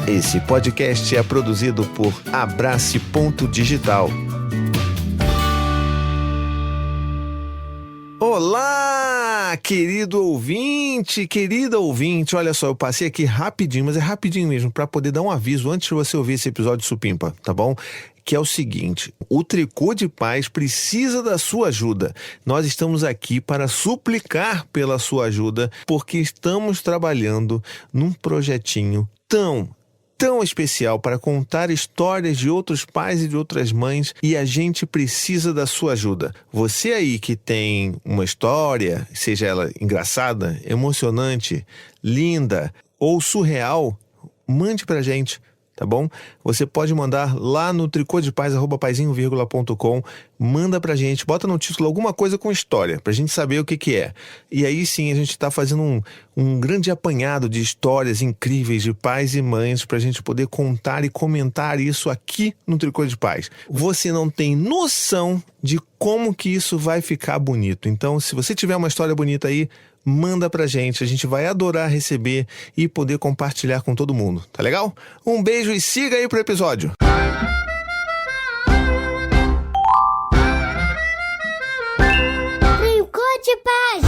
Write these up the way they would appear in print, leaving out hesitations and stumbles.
Esse podcast é produzido por Abrace.digital. Olá, querido ouvinte, querida ouvinte. Olha só, eu passei aqui rapidinho, mas é rapidinho mesmo, para poder dar um aviso antes de você ouvir esse episódio supimpa, tá bom? Que é o seguinte: o Tricô de Paz precisa da sua ajuda. Nós estamos aqui para suplicar pela sua ajuda, porque estamos trabalhando num projetinho tão especial para contar histórias de outros pais e de outras mães, e a gente precisa da sua ajuda. Você aí que tem uma história, seja ela engraçada, emocionante, linda ou surreal, mande pra gente. Tá bom? Você pode mandar lá no tricodepaz@paizinho.com, manda pra gente, bota no título alguma coisa com história, pra gente saber o que é. E aí sim a gente tá fazendo um grande apanhado de histórias incríveis de pais e mães pra gente poder contar e comentar isso aqui no Tricô de Paz. Você não tem noção de como que isso vai ficar bonito. Então, se você tiver uma história bonita aí, manda pra gente, a gente vai adorar receber e poder compartilhar com todo mundo, tá legal? Um beijo e siga aí pro episódio. Tricô de Paz.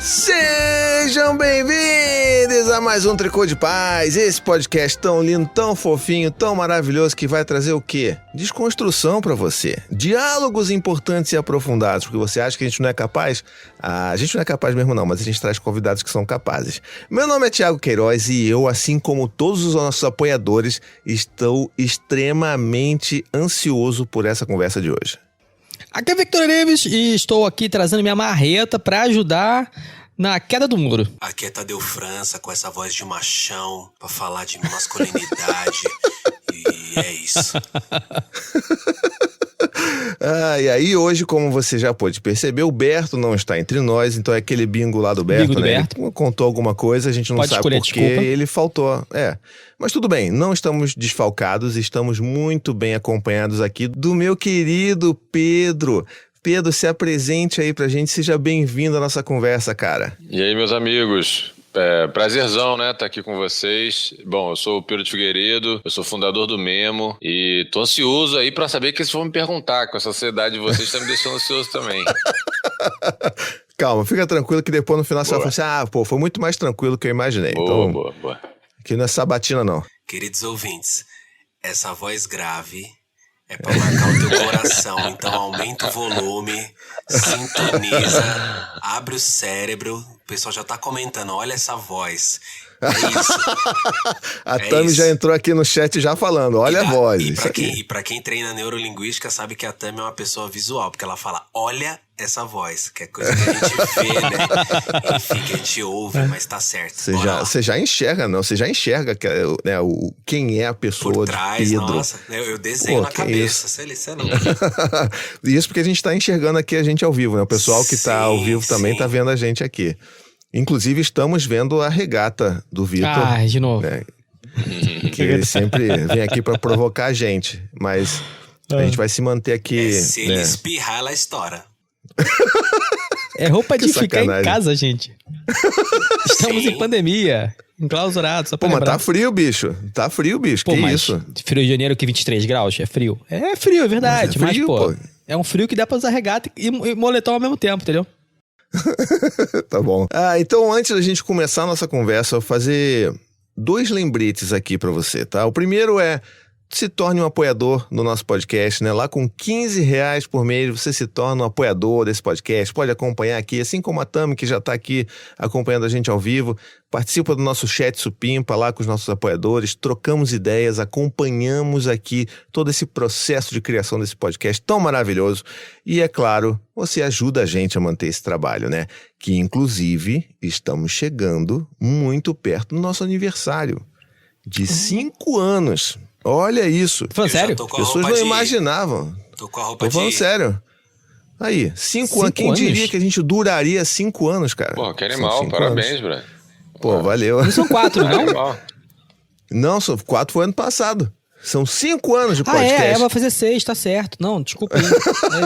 Sejam bem-vindos a mais um Tricô de Paz, esse podcast tão lindo, tão fofinho, tão maravilhoso, que vai trazer o quê? Desconstrução pra você, diálogos importantes e aprofundados, porque você acha que a gente não é capaz? A gente não é capaz mesmo não, mas a gente traz convidados que são capazes. Meu nome é Thiago Queiroz e eu, assim como todos os nossos apoiadores, estou extremamente ansioso por essa conversa de hoje. Aqui é Victor Neves e estou aqui trazendo minha marreta para ajudar na queda do muro. Aqui é Tadeu França com essa voz de machão pra falar de masculinidade e é isso. E aí hoje, como você já pôde perceber, o Berto não está entre nós, então é aquele bingo lá do Berto, bingo do né? Berto. Ele contou alguma coisa, a gente não Pode sabe escolher, por que desculpa. ele faltou. Mas tudo bem, não estamos desfalcados, estamos muito bem acompanhados aqui do meu querido Pedro. Pedro, se apresente aí pra gente, seja bem-vindo à nossa conversa, cara. E aí, meus amigos, prazerzão, né, estar aqui com vocês. Bom, eu sou o Pedro de Figueiredo, eu sou fundador do Memo e tô ansioso aí pra saber o que vocês vão me perguntar, com essa ansiedade de vocês tá me deixando ansioso também. Calma, fica tranquilo que depois no final você vai falar assim, foi muito mais tranquilo do que eu imaginei. Boa. Aqui não é sabatina, não. Queridos ouvintes, essa voz grave é pra marcar o teu coração, então aumenta o volume, sintoniza, abre o cérebro. O pessoal já tá comentando, olha essa voz. É isso. A Tami já entrou aqui no chat já falando, olha a voz. E pra quem treina neurolinguística sabe que a Tami é uma pessoa visual, porque ela fala, olha essa voz, que é coisa que a gente vê, né? Enfim, que a gente ouve, mas tá certo. Você já enxerga, não? Você já enxerga né, quem é a pessoa por trás, de Pedro. Nossa, eu desenho na cabeça. Você não. Isso porque a gente tá enxergando aqui a gente ao vivo, né? O pessoal que tá ao vivo também tá vendo a gente aqui. Inclusive, estamos vendo a regata do Vitor. De novo. Né? Que ele sempre vem aqui pra provocar a gente. Mas a gente vai se manter aqui. Se ele espirrar, ela estoura. É roupa de ficar sacanagem. em casa, gente. Estamos em pandemia, enclausurados. Mas tá frio, bicho. Tá frio, bicho. Pô, que mas isso? Frio de janeiro que 23 graus? É frio. É frio, é verdade. Mas é frio, pô. É um frio que dá pra usar regata e moletom ao mesmo tempo, entendeu? Tá bom. Então antes da gente começar a nossa conversa, eu vou fazer 2 lembretes aqui pra você, tá? O primeiro é, se torne um apoiador no nosso podcast, né? Lá com R$15 por mês você se torna um apoiador desse podcast, pode acompanhar aqui, assim como a Tami, que já tá aqui acompanhando a gente ao vivo, participa do nosso chat supimpa lá com os nossos apoiadores, trocamos ideias, acompanhamos aqui todo esse processo de criação desse podcast tão maravilhoso e, é claro, você ajuda a gente a manter esse trabalho, né? Que, inclusive, estamos chegando muito perto do nosso aniversário de 5 anos. Olha isso. Falando sério? As pessoas não imaginavam. Tô com a roupa Tô falando sério. Aí, 5 anos. Quem diria que a gente duraria 5 anos, cara? Pô, que animal, parabéns, bro. Pô, valeu. Não são 4, não? Não, 4 foi ano passado. São 5 anos de Ah, podcast. vai fazer 6, tá certo. Não, desculpa aí.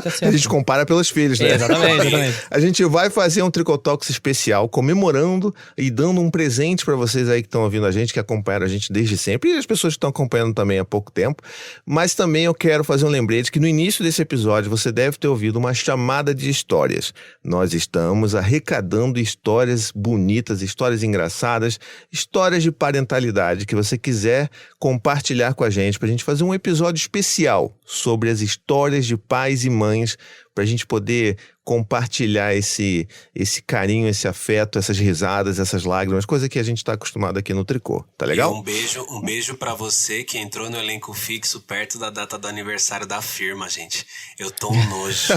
Tá certo. A gente compara pelos filhos, né? Exatamente. A gente vai fazer um Tricotalks especial, comemorando e dando um presente pra vocês aí que estão ouvindo a gente, que acompanharam a gente desde sempre, e as pessoas que estão acompanhando também há pouco tempo. Mas também eu quero fazer um lembrete que no início desse episódio você deve ter ouvido uma chamada de histórias. Nós estamos arrecadando histórias bonitas, histórias engraçadas, histórias de parentalidade que você quiser compartilhar com a gente, pra gente fazer um episódio especial sobre as histórias de pais e mães, pra gente poder compartilhar esse carinho, esse afeto, essas risadas, essas lágrimas, coisa que a gente tá acostumado aqui no Tricô, tá legal? E um beijo pra você que entrou no elenco fixo perto da data do aniversário da firma, gente. Eu tô um nojo.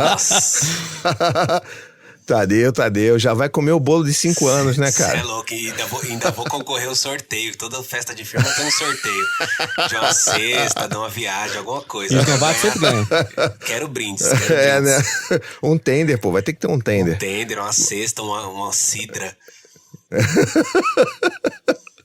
Nossa. Tadeu, já vai comer o bolo de 5 anos, né, cara? Você é louco, e ainda vou concorrer ao sorteio. Toda festa de firma tem um sorteio. De uma cesta, de uma viagem, alguma coisa. E os novatos sempre ganham. Quero brindes, Né? Um tender, pô, vai ter que ter um tender. Um tender, uma cesta, uma cidra.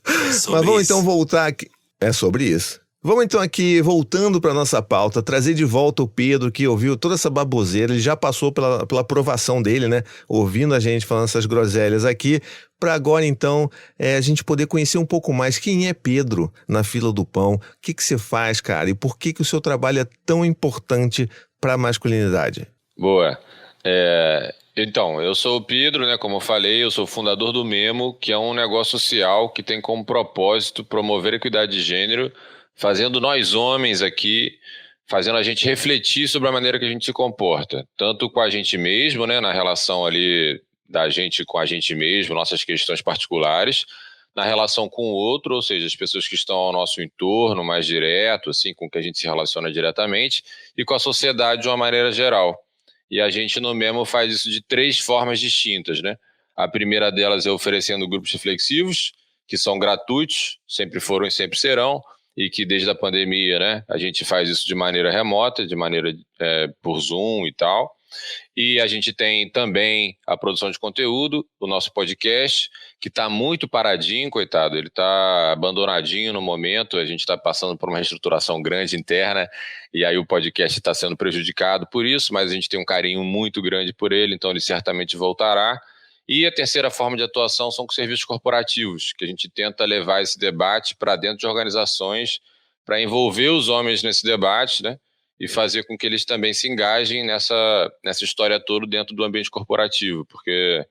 Mas vamos então voltar aqui. É sobre isso. Vamos então aqui, voltando para nossa pauta, trazer de volta o Pedro, que ouviu toda essa baboseira, ele já passou pela aprovação dele, né? Ouvindo a gente falando essas groselhas aqui, para agora então a gente poder conhecer um pouco mais quem é Pedro na fila do pão, o que você faz, cara, e por que o seu trabalho é tão importante para a masculinidade. Boa. Então, eu sou o Pedro, né? Como eu falei, eu sou fundador do Memo, que é um negócio social que tem como propósito promover a equidade de gênero, fazendo nós homens aqui, fazendo a gente refletir sobre a maneira que a gente se comporta, tanto com a gente mesmo, né, na relação ali da gente com a gente mesmo, nossas questões particulares, na relação com o outro, ou seja, as pessoas que estão ao nosso entorno mais direto, assim, com que a gente se relaciona diretamente, e com a sociedade de uma maneira geral. E a gente no Memo faz isso de 3 formas distintas, né? A primeira delas é oferecendo grupos reflexivos, que são gratuitos, sempre foram e sempre serão, e que desde a pandemia, né, a gente faz isso de maneira remota, de maneira por Zoom e tal. E a gente tem também a produção de conteúdo, o nosso podcast, que está muito paradinho, coitado, ele está abandonadinho no momento, a gente está passando por uma reestruturação grande interna, e aí o podcast está sendo prejudicado por isso, mas a gente tem um carinho muito grande por ele, então ele certamente voltará. E a terceira forma de atuação são com serviços corporativos, que a gente tenta levar esse debate para dentro de organizações, para envolver os homens nesse debate, né? E fazer com que eles também se engajem nessa história toda dentro do ambiente corporativo, porque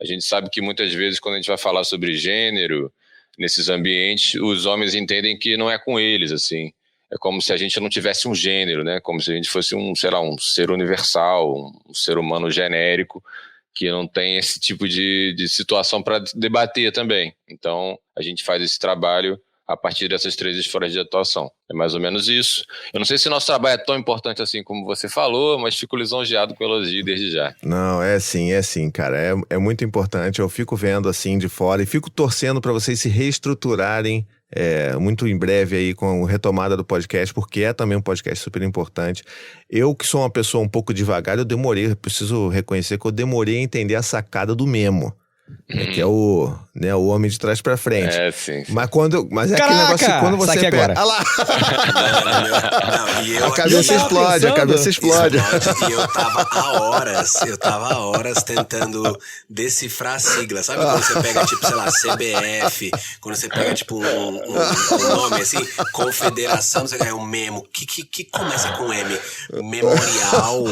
a gente sabe que muitas vezes quando a gente vai falar sobre gênero nesses ambientes, os homens entendem que não é com eles, assim. É como se a gente não tivesse um gênero, né? Como se a gente fosse um ser universal, um ser humano genérico, que não tem esse tipo de situação para debater também. Então, a gente faz esse trabalho a partir dessas 3 esferas de atuação. É mais ou menos isso. Eu não sei se nosso trabalho é tão importante assim como você falou, mas fico lisonjeado com o elogio desde já. Não, é sim, cara. É muito importante. Eu fico vendo assim de fora e fico torcendo para vocês se reestruturarem muito em breve aí com a retomada do podcast, porque é também um podcast super importante. Eu que sou uma pessoa um pouco devagar, preciso reconhecer que eu demorei a entender a sacada do Memo. Que é o homem de trás pra frente. Sim. Mas é aquele negócio que quando você pega... Agora. Ah lá! Não, a cabeça explode. E eu tava há horas tentando decifrar a sigla. Sabe quando você pega, tipo, sei lá, CBF, quando você pega, tipo, um nome assim, Confederação, você ganha um Memo, que começa com M? Memorial,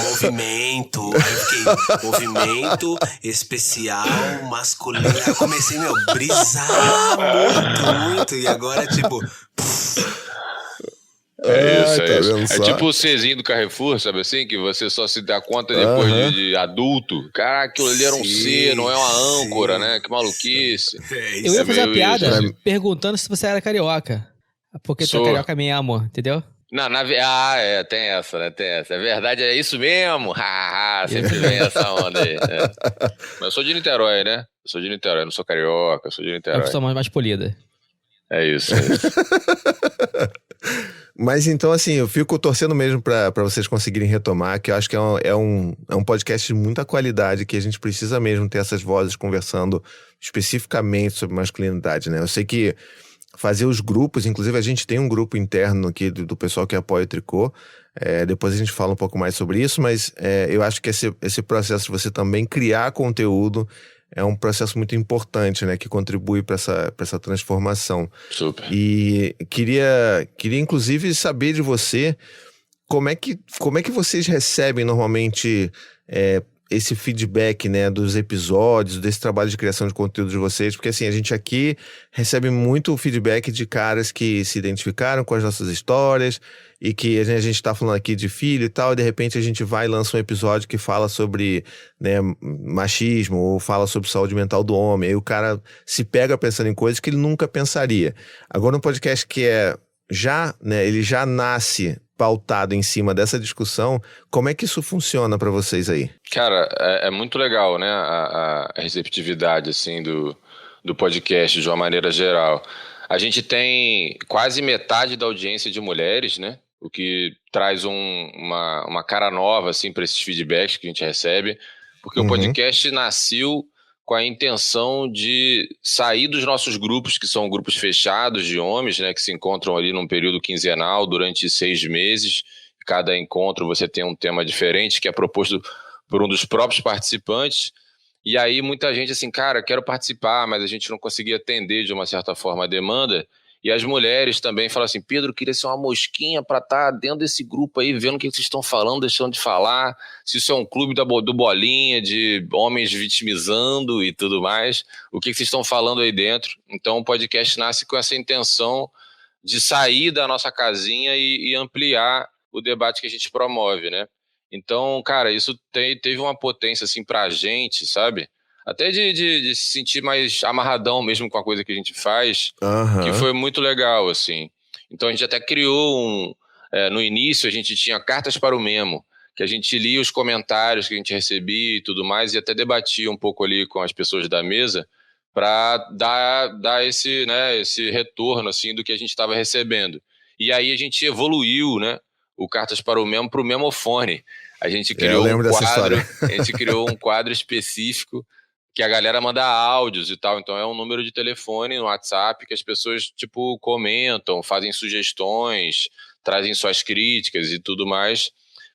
movimento, aí eu fiquei, movimento especial, masculino. Aí eu comecei, brisar muito. E agora, tipo... É isso. É tipo o Czinho do Carrefour, sabe assim? Que você só se dá conta depois de adulto. Caraca, aquilo ali era um C, não é uma âncora, né? Que maluquice. Eu ia fazer uma piada perguntando se você era carioca. Porque tu é carioca mesmo, entendeu? Não, tem essa, né? Tem essa. É verdade, é isso mesmo. Sempre vem essa onda aí. Mas eu sou de Niterói, né? Eu sou de Niterói, não sou carioca, eu sou de Niterói. É a pessoa mais polida. É isso. Mas então, assim, eu fico torcendo mesmo pra vocês conseguirem retomar, que eu acho que é um podcast de muita qualidade, que a gente precisa mesmo ter essas vozes conversando especificamente sobre masculinidade, né? Eu sei que fazer os grupos. Inclusive, a gente tem um grupo interno aqui do pessoal que apoia o tricô. Depois a gente fala um pouco mais sobre isso, mas eu acho que esse processo de você também criar conteúdo é um processo muito importante, né? Que contribui para essa transformação. Super. E queria inclusive saber de você como é que vocês recebem normalmente esse feedback, né, dos episódios, desse trabalho de criação de conteúdo de vocês, porque assim, a gente aqui recebe muito feedback de caras que se identificaram com as nossas histórias e que a gente tá falando aqui de filho e tal, e de repente a gente vai e lança um episódio que fala sobre, né, machismo ou fala sobre saúde mental do homem, aí o cara se pega pensando em coisas que ele nunca pensaria. Agora um podcast que ele já nasce pautado em cima dessa discussão, como é que isso funciona para vocês aí? Cara, é muito legal, né, a receptividade, assim, do podcast de uma maneira geral. A gente tem quase metade da audiência de mulheres, né, o que traz uma cara nova, assim, para esses feedbacks que a gente recebe, porque o podcast nasceu com a intenção de sair dos nossos grupos, que são grupos fechados de homens, né, que se encontram ali num período quinzenal durante 6 meses. Cada encontro você tem um tema diferente, que é proposto por um dos próprios participantes. E aí muita gente assim, cara, quero participar, mas a gente não conseguia atender de uma certa forma a demanda. E as mulheres também falam assim, Pedro, queria ser uma mosquinha para estar dentro desse grupo aí, vendo o que vocês estão falando, deixando de falar, se isso é um clube do Bolinha, de homens vitimizando e tudo mais, o que vocês estão falando aí dentro. Então o podcast nasce com essa intenção de sair da nossa casinha e ampliar o debate que a gente promove, né? Então, cara, isso teve uma potência assim pra gente, sabe? Até de se sentir mais amarradão mesmo com a coisa que a gente faz, que foi muito legal, assim. Então a gente até criou no início a gente tinha cartas para o Memo, que a gente lia os comentários que a gente recebia e tudo mais, e até debatia um pouco ali com as pessoas da mesa para dar esse retorno assim, do que a gente estava recebendo. E aí a gente evoluiu, né, o Cartas para o Memo para o Memofone. A gente criou a gente criou um quadro específico que a galera manda áudios e tal, então é um número de telefone no WhatsApp que as pessoas, tipo, comentam, fazem sugestões, trazem suas críticas e tudo mais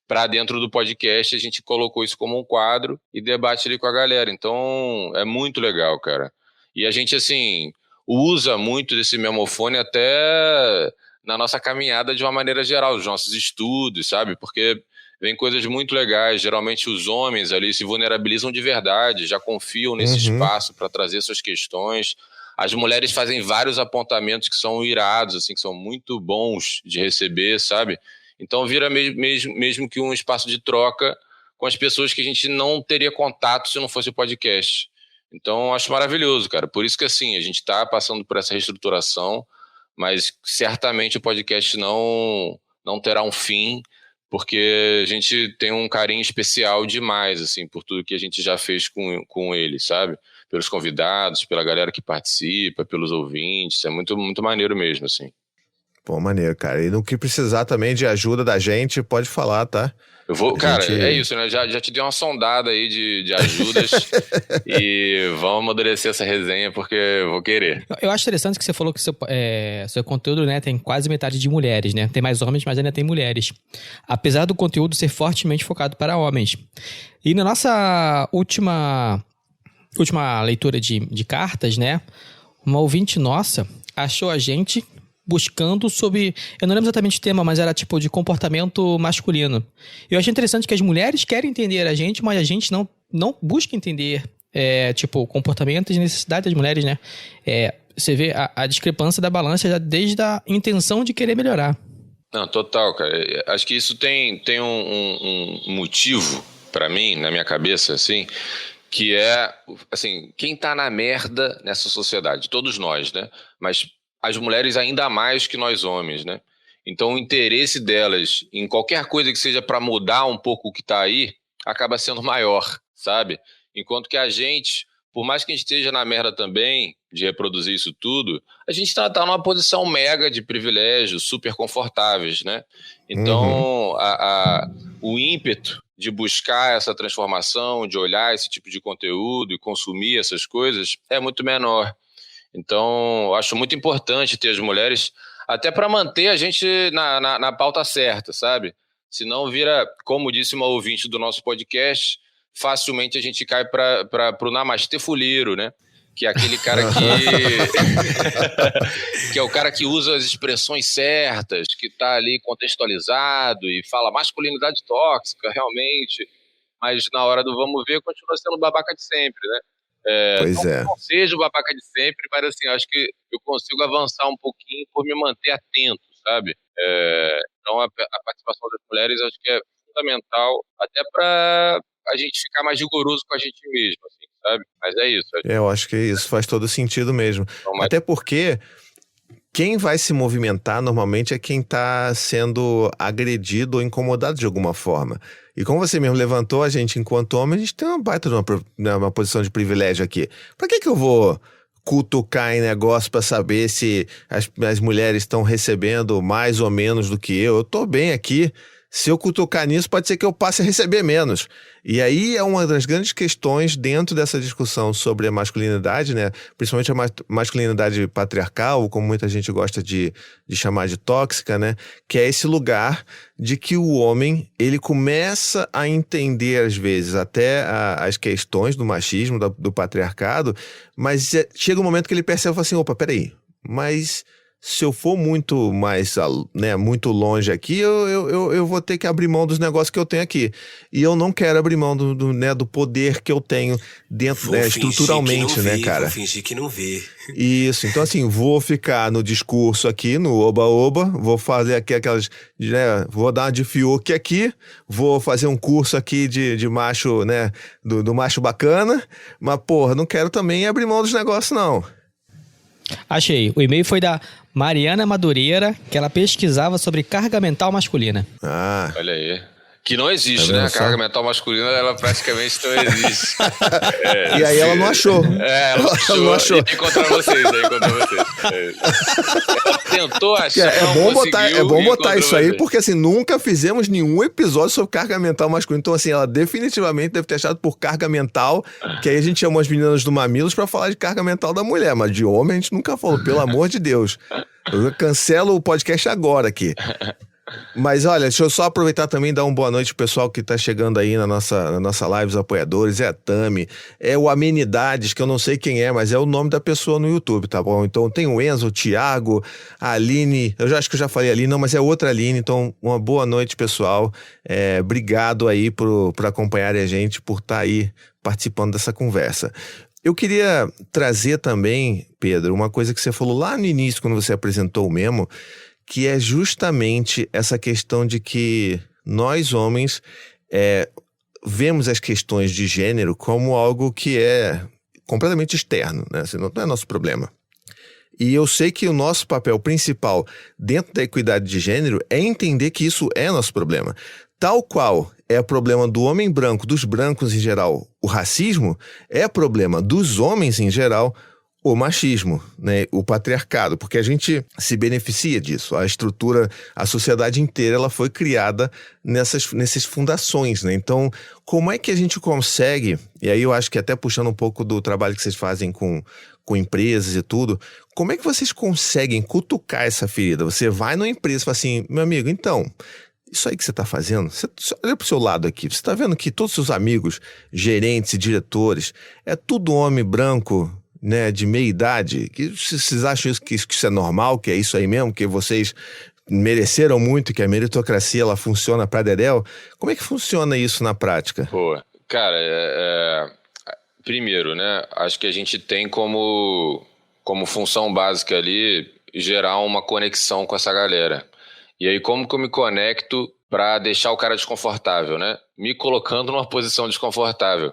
para dentro do podcast. A gente colocou isso como um quadro e debate ali com a galera, então é muito legal, cara. E a gente, assim, usa muito desse memofone até na nossa caminhada de uma maneira geral, os nossos estudos, sabe, porque vem coisas muito legais. Geralmente os homens ali se vulnerabilizam de verdade, já confiam nesse espaço para trazer suas questões. As mulheres fazem vários apontamentos que são irados, assim, que são muito bons de receber, sabe? Então vira mesmo que um espaço de troca com as pessoas que a gente não teria contato se não fosse o podcast. Então acho maravilhoso, cara. Por isso que assim, a gente está passando por essa reestruturação, mas certamente o podcast não terá um fim, porque a gente tem um carinho especial demais, assim, por tudo que a gente já fez com ele, sabe? Pelos convidados, pela galera que participa, pelos ouvintes, é muito, muito maneiro mesmo, assim. Pô, maneiro, cara. E no que precisar também de ajuda da gente, pode falar, tá? Eu vou, cara, é isso, né? Já te dei uma sondada aí de ajudas e vamos amadurecer essa resenha porque eu vou querer. Eu acho interessante que você falou que seu conteúdo, né, tem quase metade de mulheres, né? Tem mais homens, mas ainda tem mulheres. Apesar do conteúdo ser fortemente focado para homens. E na nossa última leitura de cartas, né? Uma ouvinte nossa achou a gente buscando sobre... Eu não lembro exatamente o tema, mas era tipo de comportamento masculino. Eu achei interessante que as mulheres querem entender a gente, mas a gente não busca entender tipo, comportamento e necessidade das mulheres, né? Você vê a discrepância da balança já desde a intenção de querer melhorar. Não, total, cara. Acho que isso tem um motivo pra mim, na minha cabeça, assim, que é, assim, quem tá na merda nessa sociedade? Todos nós, né? Mas as mulheres ainda mais que nós homens, né? Então o interesse delas em qualquer coisa que seja para mudar um pouco o que está aí, acaba sendo maior, sabe? Enquanto que a gente, por mais que a gente esteja na merda também, de reproduzir isso tudo, a gente está numa posição mega de privilégios, super confortáveis, né? Então o ímpeto de buscar essa transformação, de olhar esse tipo de conteúdo e consumir essas coisas é muito menor. Então, eu acho muito importante ter as mulheres, até para manter a gente na pauta certa, sabe? Senão vira, como disse uma ouvinte do nosso podcast, facilmente a gente cai para o namastê fuleiro, né? Que é aquele cara que é o cara que usa as expressões certas, que está ali contextualizado e fala masculinidade tóxica, realmente, mas na hora do vamos ver continua sendo babaca de sempre, né? Pois é. Não seja o babaca de sempre, mas assim, acho que eu consigo avançar um pouquinho por me manter atento, sabe? Então a participação das mulheres acho que é fundamental até para a gente ficar mais rigoroso com a gente mesmo, assim, sabe? Mas é isso. Eu acho que isso faz todo sentido mesmo. Então, mas... Até porque quem vai se movimentar normalmente é quem está sendo agredido ou incomodado de alguma forma. E como você mesmo levantou, a gente, enquanto homem, a gente tem uma baita de uma posição de privilégio aqui. Pra que eu vou cutucar em negócio pra saber se as mulheres estão recebendo mais ou menos do que eu? Eu tô bem aqui. Se eu cutucar nisso, pode ser que eu passe a receber menos. E aí é uma das grandes questões dentro dessa discussão sobre a masculinidade, né? Principalmente a masculinidade patriarcal, como muita gente gosta de chamar de tóxica, né? Que é esse lugar de que o homem, ele começa a entender, às vezes, até as questões do machismo, do patriarcado, mas chega um momento que ele percebe e fala assim, opa, peraí, mas... se eu for muito mais, né, muito longe aqui, eu vou ter que abrir mão dos negócios que eu tenho aqui. E eu não quero abrir mão do poder que eu tenho dentro, né, estruturalmente, né, cara? Vou fingir que não vi. Isso, então assim, vou ficar no discurso aqui, no oba-oba, vou fazer aqui aquelas, né, vou dar uma de Fiuk aqui, vou fazer um curso aqui de macho, né, do macho bacana, mas porra, não quero também abrir mão dos negócios, não. Achei. O e-mail foi da Mariana Madureira, que ela pesquisava sobre carga mental masculina. Ah. Olha aí. Que não existe, né? A carga mental masculina, ela praticamente não existe. E aí ela não achou. Ela não achou. E encontrou vocês. Ela tentou achar, é bom botar isso aí, porque assim, nunca fizemos nenhum episódio sobre carga mental masculina. Então assim, ela definitivamente deve ter achado por carga mental, que aí a gente chamou as meninas do Mamilos pra falar de carga mental da mulher, mas de homem a gente nunca falou, pelo amor de Deus. Eu cancelo o podcast agora aqui. Mas olha, deixa eu só aproveitar também e dar uma boa noite pro pessoal que tá chegando aí na nossa live, os apoiadores, é a Tami, é o Amenidades, que eu não sei quem é, mas é o nome da pessoa no YouTube, tá bom? Então tem o Enzo, o Thiago, a Aline, eu acho que eu já falei ali, não, mas é outra Aline, então uma boa noite, pessoal, obrigado aí por acompanharem a gente, por estar aí participando dessa conversa. Eu queria trazer também, Pedro, uma coisa que você falou lá no início, quando você apresentou o Memo, que é justamente essa questão de que nós, homens, vemos as questões de gênero como algo que é completamente externo, né? Assim, não é nosso problema. E eu sei que o nosso papel principal dentro da equidade de gênero é entender que isso é nosso problema. Tal qual é problema do homem branco, dos brancos em geral, o racismo, é problema dos homens em geral, o machismo, né, o patriarcado, porque a gente se beneficia disso. A estrutura, a sociedade inteira, ela foi criada nessas fundações, né? Então, como é que a gente consegue, e aí eu acho que até puxando um pouco do trabalho que vocês fazem com empresas e tudo, como é que vocês conseguem cutucar essa ferida? Você vai numa empresa e fala assim, meu amigo, então... isso aí que você está fazendo, você olha para o seu lado aqui, você está vendo que todos os seus amigos, gerentes e diretores, é tudo homem branco, né, de meia idade, que vocês acham que isso é normal, que é isso aí mesmo, que vocês mereceram muito, que a meritocracia ela funciona pra dedéu? Como é que funciona isso na prática? Pô, cara, primeiro, né, acho que a gente tem como função básica ali gerar uma conexão com essa galera. E aí como que eu me conecto pra deixar o cara desconfortável, né? Me colocando numa posição desconfortável.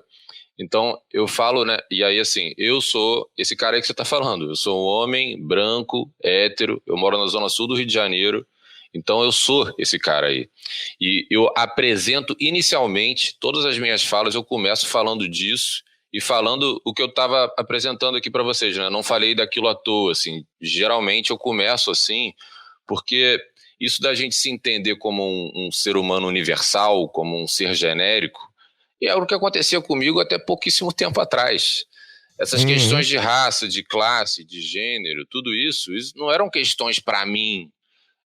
Então, eu falo, né, e aí assim, eu sou esse cara aí que você tá falando, eu sou um homem branco, hétero, eu moro na zona sul do Rio de Janeiro, então eu sou esse cara aí. E eu apresento inicialmente, todas as minhas falas, eu começo falando disso e falando o que eu tava apresentando aqui pra vocês, né, não falei daquilo à toa, assim, geralmente eu começo assim, porque isso da gente se entender como um ser humano universal, como um ser genérico, e é o que acontecia comigo até pouquíssimo tempo atrás. essas questões de raça, de classe, de gênero, tudo isso não eram questões para mim.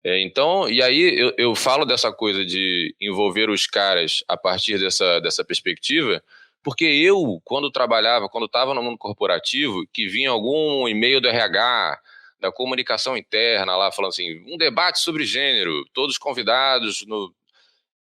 Então, e aí eu falo dessa coisa de envolver os caras a partir dessa perspectiva, porque eu, quando estava no mundo corporativo, que vinha algum e-mail do RH, da comunicação interna lá, falando assim, um debate sobre gênero, todos convidados,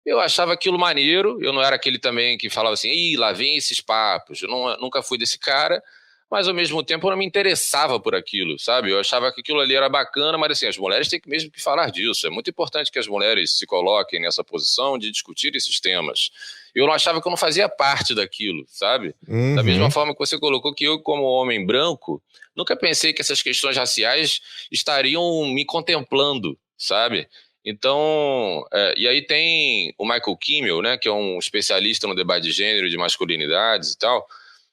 eu achava aquilo maneiro, eu não era aquele também que falava assim, ih, lá vem esses papos, eu nunca fui desse cara, mas ao mesmo tempo eu não me interessava por aquilo, sabe? Eu achava que aquilo ali era bacana, mas assim, as mulheres têm mesmo que falar disso. É muito importante que as mulheres se coloquem nessa posição de discutir esses temas. Eu não achava que eu não fazia parte daquilo, sabe? Da mesma forma que você colocou que eu, como homem branco, nunca pensei que essas questões raciais estariam me contemplando, sabe? Então, e aí tem o Michael Kimmel, né, que é um especialista no debate de gênero, de masculinidades e tal,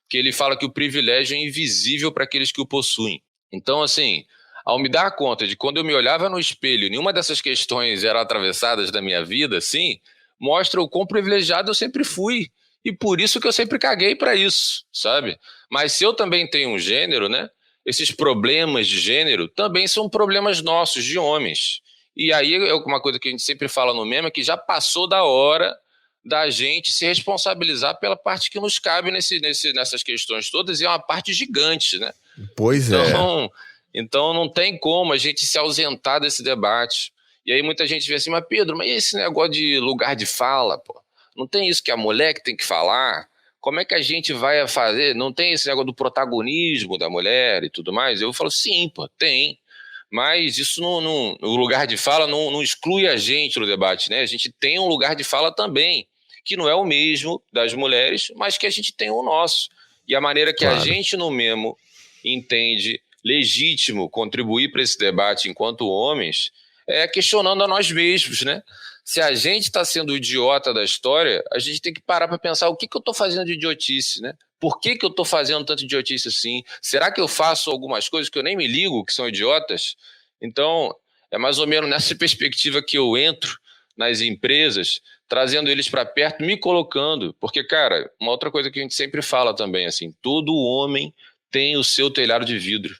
que ele fala que o privilégio é invisível para aqueles que o possuem. Então, assim, ao me dar conta de quando eu me olhava no espelho, nenhuma dessas questões eram atravessadas da minha vida, assim, mostra o quão privilegiado eu sempre fui. E por isso que eu sempre caguei para isso, sabe? Mas se eu também tenho um gênero, né? Esses problemas de gênero também são problemas nossos, de homens. E aí é uma coisa que a gente sempre fala no meme, é que já passou da hora da gente se responsabilizar pela parte que nos cabe nessas questões todas, e é uma parte gigante, né? Pois Então não tem como a gente se ausentar desse debate. E aí muita gente vê assim, mas Pedro, mas esse negócio de lugar de fala, pô? Não tem isso que a mulher que tem que falar? Como é que a gente vai fazer? Não tem esse negócio do protagonismo da mulher e tudo mais? Eu falo, sim, pô, tem. Mas isso o lugar de fala não exclui a gente no debate, né? A gente tem um lugar de fala também, que não é o mesmo das mulheres, mas que a gente tem o nosso. E a maneira que a gente no Memo entende legítimo contribuir para esse debate enquanto homens é questionando a nós mesmos, né? Se a gente está sendo o idiota da história, a gente tem que parar para pensar o que eu estou fazendo de idiotice, né? Por que eu estou fazendo tanto idiotice assim? Será que eu faço algumas coisas que eu nem me ligo, que são idiotas? Então, é mais ou menos nessa perspectiva que eu entro nas empresas, trazendo eles para perto, me colocando. Porque, cara, uma outra coisa que a gente sempre fala também, assim, todo homem tem o seu telhado de vidro.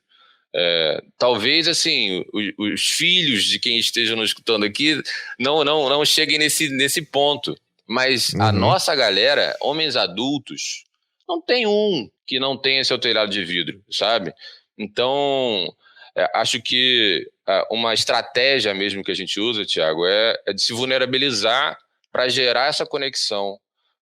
Talvez, assim, os filhos de quem esteja nos escutando aqui não cheguem nesse ponto. Mas a nossa galera, homens adultos, não tem um que não tenha seu telhado de vidro, sabe? Então, acho que uma estratégia mesmo que a gente usa, Thiago, é de se vulnerabilizar para gerar essa conexão.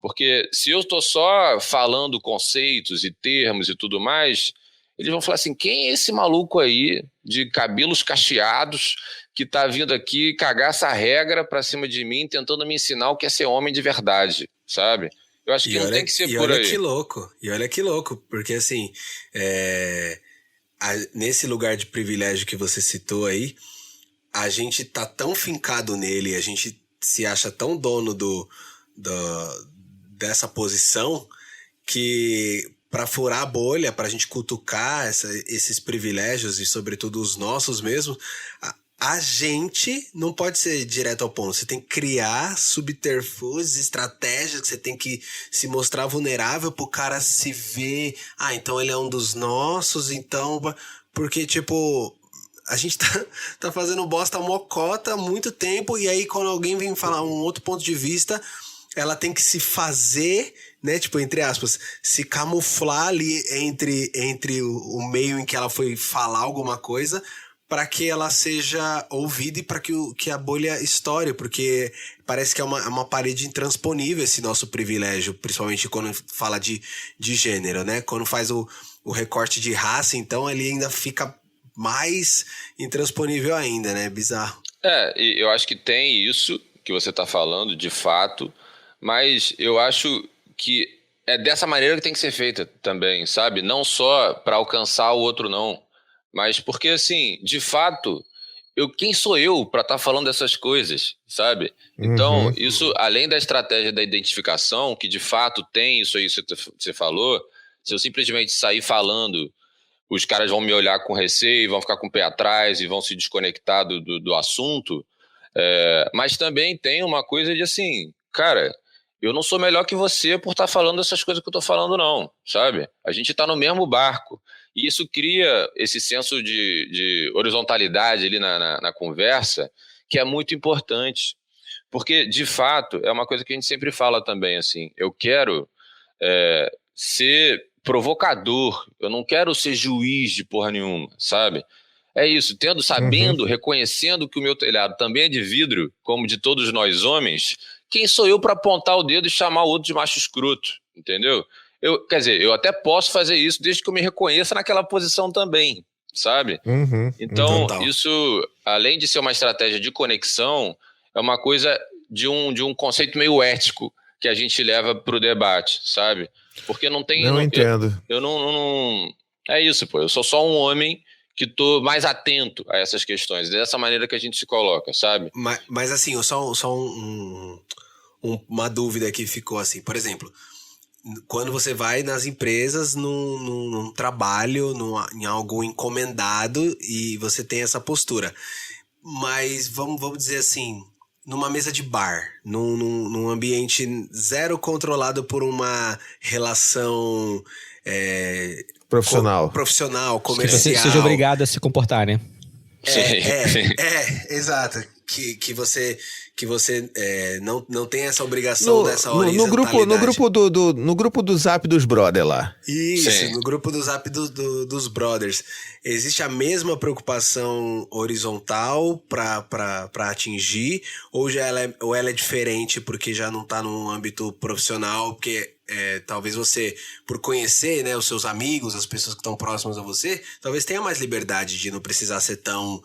Porque se eu estou só falando conceitos e termos e tudo mais, eles vão falar assim, quem é esse maluco aí de cabelos cacheados que está vindo aqui cagar essa regra para cima de mim, tentando me ensinar o que é ser homem de verdade, sabe? Eu acho que não tem que ser por aí. E olha que louco, porque assim, nesse lugar de privilégio que você citou aí, a gente tá tão fincado nele, a gente se acha tão dono dessa posição que para furar a bolha, para a gente cutucar esses privilégios e sobretudo os nossos mesmos, a gente não pode ser direto ao ponto. Você tem que criar subterfúgios, estratégias, que você tem que se mostrar vulnerável pro cara se ver. Então ele é um dos nossos, então... Porque, tipo, a gente tá fazendo bosta mocota há muito tempo, e aí quando alguém vem falar um outro ponto de vista, ela tem que se fazer, né, tipo, entre aspas, se camuflar ali entre o meio em que ela foi falar alguma coisa, para que ela seja ouvida e para que a bolha estoure, porque parece que é uma parede intransponível esse nosso privilégio, principalmente quando fala de gênero, né? Quando faz o recorte de raça, então ele ainda fica mais intransponível ainda, né? Bizarro. E eu acho que tem isso que você está falando, de fato, mas eu acho que é dessa maneira que tem que ser feita também, sabe? Não só para alcançar o outro, não. Mas porque, assim, de fato, quem sou eu para estar falando dessas coisas, sabe? Então, isso, além da estratégia da identificação, que de fato tem isso aí que você falou, se eu simplesmente sair falando, os caras vão me olhar com receio, vão ficar com o pé atrás e vão se desconectar do assunto. Mas também tem uma coisa de assim, cara, Eu não sou melhor que você por estar falando essas coisas que eu estou falando, não, sabe? A gente está no mesmo barco. E isso cria esse senso de horizontalidade ali na conversa, que é muito importante. Porque, de fato, é uma coisa que a gente sempre fala também, assim, eu quero ser provocador, eu não quero ser juiz de porra nenhuma, sabe? É isso, sabendo, reconhecendo que o meu telhado também é de vidro, como de todos nós homens, quem sou eu para apontar o dedo e chamar o outro de macho escroto, entendeu? Quer dizer, eu até posso fazer isso desde que eu me reconheça naquela posição também, sabe? Então, Total. isso, além de ser uma estratégia de conexão, é uma coisa de um conceito meio ético que a gente leva para o debate, sabe? Porque não tem... Não entendo. Eu não... É isso, pô. Eu sou só um homem que tô mais atento a essas questões. Dessa maneira que a gente se coloca, sabe? Mas assim, só uma dúvida que ficou assim. Por exemplo, quando você vai nas empresas, num trabalho, em algo encomendado, e você tem essa postura. Mas vamos dizer assim, numa mesa de bar, num ambiente zero controlado por uma relação Profissional. profissional, Que comercial. você seja obrigado a se comportar, né? Exato. Que você não tem essa obrigação dessa horizontalidade. No grupo do Zap dos brother lá. Isso, Sim. no grupo do Zap dos brothers. Existe a mesma preocupação horizontal para atingir? Ou ela é diferente porque já não está num âmbito profissional? Porque talvez você, por conhecer, né, os seus amigos, as pessoas que estão próximas a você, talvez tenha mais liberdade de não precisar ser tão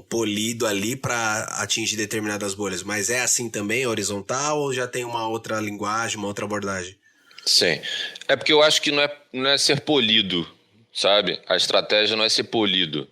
polido ali para atingir determinadas bolhas. Mas é assim também, horizontal, ou já tem uma outra linguagem, uma outra abordagem? Sim. É porque eu acho que não é ser polido, sabe? A estratégia não é ser polido.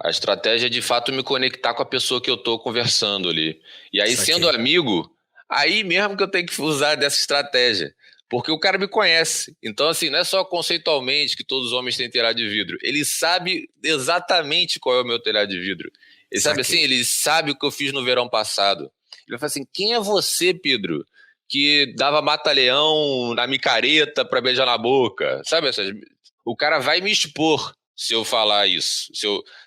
A estratégia é, de fato, me conectar com a pessoa que eu tô conversando ali. E aí, Saquei. sendo amigo, aí mesmo que eu tenho que usar dessa estratégia. Porque o cara me conhece. Então, assim, não é só conceitualmente que todos os homens têm telhado de vidro. Ele sabe exatamente qual é o meu telhado de vidro. Ele sabe assim, ele sabe o que eu fiz no verão passado. Ele vai falar assim, quem é você, Pedro, que dava mata-leão na micareta pra beijar na boca? Sabe essas... O cara vai me expor se eu falar isso.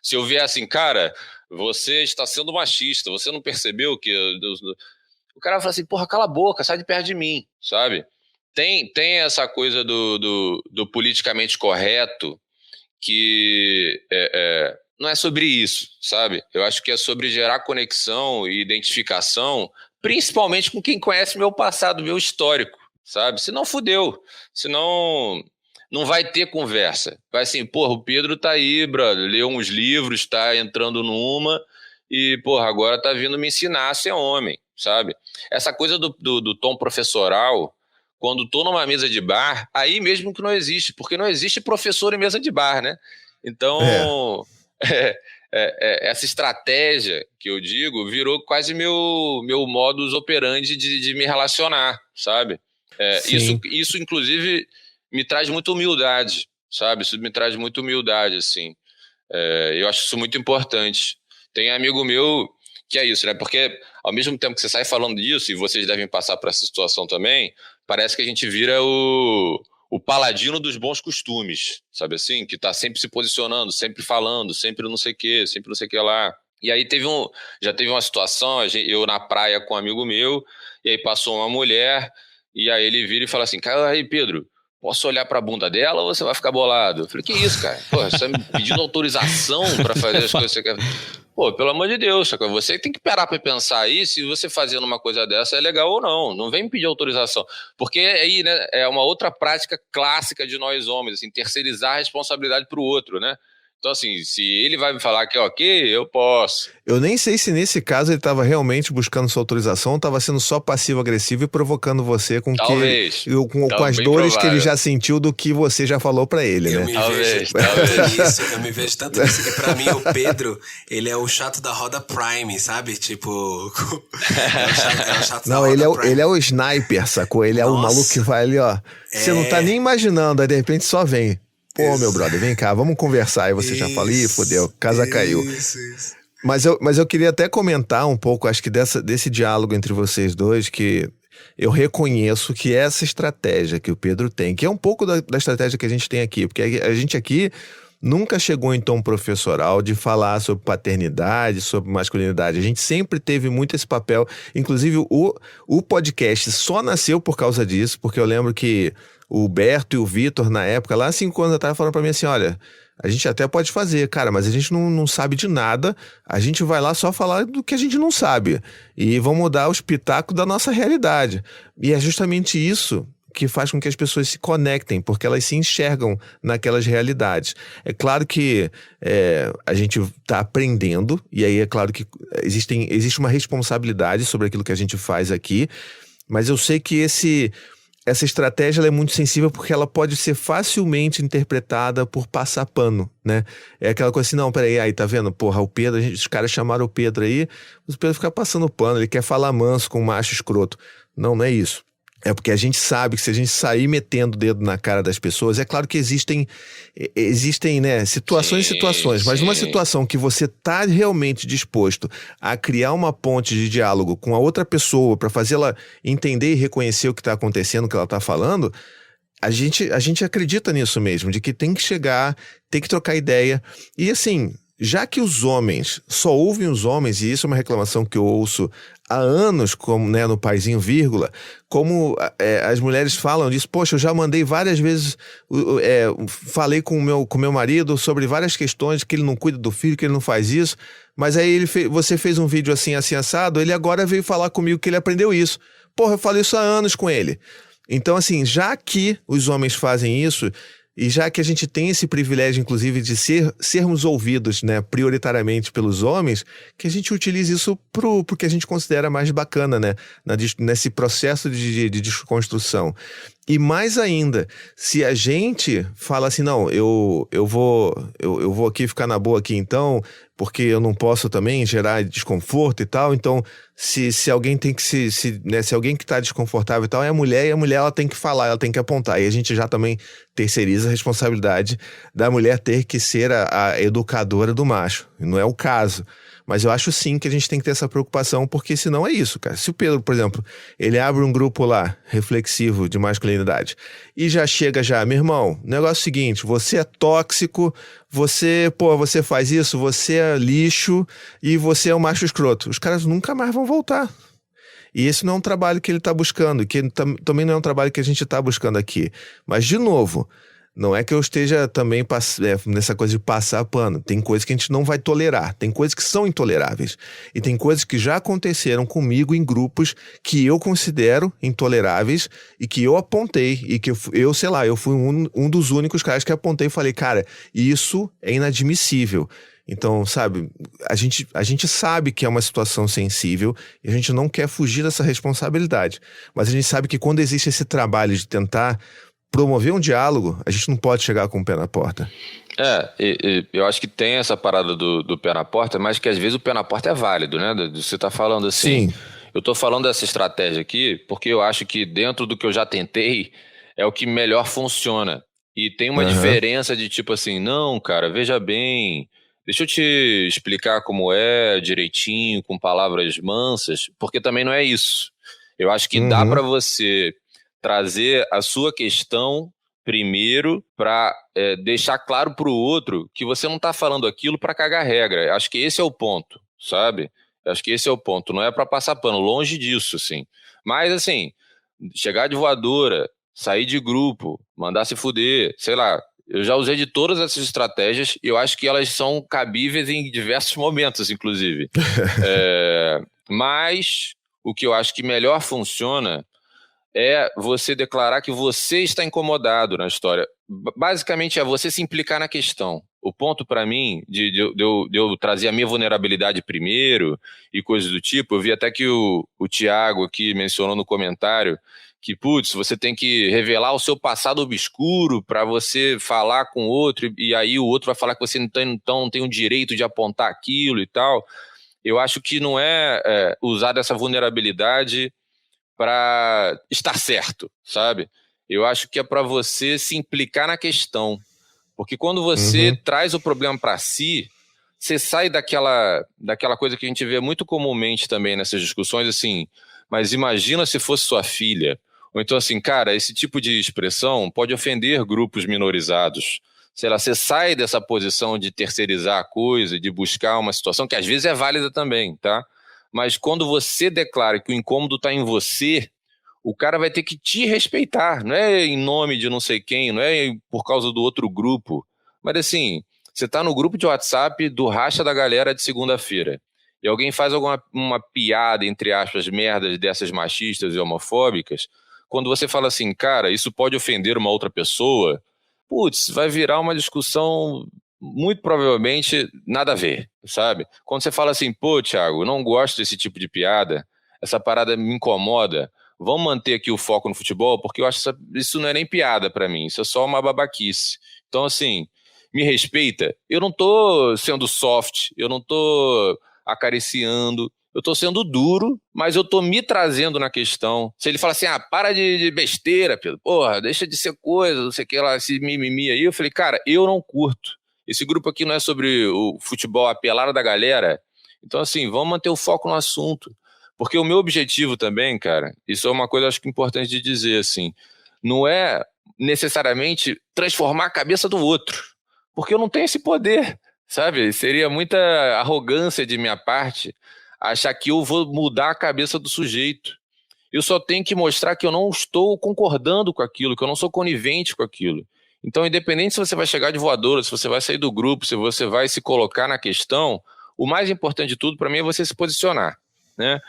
Se eu vier assim, cara, você está sendo machista, você não percebeu que... O cara vai falar assim, porra, cala a boca, sai de perto de mim, sabe? Tem essa coisa do politicamente correto que não é sobre isso, sabe? Eu acho que é sobre gerar conexão e identificação, principalmente com quem conhece meu passado, meu histórico, sabe? Senão fudeu, senão não vai ter conversa. Vai assim, porra, o Pedro tá aí, brother, leu uns livros, tá entrando numa e, porra, agora tá vindo me ensinar a ser homem, sabe? Essa coisa do tom professoral... Quando tô numa mesa de bar, aí mesmo que não existe, porque não existe professor em mesa de bar, né? Então, essa estratégia que eu digo virou quase meu modus operandi de me relacionar, sabe? Isso, inclusive, me traz muita humildade, sabe? Isso me traz muita humildade, assim. Eu acho isso muito importante. Tem amigo meu que é isso, né? Porque ao mesmo tempo que você sai falando disso, e vocês devem passar por essa situação também, parece que a gente vira o paladino dos bons costumes, sabe assim? Que tá sempre se posicionando, sempre falando, sempre não sei o que lá. E aí já teve uma situação, eu na praia com um amigo meu, e aí passou uma mulher, e aí ele vira e fala assim, cara, aí Pedro, posso olhar pra bunda dela ou você vai ficar bolado? Eu falei, que isso, cara? Pô, você tá me pedindo autorização pra fazer as coisas que você quer... Pô, pelo amor de Deus, você tem que parar pra pensar aí se você fazendo uma coisa dessa é legal ou não. Não vem me pedir autorização. Porque aí, né, é uma outra prática clássica de nós homens, assim, terceirizar a responsabilidade pro outro, né? Então, assim, se ele vai me falar que é ok, eu posso. Eu nem sei se nesse caso ele estava realmente buscando sua autorização ou estava sendo só passivo-agressivo e provocando você com Talvez. com as dores que ele já sentiu do que você já falou pra ele, né? Talvez. Eu me vejo tanto nisso que pra mim o Pedro, ele é o chato da roda Prime, sabe? Tipo, é o chato da Não, roda Prime. ele é o sniper, sacou? Ele é o maluco que vai ali, ó. Você não tá nem imaginando, aí de repente só vem. Pô, meu brother, vem cá, vamos conversar. Aí você já fala, ih, fodeu, casa caiu. Isso. Mas eu queria até comentar um pouco, acho que desse diálogo entre vocês dois, que eu reconheço que essa estratégia que o Pedro tem, que é um pouco da estratégia que a gente tem aqui, porque a gente aqui nunca chegou em tom professoral de falar sobre paternidade, sobre masculinidade. A gente sempre teve muito esse papel. Inclusive, o podcast só nasceu por causa disso, porque eu lembro que o Berto e o Vitor, na época, lá 5 anos atrás, falaram pra mim assim, olha, a gente até pode fazer, cara, mas a gente não sabe de nada, a gente vai lá só falar do que a gente não sabe. E vamos mudar os pitacos da nossa realidade. E é justamente isso que faz com que as pessoas se conectem, porque elas se enxergam naquelas realidades. É claro que a gente está aprendendo, e aí é claro que existe uma responsabilidade sobre aquilo que a gente faz aqui, mas eu sei que essa estratégia ela é muito sensível porque ela pode ser facilmente interpretada por passar pano, né? É aquela coisa assim, não, peraí, aí tá vendo? Porra, o Pedro, os caras chamaram o Pedro aí, o Pedro fica passando pano, ele quer falar manso com um macho escroto. Não é isso. É porque a gente sabe que se a gente sair metendo o dedo na cara das pessoas, é claro que existem, né, situações e situações, mas numa situação que você está realmente disposto a criar uma ponte de diálogo com a outra pessoa para fazê-la entender e reconhecer o que está acontecendo, o que ela está falando, a gente acredita nisso mesmo, de que tem que chegar, tem que trocar ideia. E assim, já que os homens, só ouvem os homens, e isso é uma reclamação que eu ouço há anos, como, né, no Paizinho Vírgula, como as mulheres falam disso, poxa, eu já mandei várias vezes, falei com o meu marido sobre várias questões, que ele não cuida do filho, que ele não faz isso, mas aí você fez um vídeo assim assado, ele agora veio falar comigo que ele aprendeu isso. Porra, eu falei isso há anos com ele. Então assim, já que os homens fazem isso, e já que a gente tem esse privilégio, inclusive, de sermos ouvidos, né, prioritariamente pelos homens, que a gente utilize isso pro que a gente considera mais bacana, né, nesse processo de desconstrução. E mais ainda, se a gente fala assim, não, eu vou aqui ficar na boa aqui então, porque eu não posso também gerar desconforto e tal, então se alguém tem que se alguém que está desconfortável e tal é a mulher, e a mulher ela tem que falar, ela tem que apontar, e a gente já também terceiriza a responsabilidade da mulher ter que ser a educadora do macho, não é o caso. Mas eu acho sim que a gente tem que ter essa preocupação, porque senão é isso, cara. Se o Pedro, por exemplo, ele abre um grupo lá, reflexivo de masculinidade, e já chega meu irmão, negócio é o seguinte, você é tóxico, você faz isso, você é lixo e você é um macho escroto. Os caras nunca mais vão voltar. E esse não é um trabalho que ele está buscando, que também não é um trabalho que a gente está buscando aqui. Mas, de novo, não é que eu esteja também nessa coisa de passar pano. Tem coisas que a gente não vai tolerar. Tem coisas que são intoleráveis. E tem coisas que já aconteceram comigo em grupos que eu considero intoleráveis e que eu apontei. E que eu fui um dos únicos caras que apontei e falei, cara, isso é inadmissível. Então, sabe, a gente sabe que é uma situação sensível e a gente não quer fugir dessa responsabilidade. Mas a gente sabe que quando existe esse trabalho de tentar promover um diálogo, a gente não pode chegar com o pé na porta. Eu acho que tem essa parada do pé na porta, mas que às vezes o pé na porta é válido, né? Você tá falando assim. Sim. Eu tô falando dessa estratégia aqui porque eu acho que dentro do que eu já tentei é o que melhor funciona. E tem uma diferença de tipo assim, não, cara, veja bem, deixa eu te explicar como é direitinho, com palavras mansas, porque também não é isso. Eu acho que dá pra você trazer a sua questão primeiro para deixar claro para o outro que você não está falando aquilo para cagar regra. Acho que esse é o ponto, sabe? Acho que esse é o ponto. Não é para passar pano, longe disso, assim. Mas, assim, chegar de voadora, sair de grupo, mandar se fuder, sei lá. Eu já usei de todas essas estratégias e eu acho que elas são cabíveis em diversos momentos, inclusive. Mas o que eu acho que melhor funciona é você declarar que você está incomodado na história. Basicamente é você se implicar na questão. O ponto para mim de eu trazer a minha vulnerabilidade primeiro e coisas do tipo, eu vi até que o Thiago aqui mencionou no comentário que, putz, você tem que revelar o seu passado obscuro para você falar com o outro e aí o outro vai falar que você não tem o direito de apontar aquilo e tal. Eu acho que não é usar dessa vulnerabilidade para estar certo, sabe? Eu acho que é para você se implicar na questão. Porque quando você traz o problema para si, você sai daquela coisa que a gente vê muito comumente também nessas discussões, assim, mas imagina se fosse sua filha. Ou então assim, cara, esse tipo de expressão pode ofender grupos minorizados. Sei lá, você sai dessa posição de terceirizar a coisa, de buscar uma situação que às vezes é válida também, tá? Mas quando você declara que o incômodo está em você, o cara vai ter que te respeitar. Não é em nome de não sei quem, não é por causa do outro grupo. Mas assim, você está no grupo de WhatsApp do racha da galera de segunda-feira e alguém faz uma piada, entre aspas, merdas dessas machistas e homofóbicas, quando você fala assim, cara, isso pode ofender uma outra pessoa, putz, vai virar uma discussão muito provavelmente nada a ver, sabe? Quando você fala assim, pô, Thiago, eu não gosto desse tipo de piada, essa parada me incomoda, vamos manter aqui o foco no futebol, porque eu acho que isso não é nem piada pra mim, isso é só uma babaquice. Então, assim, me respeita. Eu não tô sendo soft, eu não tô acariciando, eu tô sendo duro, mas eu tô me trazendo na questão. Se ele fala assim, para de besteira, Pedro, porra, deixa de ser coisa, não sei o que lá, esse mimimi aí, eu falei, cara, eu não curto. Esse grupo aqui não é sobre o futebol, a pelada da galera. Então, assim, vamos manter o foco no assunto. Porque o meu objetivo também, cara, isso é uma coisa acho que importante de dizer, assim, não é necessariamente transformar a cabeça do outro, porque eu não tenho esse poder, sabe? Seria muita arrogância de minha parte achar que eu vou mudar a cabeça do sujeito. Eu só tenho que mostrar que eu não estou concordando com aquilo, que eu não sou conivente com aquilo. Então, independente se você vai chegar de voadora, se você vai sair do grupo, se você vai se colocar na questão, o mais importante de tudo para mim é você se posicionar, né?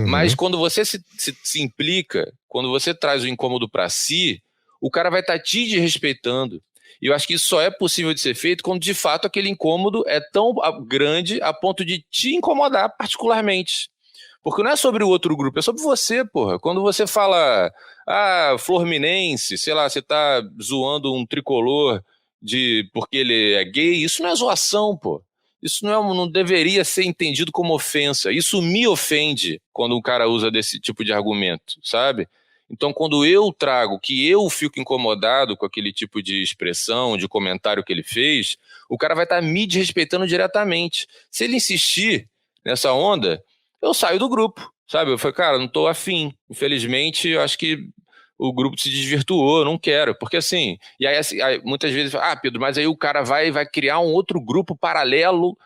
Mas quando você se implica, quando você traz o incômodo para si, o cara vai estar te desrespeitando. E eu acho que isso só é possível de ser feito quando de fato aquele incômodo é tão grande a ponto de te incomodar particularmente. Porque não é sobre o outro grupo, é sobre você, porra. Quando você fala, Fluminense, sei lá, você tá zoando um tricolor porque ele é gay, isso não é zoação, pô. Isso não deveria ser entendido como ofensa. Isso me ofende quando um cara usa desse tipo de argumento, sabe? Então, quando eu trago que eu fico incomodado com aquele tipo de expressão, de comentário que ele fez, o cara vai estar me desrespeitando diretamente. Se ele insistir nessa onda, eu saio do grupo, sabe? Eu falei, cara, não tô afim. Infelizmente, eu acho que o grupo se desvirtuou, eu não quero. Porque assim, e aí muitas vezes, Pedro, mas aí o cara vai criar um outro grupo paralelo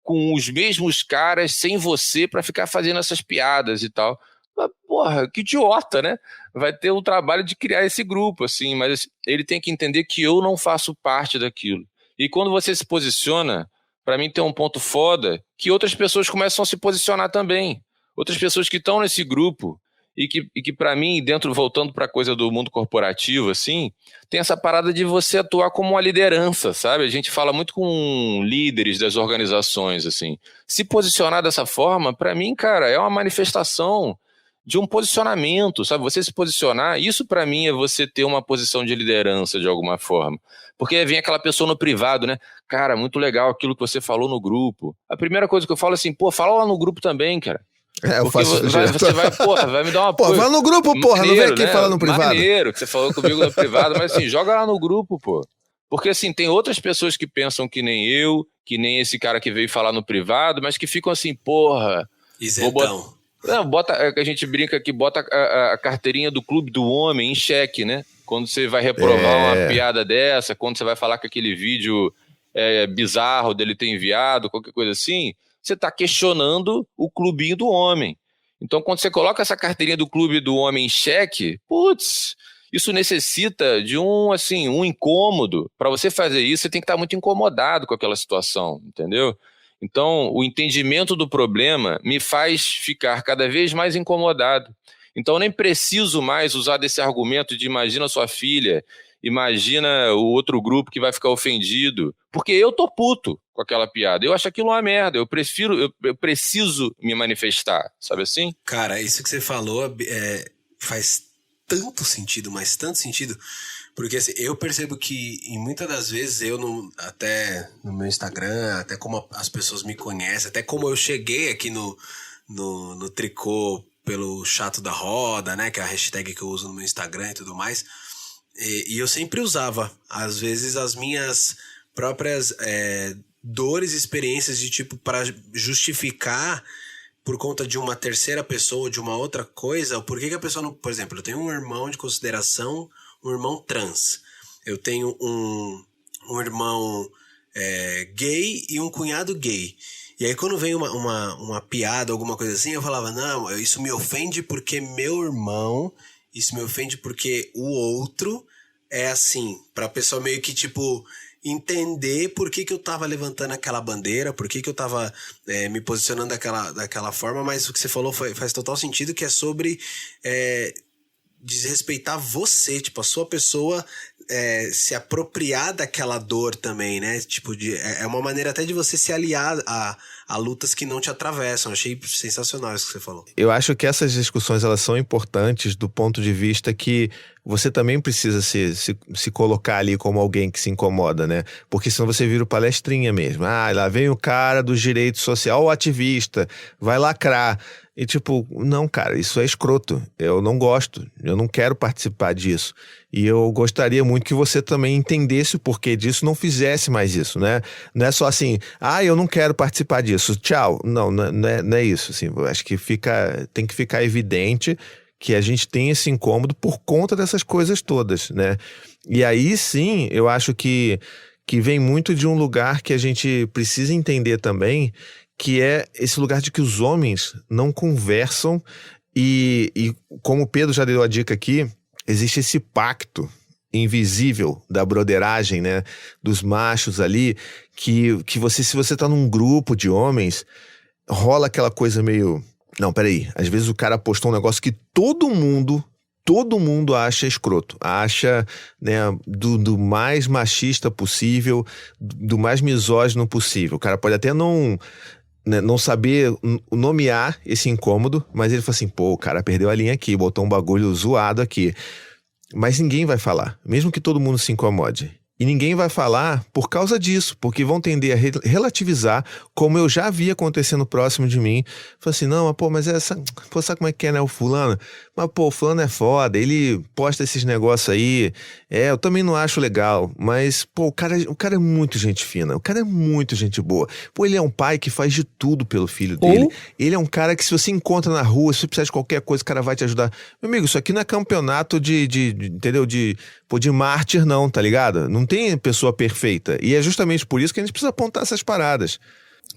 com os mesmos caras, sem você, para ficar fazendo essas piadas e tal. Mas, porra, que idiota, né? Vai ter um trabalho de criar esse grupo, assim, mas ele tem que entender que eu não faço parte daquilo. E quando você se posiciona, para mim tem um ponto foda, que outras pessoas começam a se posicionar também. Outras pessoas que estão nesse grupo e que para mim, voltando para a coisa do mundo corporativo, assim, tem essa parada de você atuar como uma liderança, sabe? A gente fala muito com líderes das organizações, assim. Se posicionar dessa forma, para mim, cara, é uma manifestação de um posicionamento, sabe? Você se posicionar, isso para mim é você ter uma posição de liderança de alguma forma. Porque vem aquela pessoa no privado, né? Cara, muito legal aquilo que você falou no grupo. A primeira coisa que eu falo é assim, fala lá no grupo também, cara. Eu faço você vai me dar uma apoio. Vai no grupo, porra, não vem aqui falar no privado. Maneiro que você falou comigo no privado, mas assim, joga lá no grupo, pô. Porque assim, tem outras pessoas que pensam que nem eu, que nem esse cara que veio falar no privado, mas que ficam assim, porra... Isentão. A gente brinca que bota a carteirinha do clube do homem em xeque, né? Quando você vai reprovar uma piada dessa, quando você vai falar que aquele vídeo é bizarro dele ter enviado, qualquer coisa assim, você está questionando o clubinho do homem. Então, quando você coloca essa carteirinha do clube do homem em xeque, putz, isso necessita de um incômodo. Para você fazer isso, você tem que estar muito incomodado com aquela situação, entendeu? Então, o entendimento do problema me faz ficar cada vez mais incomodado. Então, eu nem preciso mais usar desse argumento de imagina sua filha, imagina o outro grupo que vai ficar ofendido, porque eu tô puto com aquela piada. Eu acho aquilo uma merda, eu preciso me manifestar, sabe assim? Cara, isso que você falou faz tanto sentido, mas tanto sentido, porque assim, eu percebo que em muitas das vezes até no meu Instagram, até como as pessoas me conhecem, até como eu cheguei aqui no Tricô pelo Chato da Roda, né, que é a hashtag que eu uso no meu Instagram e tudo mais, e eu sempre usava, às vezes, as minhas próprias dores e experiências de tipo, para justificar por conta de uma terceira pessoa ou de uma outra coisa, por que a pessoa não... Por exemplo, eu tenho um irmão de consideração, um irmão trans. Eu tenho um irmão gay e um cunhado gay. E aí quando vem uma piada, alguma coisa assim, eu falava, não, isso me ofende porque meu irmão, isso me ofende porque o outro é assim. Pra pessoa meio que, tipo, entender por que eu tava levantando aquela bandeira, por que eu tava me posicionando daquela forma, mas o que você falou faz total sentido, que é sobre desrespeitar você, tipo, a sua pessoa se apropriar daquela dor também, né? Tipo, é uma maneira até de você se aliar a lutas que não te atravessam. Achei sensacional isso que você falou. Eu acho que essas discussões, elas são importantes do ponto de vista que você também precisa se colocar ali como alguém que se incomoda, né? Porque senão você vira o palestrinha mesmo. Ah, lá vem o cara dos direitos sociais, o ativista, vai lacrar. E tipo, não, cara, isso é escroto. Eu não gosto, eu não quero participar disso. E eu gostaria muito que você também entendesse o porquê disso, não fizesse mais isso, né? Não é só assim, eu não quero participar disso, tchau. Não é isso, assim. Eu acho que tem que ficar evidente que a gente tem esse incômodo por conta dessas coisas todas, né? E aí sim, eu acho que vem muito de um lugar que a gente precisa entender também, que é esse lugar de que os homens não conversam e como o Pedro já deu a dica aqui, existe esse pacto invisível da broderagem, né? Dos machos ali, que se você tá num grupo de homens, rola aquela coisa meio... Não, peraí, às vezes o cara postou um negócio que todo mundo acha escroto, acha, né, do mais machista possível, do mais misógino possível. O cara pode até não saber nomear esse incômodo, mas ele fala assim, pô, o cara perdeu a linha aqui, botou um bagulho zoado aqui. Mas ninguém vai falar, mesmo que todo mundo se incomode. E ninguém vai falar por causa disso, porque vão tender a relativizar, como eu já vi acontecendo próximo de mim. Falei assim, não, mas sabe como é que é, né, o fulano? Mas, o fulano é foda, ele posta esses negócios aí, eu também não acho legal, mas, o cara é muito gente fina, o cara é muito gente boa. Ele é um pai que faz de tudo pelo filho dele. Ele é um cara que se você encontra na rua, se você precisar de qualquer coisa, o cara vai te ajudar. Meu amigo, isso aqui não é campeonato entendeu? De mártir não, tá ligado? Não tem pessoa perfeita. E é justamente por isso que a gente precisa apontar essas paradas.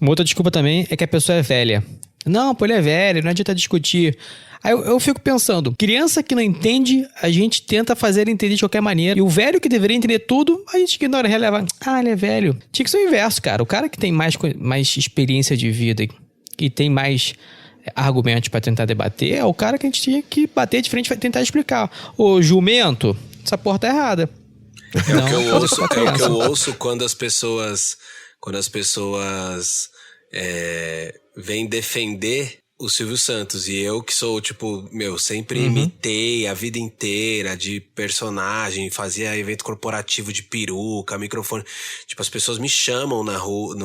Uma outra desculpa também é que a pessoa é velha. Não, ele é velho, não adianta discutir. Aí eu fico pensando, criança que não entende, a gente tenta fazer ele entender de qualquer maneira. E o velho que deveria entender tudo, a gente ignora, releva. Ele é velho. Tinha que ser o inverso, cara. O cara que tem mais experiência de vida e tem mais argumentos pra tentar debater, é o cara que a gente tinha que bater de frente e tentar explicar. Ô, jumento, essa porta é errada. É o que eu ouço quando as pessoas vêm defender o Silvio Santos. E eu que sou, tipo, sempre imitei a vida inteira de personagem, fazia evento corporativo de peruca, microfone. Tipo, as pessoas me chamam na rua,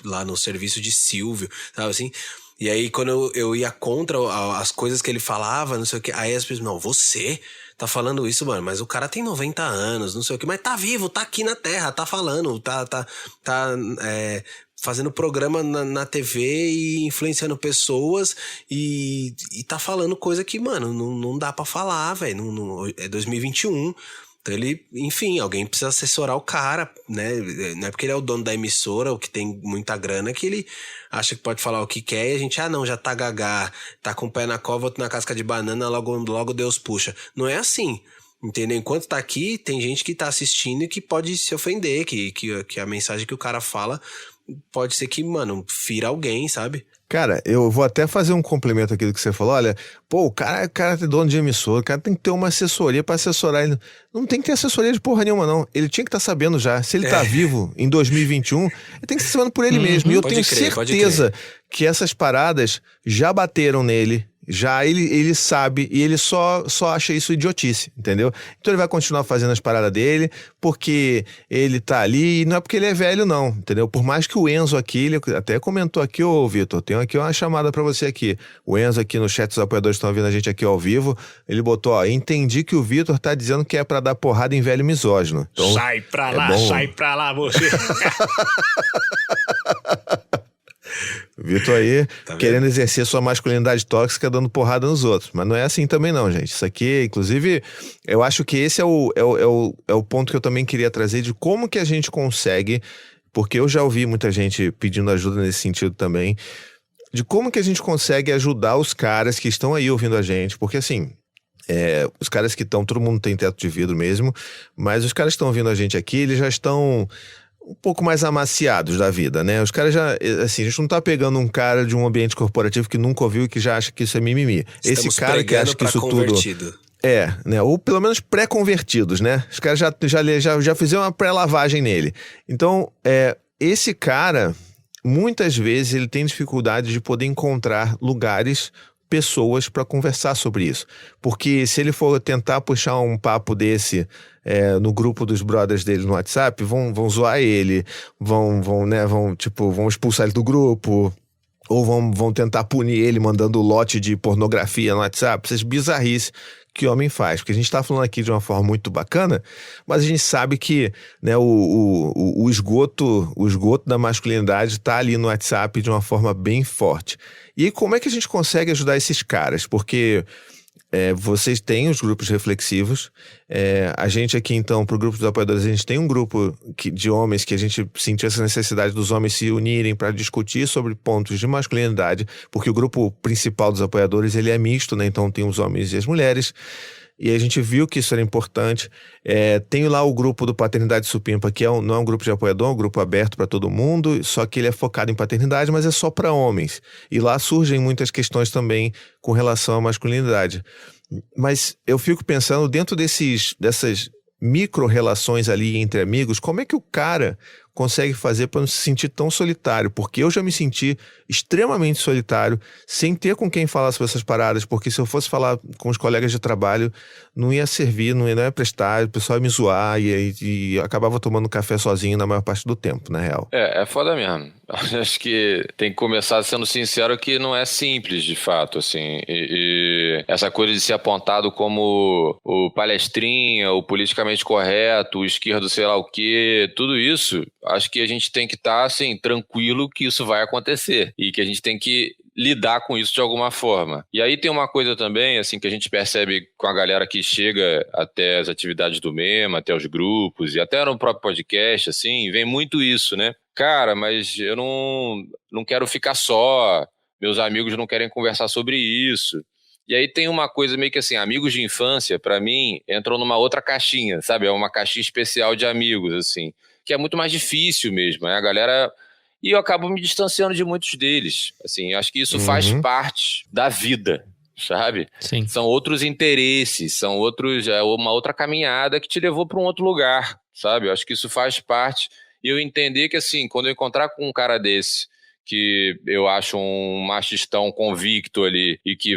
lá no serviço de Silvio, sabe assim? E aí, quando eu ia contra as coisas que ele falava, não sei o que, aí as pessoas, não, você tá falando isso, mano, mas o cara tem 90 anos, não sei o que, mas tá vivo, tá aqui na Terra, tá falando, tá fazendo programa na TV e influenciando pessoas e tá falando coisa que, mano, não dá pra falar, velho, é 2021. Então ele, enfim, alguém precisa assessorar o cara, né? Não é porque ele é o dono da emissora, o que tem muita grana, que ele acha que pode falar o que quer e a gente, não, já tá gagá, tá com o pé na cova, outro na casca de banana, logo Deus puxa. Não é assim, entendeu? Enquanto tá aqui, tem gente que tá assistindo e que pode se ofender, que a mensagem que o cara fala pode ser que, mano, fira alguém, sabe? Cara, eu vou até fazer um complemento aqui do que você falou. Olha, o cara é dono de emissora, o cara tem que ter uma assessoria pra assessorar ele. Não tem que ter assessoria de porra nenhuma, não. Ele tinha que estar sabendo já. Se ele tá vivo em 2021, ele tem que estar sabendo por ele mesmo. E eu tenho certeza que essas paradas já bateram nele. Já ele sabe e ele só acha isso idiotice, entendeu? Então ele vai continuar fazendo as paradas dele porque ele tá ali e não é porque ele é velho não, entendeu? Por mais que o Enzo aqui, ele até comentou aqui, ô Vitor, tenho aqui uma chamada pra você aqui. O Enzo aqui no chat dos apoiadores estão vendo a gente aqui ao vivo, ele botou, entendi que o Vitor tá dizendo que é pra dar porrada em velho misógino. Então, sai pra lá você. Vitor aí Tá vendo? querendo exercer sua masculinidade tóxica dando porrada nos outros. Mas não é assim também não, gente. Isso aqui, inclusive, eu acho que esse é o ponto que eu também queria trazer de como que a gente consegue, porque eu já ouvi muita gente pedindo ajuda nesse sentido também, de como que a gente consegue ajudar os caras que estão aí ouvindo a gente, porque assim, os caras que estão, todo mundo tem teto de vidro mesmo, mas os caras que estão ouvindo a gente aqui, eles já estão um pouco mais amaciados da vida, né? Os caras já, assim, a gente não tá pegando um cara de um ambiente corporativo que nunca ouviu e que já acha que isso é mimimi. Estamos Esse cara que acha que pra isso tudo... convertido. né? Ou pelo menos pré-convertidos, né? Os caras já fizeram uma pré-lavagem nele. Então, esse cara, muitas vezes, ele tem dificuldade de poder encontrar lugares, pessoas para conversar sobre isso. Porque se ele for tentar puxar um papo desse no grupo dos brothers dele no WhatsApp, vão zoar ele, vão expulsar ele do grupo, ou vão tentar punir ele mandando lote de pornografia no WhatsApp, essas bizarrices que o homem faz. Porque a gente está falando aqui de uma forma muito bacana, mas a gente sabe que, né, o esgoto da masculinidade está ali no WhatsApp de uma forma bem forte. E aí, como é que a gente consegue ajudar esses caras? Porque vocês têm os grupos reflexivos. A gente aqui, então, para o grupo dos apoiadores, a gente tem um grupo de homens que a gente sentiu essa necessidade dos homens se unirem para discutir sobre pontos de masculinidade, porque o grupo principal dos apoiadores, ele é misto, né? Então tem os homens e as mulheres. E a gente viu que isso era importante. Tem lá o grupo do Paternidade Supimpa, que não é um grupo de apoiador, é um grupo aberto para todo mundo, só que ele é focado em paternidade, mas é só para homens. E lá surgem muitas questões também com relação à masculinidade. Mas eu fico pensando, dentro dessas micro-relações ali entre amigos, como é que o cara consegue fazer para não se sentir tão solitário? Porque eu já me senti extremamente solitário, sem ter com quem falar sobre essas paradas, porque se eu fosse falar com os colegas de trabalho, não ia servir, não ia prestar, o pessoal ia me zoar e acabava tomando café sozinho na maior parte do tempo, na real. É foda mesmo. Acho que tem que começar sendo sincero que não é simples, de fato, assim. E essa coisa de ser apontado como o palestrinha, o politicamente correto, o esquerdo sei lá o quê, tudo isso, acho que a gente tem que estar, assim, tranquilo que isso vai acontecer e que a gente tem que lidar com isso de alguma forma. E aí tem uma coisa também, assim, que a gente percebe com a galera que chega até as atividades do MEMA, até os grupos e até no próprio podcast, assim, vem muito isso, né? Cara, mas eu não quero ficar só, meus amigos não querem conversar sobre isso. E aí tem uma coisa meio que assim, amigos de infância, pra mim, entram numa outra caixinha, sabe? É uma caixinha especial de amigos, assim, que é muito mais difícil mesmo, né? A galera... E eu acabo me distanciando de muitos deles, assim, acho que isso faz parte da vida, sabe? Sim. São outros interesses, são uma outra caminhada que te levou para um outro lugar, sabe? Eu acho que isso faz parte. E eu entender que, assim, quando eu encontrar com um cara desse, que eu acho um machistão convicto ali, e que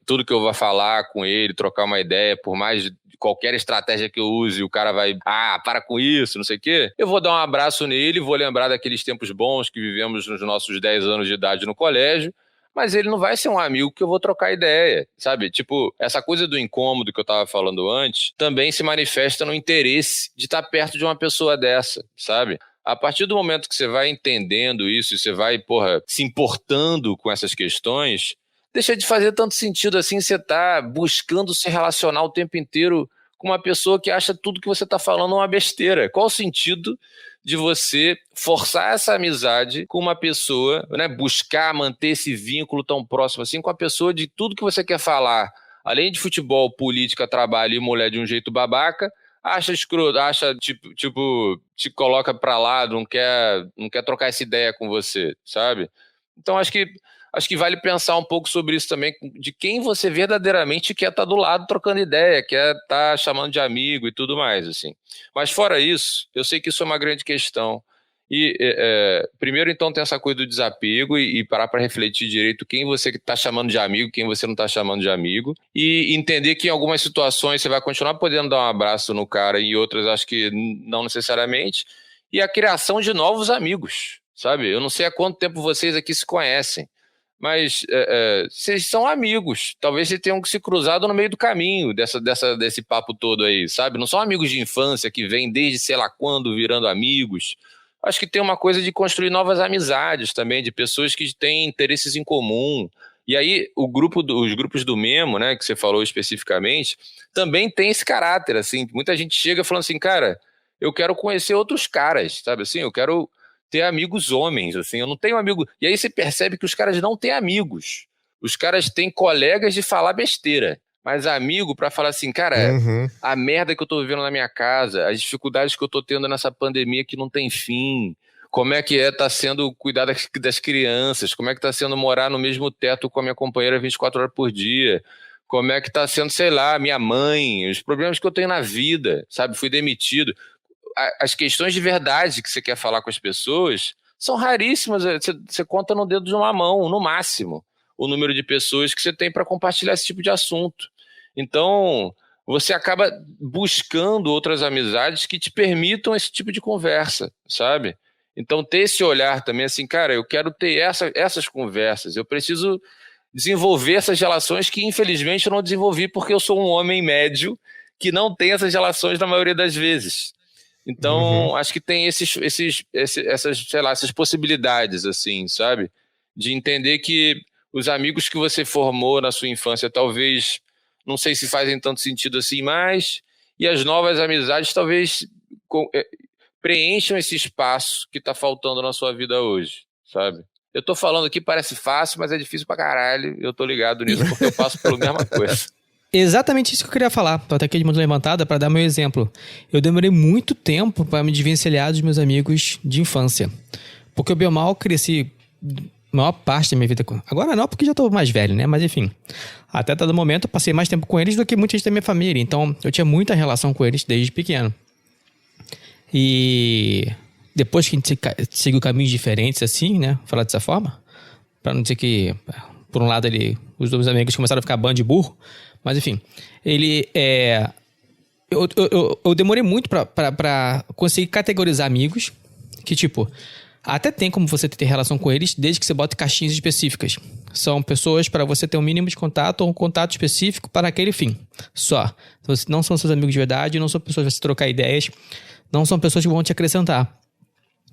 tudo que eu vou falar com ele, trocar uma ideia, por mais qualquer estratégia que eu use, o cara vai, para com isso, não sei o quê, eu vou dar um abraço nele, vou lembrar daqueles tempos bons que vivemos nos nossos 10 anos de idade no colégio, mas ele não vai ser um amigo que eu vou trocar ideia, sabe? Tipo, essa coisa do incômodo que eu tava falando antes, também se manifesta no interesse de estar perto de uma pessoa dessa, sabe? A partir do momento que você vai entendendo isso, e você vai, se importando com essas questões, deixa de fazer tanto sentido assim você tá buscando se relacionar o tempo inteiro com uma pessoa que acha tudo que você tá falando uma besteira. Qual o sentido de você forçar essa amizade com uma pessoa, né, buscar manter esse vínculo tão próximo assim com a pessoa de tudo que você quer falar, além de futebol, política, trabalho e mulher de um jeito babaca, acha escroto, acha, tipo, te coloca pra lá, não quer trocar essa ideia com você, sabe? Então acho que vale pensar um pouco sobre isso também, de quem você verdadeiramente quer estar do lado trocando ideia, quer estar chamando de amigo e tudo mais, assim. Mas fora isso, eu sei que isso é uma grande questão. E primeiro, então, tem essa coisa do desapego e parar para refletir direito quem você está chamando de amigo, quem você não está chamando de amigo, e entender que em algumas situações você vai continuar podendo dar um abraço no cara e em outras acho que não necessariamente, e a criação de novos amigos, sabe? Eu não sei há quanto tempo vocês aqui se conhecem, mas vocês são amigos, talvez vocês tenham se cruzado no meio do caminho desse papo todo aí, sabe? Não são amigos de infância que vêm desde sei lá quando virando amigos, acho que tem uma coisa de construir novas amizades também, de pessoas que têm interesses em comum. E aí, os grupos do Memo, né, que você falou especificamente, também tem esse caráter, assim. Muita gente chega falando assim, cara, eu quero conhecer outros caras, sabe assim? Eu quero ter amigos homens, assim. Eu não tenho amigo... E aí você percebe que os caras não têm amigos. Os caras têm colegas de falar besteira. Mas amigo pra falar assim, cara, a merda que eu tô vivendo na minha casa, as dificuldades que eu tô tendo nessa pandemia que não tem fim, como é que tá sendo cuidar das crianças, como é que tá sendo morar no mesmo teto com a minha companheira 24 horas por dia, como é que tá sendo, sei lá, minha mãe, os problemas que eu tenho na vida, sabe, fui demitido. As questões de verdade que você quer falar com as pessoas são raríssimas, você conta no dedo de uma mão, no máximo, o número de pessoas que você tem para compartilhar esse tipo de assunto. Então, você acaba buscando outras amizades que te permitam esse tipo de conversa, sabe? Então, ter esse olhar também, assim, cara, eu quero ter essas conversas, eu preciso desenvolver essas relações que, infelizmente, eu não desenvolvi porque eu sou um homem médio que não tem essas relações na maioria das vezes. Então, acho que tem essas, sei lá, essas possibilidades, assim, sabe? De entender que os amigos que você formou na sua infância talvez, não sei se fazem tanto sentido assim mais, e as novas amizades talvez preencham esse espaço que tá faltando na sua vida hoje, sabe? Eu tô falando aqui, parece fácil, mas é difícil pra caralho, eu tô ligado nisso porque eu passo pela mesma coisa. Exatamente isso que eu queria falar. Tô até aqui de mão levantada para dar meu exemplo. Eu demorei muito tempo para me desvencilhar dos meus amigos de infância. Porque eu, bem ou mal, cresci a maior parte da minha vida. Agora não, porque já tô mais velho, né? Mas enfim. Até dado momento, eu passei mais tempo com eles do que muita gente da minha família. Então, eu tinha muita relação com eles desde pequeno. E depois que a gente seguiu caminhos diferentes, assim, né? Falar dessa forma. Pra não dizer que, por um lado, os dois amigos começaram a ficar bando de burro. Mas enfim, eu demorei muito pra conseguir categorizar amigos que, tipo, até tem como você ter relação com eles desde que você bote caixinhas específicas. São pessoas para você ter um mínimo de contato ou um contato específico para aquele fim. Só. Não são seus amigos de verdade, não são pessoas para você trocar ideias, não são pessoas que vão te acrescentar.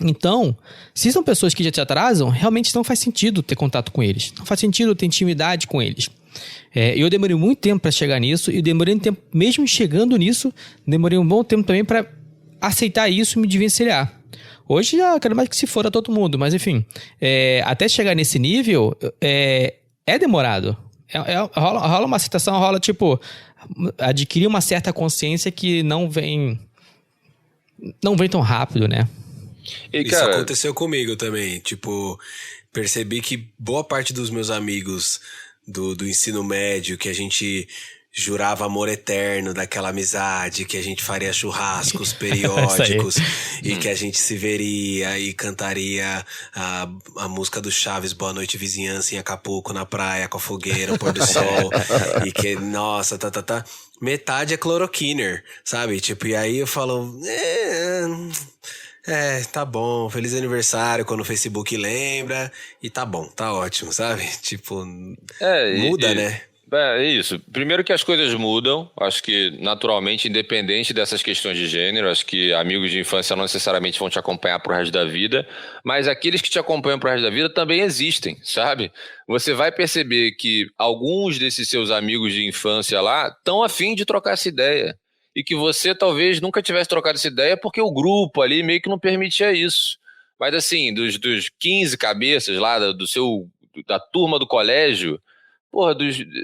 Então, se são pessoas que já te atrasam, realmente não faz sentido ter contato com eles. Não faz sentido ter intimidade com eles. Eu demorei muito tempo para chegar nisso e demorei um tempo, mesmo chegando nisso, demorei um bom tempo também para aceitar isso e me desvencilhar. Hoje já quero mais que se for a todo mundo, mas enfim, até chegar nesse nível é demorado. Rola uma aceitação, rola tipo adquirir uma certa consciência que não vem tão rápido, né? E, cara, isso aconteceu comigo também. Tipo, percebi que boa parte dos meus amigos do ensino médio, que a gente jurava amor eterno daquela amizade, que a gente faria churrascos periódicos e que a gente se veria e cantaria a música do Chaves, Boa Noite Vizinhança, em Acapulco, na praia, com a fogueira, o pôr do sol, e que, nossa, metade é cloroquiner, sabe? Tipo, e aí eu falo, tá bom, feliz aniversário quando o Facebook lembra, e tá bom, tá ótimo, sabe? Tipo, muda, né? É isso. Primeiro que as coisas mudam, acho que naturalmente, independente dessas questões de gênero, acho que amigos de infância não necessariamente vão te acompanhar pro resto da vida, mas aqueles que te acompanham pro resto da vida também existem, sabe? Você vai perceber que alguns desses seus amigos de infância lá estão a fim de trocar essa ideia. E que você talvez nunca tivesse trocado essa ideia porque o grupo ali meio que não permitia isso. Mas assim, dos 15 cabeças lá da turma do colégio, porra,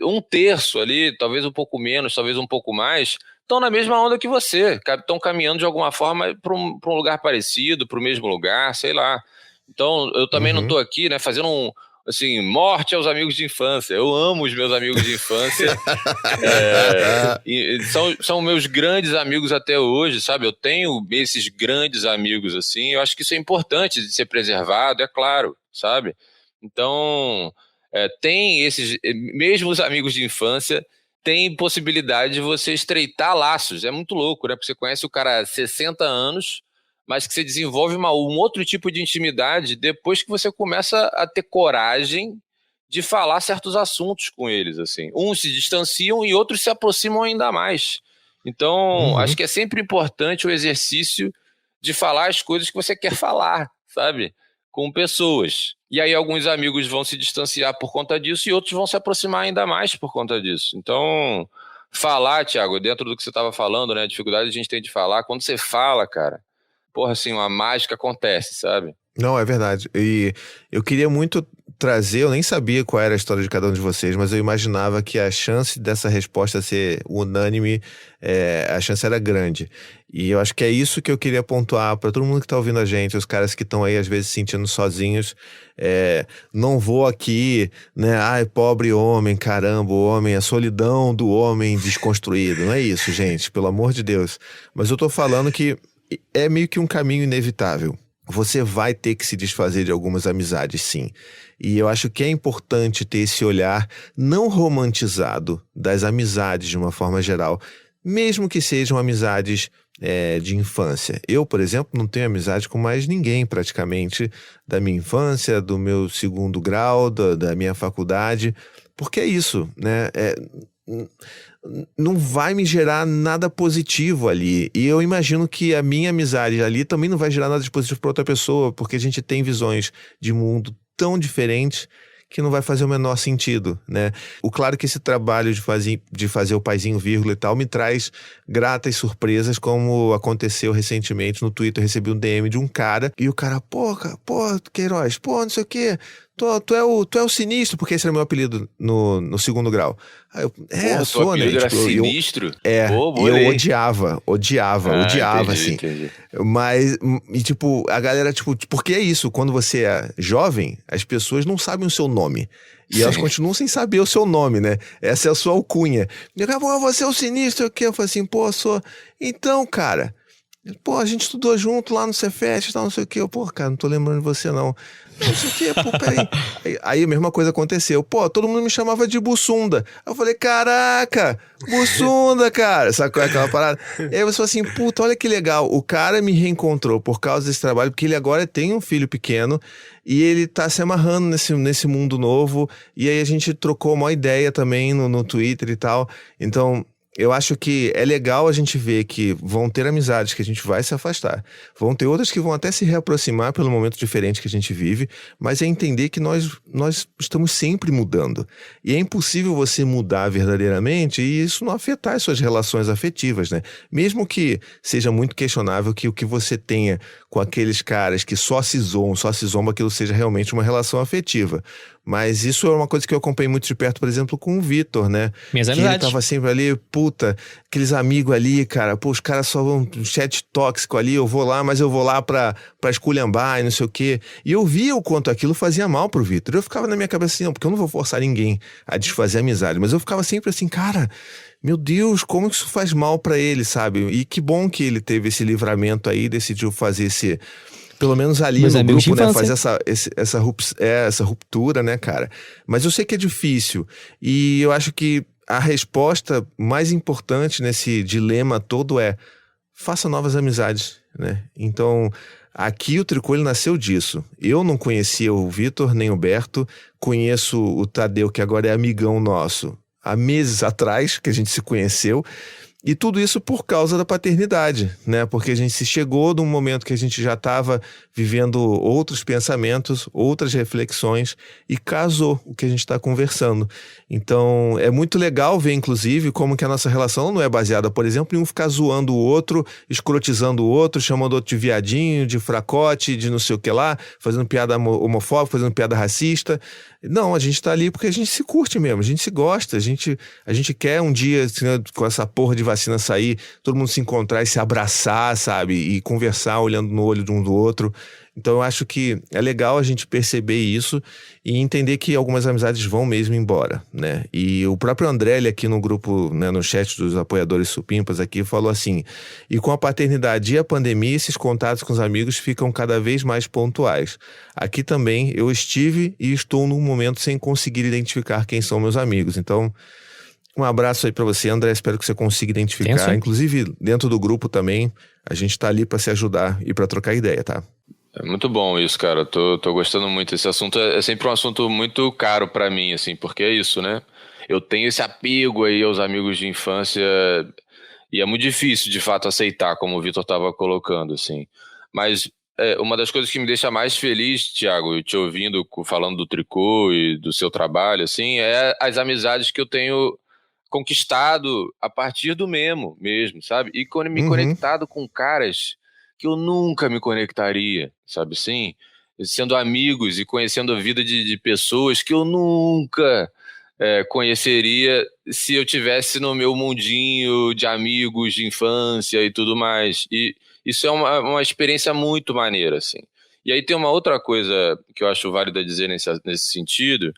um terço ali, talvez um pouco menos, talvez um pouco mais, estão na mesma onda que você, estão caminhando de alguma forma para um lugar parecido, para o mesmo lugar, sei lá. Então, eu também não estou aqui, né, fazendo assim, morte aos amigos de infância. Eu amo os meus amigos de infância. São meus grandes amigos até hoje, sabe? Eu tenho esses grandes amigos, assim. Eu acho que isso é importante de ser preservado, é claro, sabe? Então, tem esses... Mesmo os amigos de infância tem possibilidade de você estreitar laços. É muito louco, né? Porque você conhece o cara há 60 anos... mas que você desenvolve um outro tipo de intimidade depois que você começa a ter coragem de falar certos assuntos com eles, assim. Uns se distanciam e outros se aproximam ainda mais. Então, acho que é sempre importante o exercício de falar as coisas que você quer falar, sabe? Com pessoas. E aí alguns amigos vão se distanciar por conta disso e outros vão se aproximar ainda mais por conta disso. Então, falar, Thiago, dentro do que você estava falando, né? A dificuldade a gente tem de falar. Quando você fala, cara, porra, assim, uma mágica acontece, sabe? Não, é verdade. E eu queria muito trazer, eu nem sabia qual era a história de cada um de vocês, mas eu imaginava que a chance dessa resposta ser unânime, a chance era grande. E eu acho que é isso que eu queria pontuar para todo mundo que tá ouvindo a gente, os caras que estão aí às vezes se sentindo sozinhos. Não vou aqui, né? Ai, pobre homem, caramba, o homem, a solidão do homem desconstruído. Não é isso, gente, pelo amor de Deus. Mas eu tô falando que é meio que um caminho inevitável. Você vai ter que se desfazer de algumas amizades, sim. E eu acho que é importante ter esse olhar não romantizado das amizades de uma forma geral, mesmo que sejam amizades de infância. Eu, por exemplo, não tenho amizade com mais ninguém praticamente da minha infância, do meu segundo grau, da minha faculdade, porque é isso, né? Não vai me gerar nada positivo ali. E eu imagino que a minha amizade ali também não vai gerar nada de positivo para outra pessoa, porque a gente tem visões de mundo tão diferentes que não vai fazer o menor sentido, né? Claro que esse trabalho de fazer o paizinho vírgula e tal me traz gratas surpresas, como aconteceu recentemente no Twitter. Eu recebi um DM de um cara, e o cara, pô, Queiroz, pô, não sei o quê, tu é o sinistro, porque esse era meu apelido no segundo grau. Aí eu, sou, né? Era Tipo, sinistro? E eu odiava, assim. Entendi. Mas, e tipo, a galera, tipo, porque é isso, quando você é jovem, as pessoas não sabem o seu nome. E elas continuam sem saber o seu nome, né? Essa é a sua alcunha. E eu, pô, você é o sinistro, o quê? Eu falei assim, pô, sou... Então, cara, pô, a gente estudou junto lá no Cefet e tal, não sei o quê. Eu, pô, cara, não tô lembrando de você, não. Não sei o quê, pô, peraí. Aí a mesma coisa aconteceu. Pô, todo mundo me chamava de Bussunda. Eu falei, caraca, Bussunda, cara. Sabe qual é aquela parada? E aí você falou assim, puta, olha que legal. O cara me reencontrou por causa desse trabalho, porque ele agora tem um filho pequeno e ele tá se amarrando nesse mundo novo. E aí a gente trocou uma ideia também no Twitter e tal. Então... eu acho que é legal a gente ver que vão ter amizades que a gente vai se afastar. Vão ter outras que vão até se reaproximar pelo momento diferente que a gente vive, mas é entender que nós estamos sempre mudando. E é impossível você mudar verdadeiramente e isso não afetar as suas relações afetivas, né? Mesmo que seja muito questionável que o que você tenha com aqueles caras que só se zombam, aquilo seja realmente uma relação afetiva. Mas isso é uma coisa que eu acompanhei muito de perto, por exemplo, com o Vitor, né? Minhas que amizades. ele tava sempre ali, puta, aqueles amigos ali, cara, pô, os caras só vão um chat tóxico ali, eu vou lá, mas eu vou lá pra esculhambar e não sei o quê. E eu via o quanto aquilo fazia mal pro Vitor. Eu ficava na minha cabeça assim, não, porque eu não vou forçar ninguém a desfazer a amizade, mas eu ficava sempre assim, cara, meu Deus, como que isso faz mal pra ele, sabe? E que bom que ele teve esse livramento aí, decidiu fazer esse... pelo menos ali Meus no amigos grupo, de né? infância. Fazer essa ruptura, né, cara? Mas eu sei que é difícil. E eu acho que a resposta mais importante nesse dilema todo é: faça novas amizades, né? Então, aqui o Tricolho nasceu disso. Eu não conhecia o Vitor nem o Berto. Conheço o Tadeu, que agora é amigão nosso, há meses atrás que a gente se conheceu. E tudo isso por causa da paternidade, né? Porque a gente se chegou num momento que a gente já estava vivendo outros pensamentos, outras reflexões e casou o que a gente está conversando. Então, é muito legal ver, inclusive, como que a nossa relação não é baseada, por exemplo, em um ficar zoando o outro, escrotizando o outro, chamando o outro de viadinho, de fracote, de não sei o que lá, fazendo piada homofóbica, fazendo piada racista. Não, a gente tá ali porque a gente se curte mesmo, a gente se gosta, a gente quer um dia, assim, com essa porra de vacina sair, todo mundo se encontrar e se abraçar, sabe? E conversar olhando no olho de um do outro. Então eu acho que é legal a gente perceber isso e entender que algumas amizades vão mesmo embora, né? E o próprio André, ele aqui no grupo, né, no chat dos apoiadores supimpas aqui, falou assim: e com a paternidade e a pandemia, esses contatos com os amigos ficam cada vez mais pontuais. Aqui também eu estive e estou num momento sem conseguir identificar quem são meus amigos. Então, um abraço aí pra você, André. Espero que você consiga identificar. Tenso, hein? Inclusive, dentro do grupo também, a gente tá ali pra se ajudar e pra trocar ideia, tá? É muito bom isso, cara. Tô gostando muito. Esse assunto é sempre um assunto muito caro pra mim, assim, porque é isso, né? Eu tenho esse apego aí aos amigos de infância E é muito difícil, de fato, aceitar, como o Vitor estava colocando, assim. Mas uma das coisas que me deixa mais feliz, Thiago, te ouvindo falando do tricô e do seu trabalho, assim, é as amizades que eu tenho conquistado a partir do Memo mesmo, sabe? E quando me conectado com caras que eu nunca me conectaria, sabe assim? Sendo amigos e conhecendo a vida de pessoas que eu nunca conheceria se eu tivesse no meu mundinho de amigos de infância e tudo mais. E isso é uma experiência muito maneira, assim. E aí tem uma outra coisa que eu acho válida dizer nesse sentido,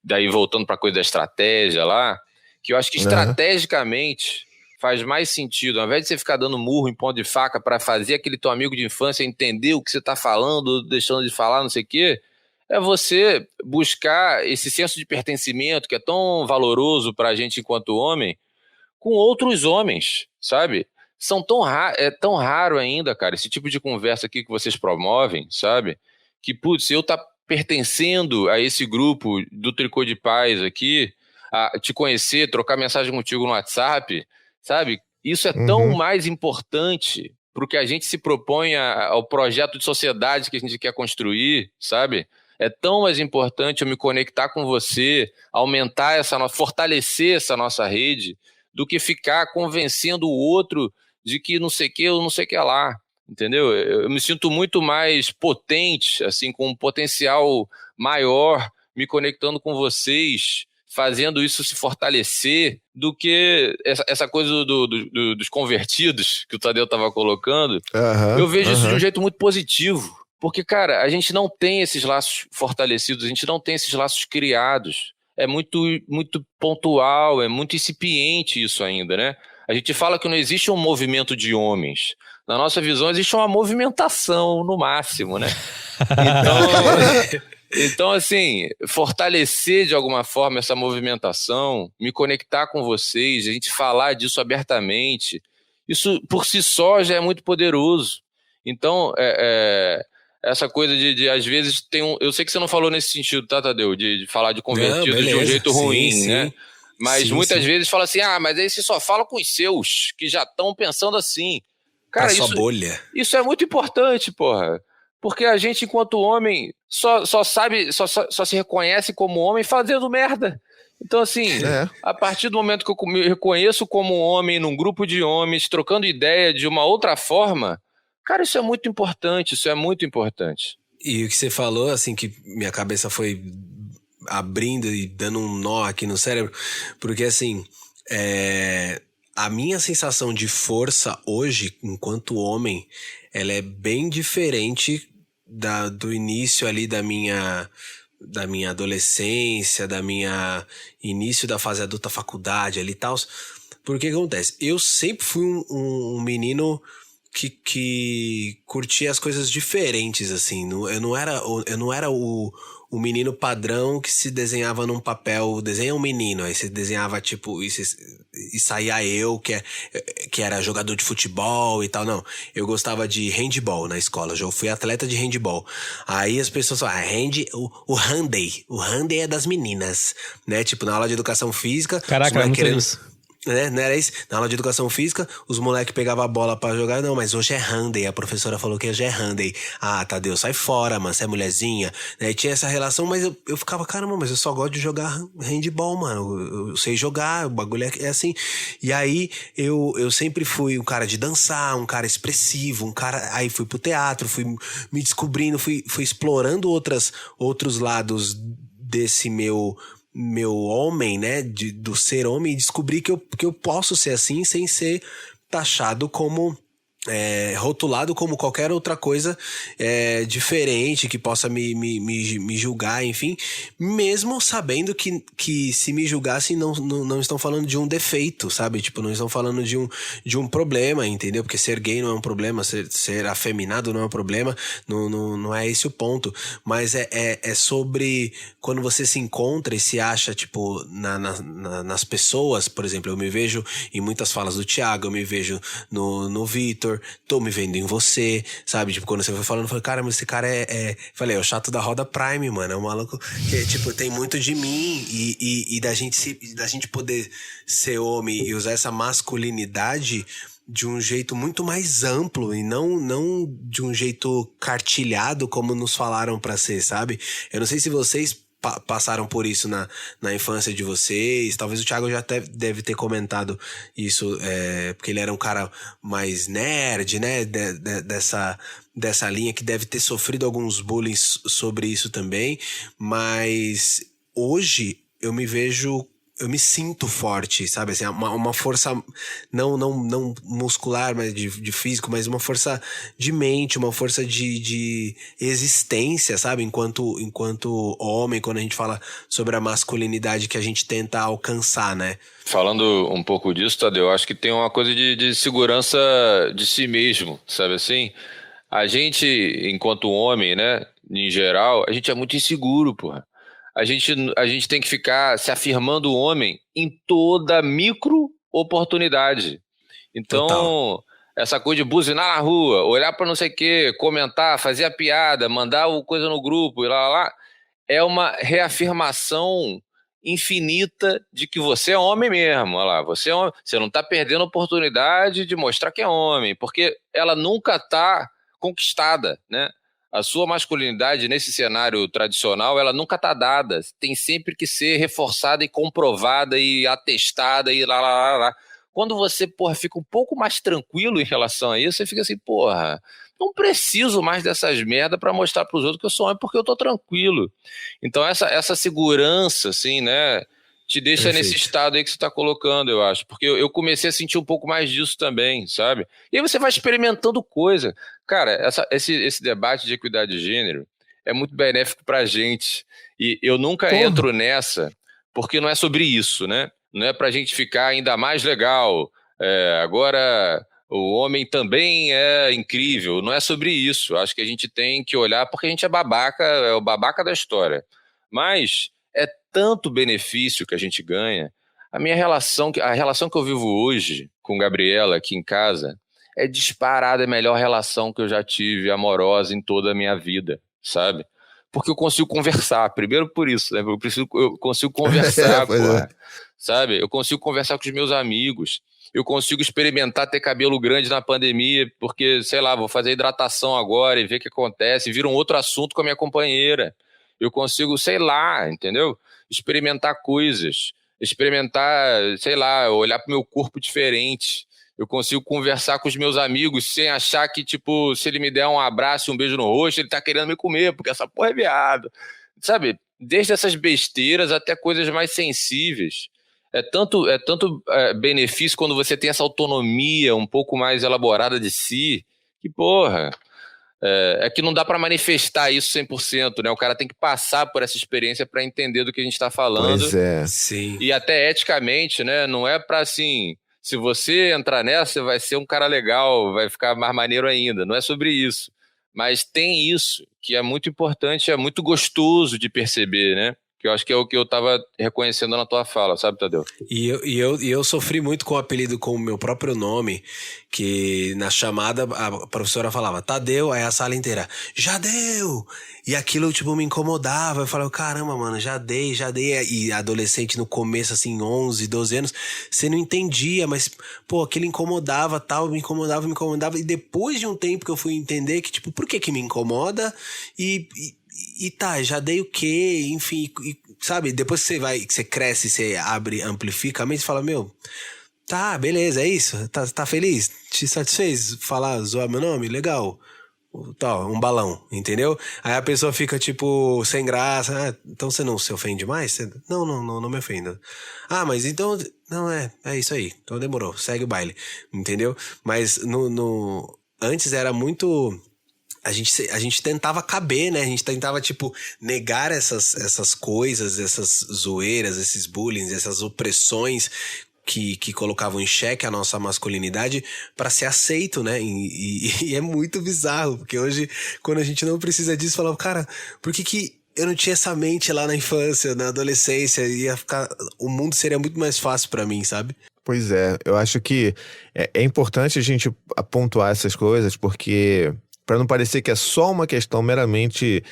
daí voltando para a coisa da estratégia lá, que eu acho que estrategicamente faz mais sentido, ao invés de você ficar dando murro em ponta de faca para fazer aquele teu amigo de infância entender o que você está falando, deixando de falar, não sei o quê, é você buscar esse senso de pertencimento que é tão valoroso para a gente enquanto homem, com outros homens, sabe? É tão raro ainda, cara, esse tipo de conversa aqui que vocês promovem, sabe? Que, putz, eu tá pertencendo a esse grupo do Tricô de Paz aqui, a te conhecer, trocar mensagem contigo no WhatsApp, sabe? Isso é tão mais importante pro que a gente se propõe ao projeto de sociedade que a gente quer construir, sabe? É tão mais importante eu me conectar com você, aumentar fortalecer essa nossa rede, do que ficar convencendo o outro de que não sei o que ou não sei o que lá, entendeu? Eu me sinto muito mais potente, assim, com um potencial maior, me conectando com vocês, fazendo isso se fortalecer, do que essa coisa dos convertidos que o Tadeu estava colocando. Eu vejo isso de um jeito muito positivo, porque, cara, a gente não tem esses laços fortalecidos, a gente não tem esses laços criados. É muito, muito pontual, é muito incipiente isso ainda, né? A gente fala que não existe um movimento de homens. Na nossa visão, existe uma movimentação, no máximo, né? Então, assim, fortalecer de alguma forma essa movimentação, me conectar com vocês, a gente falar disso abertamente, isso por si só já é muito poderoso. Então, essa coisa de às vezes, eu sei que você não falou nesse sentido, tá, Tadeu? De falar de convertido de um jeito ruim, né? Mas muitas vezes fala assim, mas aí você só fala com os seus, que já estão pensando assim. Cara, sua bolha. Isso é muito importante, porra. Porque a gente, enquanto homem, só se reconhece como homem fazendo merda. Então, assim, a partir do momento que eu me reconheço como homem, num grupo de homens, trocando ideia de uma outra forma, cara, isso é muito importante, isso é muito importante. E o que você falou, assim, que minha cabeça foi abrindo e dando um nó aqui no cérebro, porque, assim, a minha sensação de força hoje, enquanto homem, ela é bem diferente do início ali da minha adolescência, início da fase adulta, faculdade ali e tal. Porque o que acontece? Eu sempre fui um menino que curtia as coisas diferentes, assim. Eu não era o menino padrão que se desenhava num papel, desenha um menino, aí você desenhava tipo, e saía eu, que era jogador de futebol e tal. Não, eu gostava de handball na escola, eu fui atleta de handball. Aí as pessoas falam, o handball é das meninas, né? Tipo, na aula de educação física... Caraca, não querendo isso. Né? Não era isso? Na aula de educação física, os moleques pegavam a bola pra jogar. Não, mas hoje é handball. A professora falou que hoje é handball. Ah, Tadeu, sai fora, mano, você é mulherzinha. Né? E tinha essa relação, mas eu ficava, caramba, mas eu só gosto de jogar handball, mano. Eu sei jogar, o bagulho é assim. E aí, eu sempre fui um cara de dançar, um cara expressivo, aí fui pro teatro, fui me descobrindo, fui explorando outros lados desse meu homem, né, do ser homem, e descobri que eu posso ser assim sem ser taxado como rotulado como qualquer outra coisa diferente que possa me julgar, enfim, mesmo sabendo que se me julgassem não estão falando de um defeito, sabe? Tipo, não estão falando de um problema, entendeu? Porque ser gay não é um problema, ser afeminado não é um problema, não é esse o ponto, mas é sobre quando você se encontra e se acha, tipo, nas pessoas. Por exemplo, eu me vejo em muitas falas do Thiago, eu me vejo no Vitor, amor, tô me vendo em você, sabe? Tipo, quando você foi falando, eu falei, cara, mas esse cara Falei, é o chato da roda Prime, mano. É um maluco que, tipo, tem muito de mim e da gente poder ser homem e usar essa masculinidade de um jeito muito mais amplo e não de um jeito cartilhado como nos falaram pra ser, sabe? Eu não sei se vocês passaram por isso na infância de vocês. Talvez o Thiago já até deve ter comentado isso, porque ele era um cara mais nerd, né? Dessa linha, que deve ter sofrido alguns bullying sobre isso também. Mas hoje eu me sinto forte, sabe? Assim, uma força não muscular, mas de físico, mas uma força de mente, uma força de existência, sabe? Enquanto homem, quando a gente fala sobre a masculinidade que a gente tenta alcançar, né? Falando um pouco disso, Tadeu, eu acho que tem uma coisa de segurança de si mesmo, sabe assim? A gente, enquanto homem, né, em geral, a gente é muito inseguro, porra. A gente tem que ficar se afirmando homem em toda micro oportunidade. Então, Total. essa coisa de buzinar na rua, olhar para não sei o quê, comentar, fazer a piada, mandar o coisa no grupo e lá, é uma reafirmação infinita de que você é homem mesmo. Olha lá, você é homem, você não está perdendo a oportunidade de mostrar que é homem, porque ela nunca está conquistada, né? A sua masculinidade nesse cenário tradicional, ela nunca está dada. Tem sempre que ser reforçada e comprovada e atestada e lá. Quando você, porra, fica um pouco mais tranquilo em relação a isso, você fica assim, porra, não preciso mais dessas merda para mostrar para os outros que eu sou homem porque eu tô tranquilo. Então essa segurança, assim, né, te deixa Perfeito. nesse estado aí que você está colocando, eu acho. Porque eu comecei a sentir um pouco mais disso também, sabe? E aí você vai experimentando coisa. Cara, esse debate de equidade de gênero é muito benéfico pra gente. E eu nunca entro nessa, porque não é sobre isso, né? Não é pra gente ficar ainda mais legal. Agora o homem também é incrível. Não é sobre isso. Acho que a gente tem que olhar, porque a gente é babaca, é o babaca da história. Mas é tanto benefício que a gente ganha. A relação que eu vivo hoje com Gabriela aqui em casa é disparada a melhor relação que eu já tive amorosa em toda a minha vida, sabe? Porque eu consigo conversar, primeiro por isso, né? Eu consigo conversar, porra, sabe? Eu consigo conversar com os meus amigos, eu consigo experimentar ter cabelo grande na pandemia, porque, sei lá, vou fazer hidratação agora e ver o que acontece, vira um outro assunto com a minha companheira. Eu consigo, sei lá, entendeu? Experimentar coisas, sei lá, olhar para o meu corpo diferente. Eu consigo conversar com os meus amigos sem achar que, tipo, se ele me der um abraço e um beijo no rosto, ele tá querendo me comer, porque essa porra é viado. Sabe? Desde essas besteiras até coisas mais sensíveis. É tanto benefício quando você tem essa autonomia um pouco mais elaborada de si, que, porra, que não dá para manifestar isso 100%, né? O cara tem que passar por essa experiência para entender do que a gente tá falando. Pois é. Sim. E até eticamente, né? Não é para assim... Se você entrar nessa, você vai ser um cara legal, vai ficar mais maneiro ainda. Não é sobre isso. Mas tem isso, que é muito importante, é muito gostoso de perceber, né? Que eu acho que é o que eu tava reconhecendo na tua fala, sabe, Tadeu? E eu sofri muito com o apelido com o meu próprio nome, que na chamada a professora falava, Tadeu, aí a sala inteira, já deu! E aquilo, tipo, me incomodava. Eu falava, caramba, mano, já dei. E adolescente no começo, assim, 11, 12 anos, você não entendia, mas, pô, aquilo incomodava, tal, me incomodava. E depois de um tempo que eu fui entender que, tipo, por que me incomoda? E tá, já dei o quê? Enfim, sabe? Depois que você cresce, você abre, amplifica a mente, você fala, meu, tá, beleza, é isso? Tá feliz? Te satisfez zoar meu nome? Legal. Tá, um balão, entendeu? Aí a pessoa fica, tipo, sem graça. Então você não se ofende mais? Não me ofendo. Mas então... Não, é isso aí. Então demorou, segue o baile, entendeu? Mas antes era muito... A gente tentava caber, né? A gente tentava, tipo, negar essas coisas, essas zoeiras, esses bullying, essas opressões que colocavam em xeque a nossa masculinidade para ser aceito, né? E é muito bizarro, porque hoje, quando a gente não precisa disso, falava, cara, por que eu não tinha essa mente lá na infância, na adolescência? O mundo seria muito mais fácil para mim, sabe? Pois é, eu acho que é importante a gente pontuar essas coisas, porque para não parecer que é só uma questão meramente